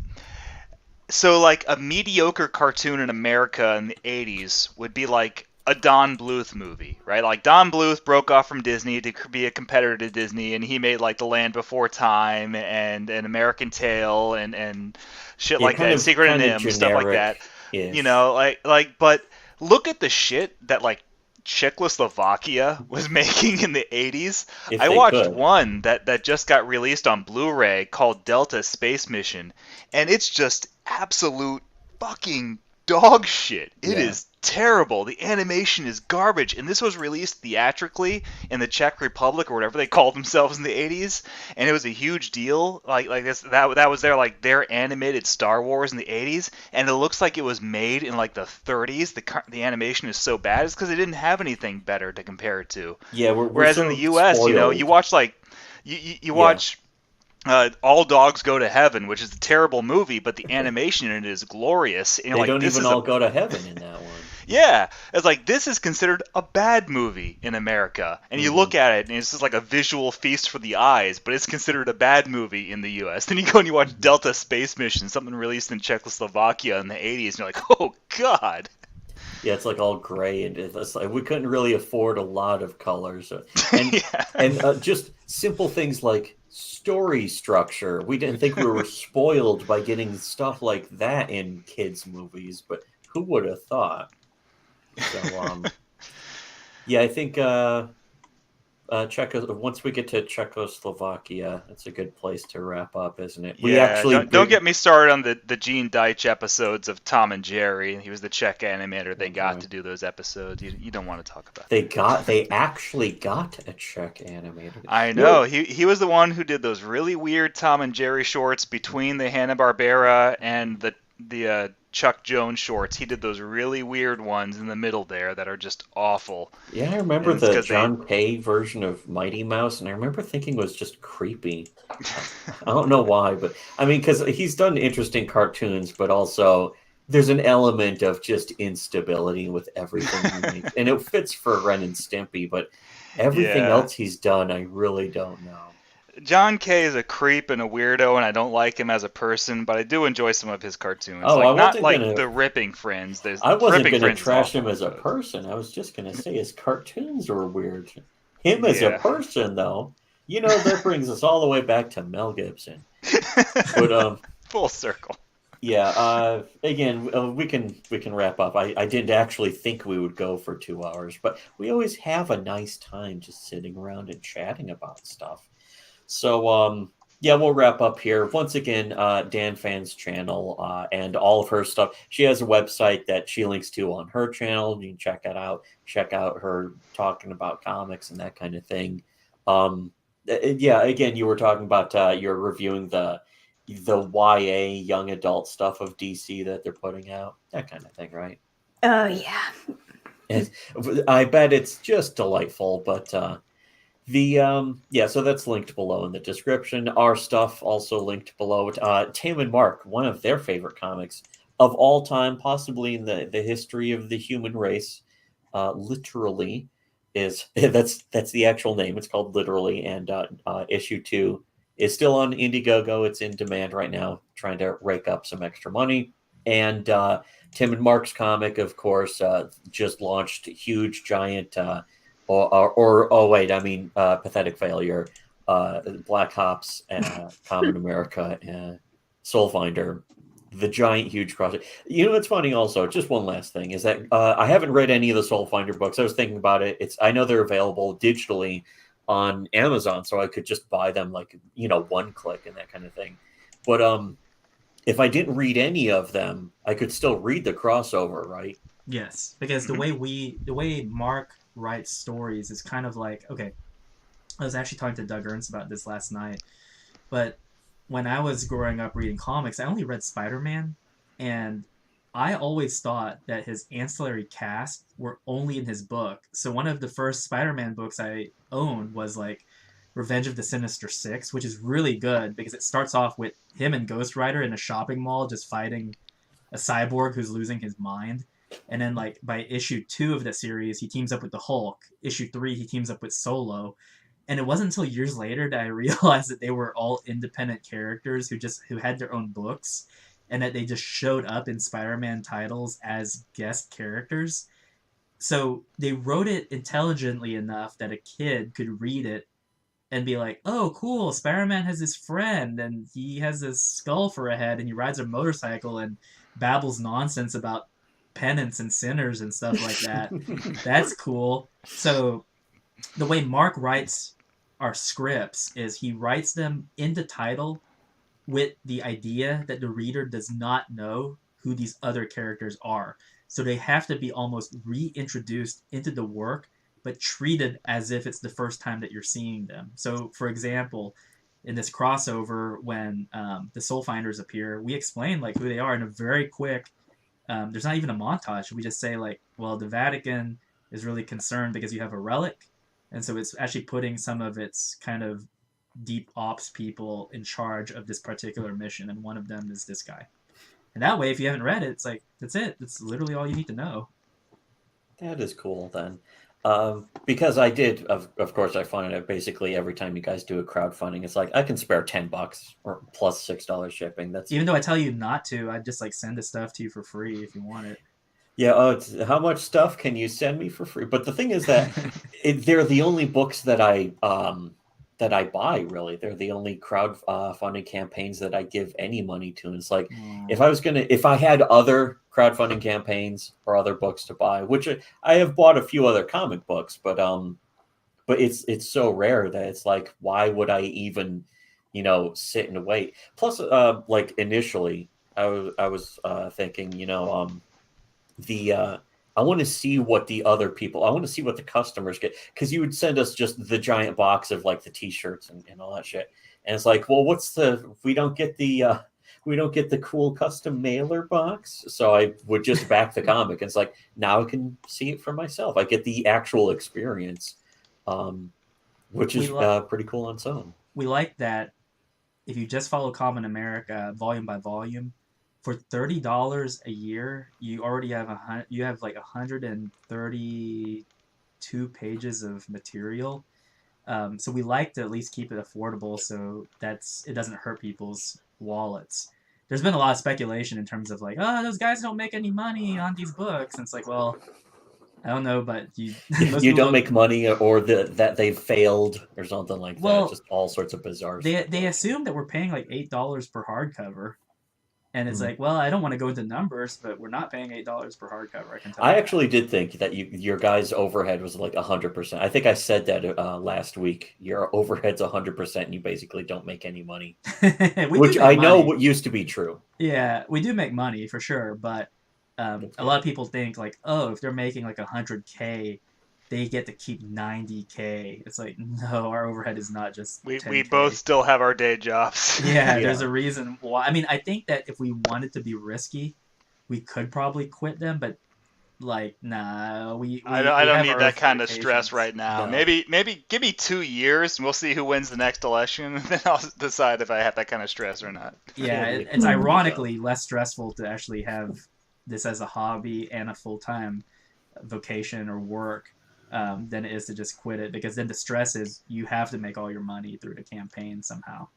so like a mediocre cartoon in America in the 80s would be like a Don Bluth movie, right? Like Don Bluth broke off from Disney to be a competitor to Disney, and he made like The Land Before Time and An American Tale and shit like that, Secret of NIMH, stuff like that. Yes. You know, like, but look at the shit that like Czechoslovakia was making in the 80s. I watched one that just got released on Blu-ray called Delta Space Mission, and it's just absolute fucking dog shit. It is terrible. The animation is garbage, and this was released theatrically in the Czech Republic or whatever they called themselves in the 80s, and it was a huge deal. Like this, that was their animated Star Wars in the 80s, and it looks like it was made in like the 30s. The animation is so bad. It's because they didn't have anything better to compare it to. Yeah, whereas in the U.S., spoiled. You know, you watch like you watch. All Dogs Go to Heaven, which is a terrible movie, but the animation in it is glorious. And they don't even all go to heaven in that one. Yeah, it's like this is considered a bad movie in America, and you look at it and it's just like a visual feast for the eyes, but it's considered a bad movie in the U.S. Then you go and you watch Delta Space Mission, something released in Czechoslovakia in the 80s, and you're like, oh god. Yeah, it's like all gray, and it's like we couldn't really afford a lot of colors, and and just simple things like story structure. We didn't think we were spoiled by getting stuff like that in kids' movies, but who would have thought? So, yeah, I think once we get to Czechoslovakia, that's a good place to wrap up, isn't it? Don't get me started on the Gene Deitch episodes of Tom and Jerry. He was the Czech animator. They got to do those episodes. You don't want to talk about that. They actually got a Czech animator. I know. He was the one who did those really weird Tom and Jerry shorts between the Hanna-Barbera and the Chuck Jones shorts. He did those really weird ones in the middle there that are just awful. Yeah, I remember the John Pay version of Mighty Mouse, and I remember thinking it was just creepy. I don't know why, but I mean, because he's done interesting cartoons, but also there's an element of just instability with everything he makes. And it fits for Ren and Stimpy, but everything else he's done, I really don't know. John Kay is a creep and a weirdo, and I don't like him as a person, but I do enjoy some of his cartoons. Oh, the Ripping Friends. I wasn't going to trash him as a person. I was just going to say his cartoons were weird. Him as a person, though, you know, that brings us all the way back to Mel Gibson. But full circle. Yeah. Again, we can wrap up. I didn't actually think we would go for 2 hours, but we always have a nice time just sitting around and chatting about stuff. So yeah, we'll wrap up here. Once again, Dannphan's channel and all of her stuff. She has a website that she links to on her channel. You can check it out. Check out her talking about comics and that kind of thing. Yeah, again, you were talking about you're reviewing the YA young adult stuff of DC that they're putting out, that kind of thing, right? Oh yeah. And I bet it's just delightful. But yeah, so that's linked below in the description. Our stuff also linked below. Tim and Mark, one of their favorite comics of all time, possibly in the history of the human race, literally is that's the actual name. It's called Literally, and issue 2 is still on Indiegogo. It's in demand right now, trying to rake up some extra money. And Tim and Mark's comic, of course, just launched huge, giant. Pathetic Failure, Black Ops, Common America, Soul Finder, the giant, huge project. You know, what's funny also, just one last thing, is that I haven't read any of the Soul Finder books. I was thinking about it. I know they're available digitally on Amazon, so I could just buy them like, one click and that kind of thing. But if I didn't read any of them, I could still read the crossover, right? Yes, because the way Mark writes stories is kind of like, okay, I was actually talking to Doug Ernst about this last night, but when I was growing up reading comics, I only read Spider-Man, and I always thought that his ancillary cast were only in his book. So one of the first Spider-Man books I owned was like Revenge of the Sinister Six, which is really good because it starts off with him and Ghost Rider in a shopping mall just fighting a cyborg who's losing his mind. And then like by issue 2 of the series, he teams up with the Hulk. Issue 3, he teams up with Solo. And it wasn't until years later that I realized that they were all independent characters who had their own books, and that they just showed up in Spider-Man titles as guest characters. So they wrote it intelligently enough that a kid could read it and be like, "Oh, cool! Spider-Man has this friend, and he has this skull for a head, and he rides a motorcycle and babbles nonsense about penance and sinners and stuff like that. That's cool." So the way Mark writes our scripts is he writes them in the title with the idea that the reader does not know who these other characters are. So they have to be almost reintroduced into the work, but treated as if it's the first time that you're seeing them. So, for example, in this crossover, when the Soul Finders appear, we explain like who they are in a very quick. There's not even a montage. We just say like, well, the Vatican is really concerned because you have a relic, and so it's actually putting some of its kind of deep ops people in charge of this particular mission, and one of them is this guy. And that way, if you haven't read it, it's like, that's it. That's literally all you need to know. That is cool then. Because I did, of course, I find it basically every time you guys do a crowdfunding, it's like I can spare $10 or plus $6 shipping. That's even though I tell you not to, I'd just like send the stuff to you for free if you want it. Yeah, how much stuff can you send me for free? But the thing is that they're the only books that I buy, really. They're the only crowdfunding campaigns that I give any money to. And it's like, if I had other crowdfunding campaigns or other books to buy, which I have bought a few other comic books, but it's so rare that it's like, why would I even, sit and wait? Plus, like initially, I was thinking, I want to see what the other people, I want to see what the customers get, because you would send us just the giant box of like the t-shirts and all that shit, and it's like, well, we don't get the cool custom mailer box. So I would just back the comic, and it's like, now I can see it for myself. I get the actual experience, which is pretty on its own. We like that if you just follow Common America volume by volume, for $30 a year, you already have like 132 pages of material. So we like to at least keep it affordable, so it doesn't hurt people's wallets. There's been a lot of speculation in terms of like, oh, those guys don't make any money on these books, and it's like, well, I don't know, but you don't make money, or that they've failed or something like that. Just all sorts of bizarre stuff. They assume that we're paying like $8 per hardcover. And it's like, well, I don't want to go into numbers, but we're not paying $8 per hardcover. I can tell. I actually did think that your guys' overhead was like 100%. I think I said that last week. Your overhead's 100%, and you basically don't make any money, which I know used to be true. Yeah, we do make money for sure, but a lot of people think like, oh, if they're making like 100K, they get to keep 90K. It's like, no, our overhead is not just 10K. We both still have our day jobs. Yeah, there's a reason why. I mean, I think that if we wanted to be risky, we could probably quit them, but like, nah, I don't need that kind of stress right now. No. Maybe give me 2 years and we'll see who wins the next election, and then I'll decide if I have that kind of stress or not. Yeah, it's ironically less stressful to actually have this as a hobby and a full-time vocation or work than it is to just quit it, because then the stress is you have to make all your money through the campaign somehow.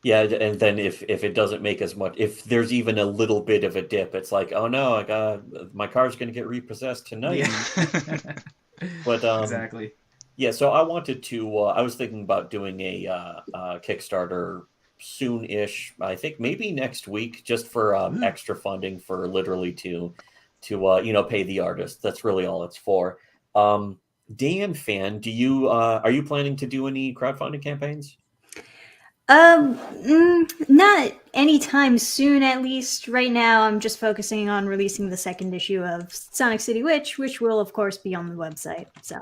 Yeah, and then if it doesn't make as much, if there's even a little bit of a dip, it's like, oh no, my car's going to get repossessed tonight. Yeah. But exactly. Yeah, so I wanted to. I was thinking about doing a Kickstarter soon-ish. I think maybe next week, just for extra funding for literally to pay the artist. That's really all it's for. Dannphan, are you planning to do any crowdfunding campaigns? Not anytime soon, at least. Right now, I'm just focusing on releasing the second issue of Sonic City Witch, which will, of course, be on the website. So.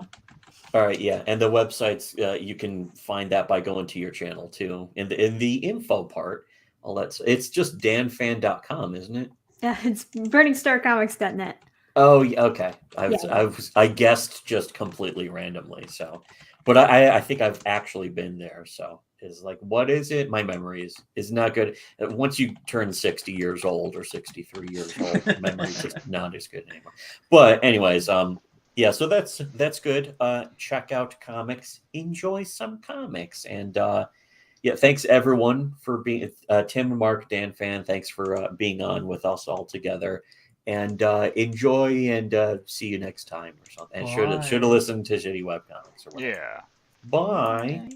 All right, yeah, and the websites you can find that by going to your channel too. In the info part, it's just dannphan.com, isn't it? Yeah, it's burningstarcomics.net. Oh, yeah, okay. I guessed just completely randomly. So, but I think I've actually been there. So is like, what is it? My memory is not good. Once you turn 60 years old or 63 years old, memory's just not as good anymore. But anyways, yeah, so that's good. Check out comics, enjoy some comics, and yeah, thanks everyone for being Tim, Mark, Dannphan. Thanks for being on with us all together, and enjoy and see you next time or something. And should have listened to Shitty Webcomics or whatever. Yeah. Bye.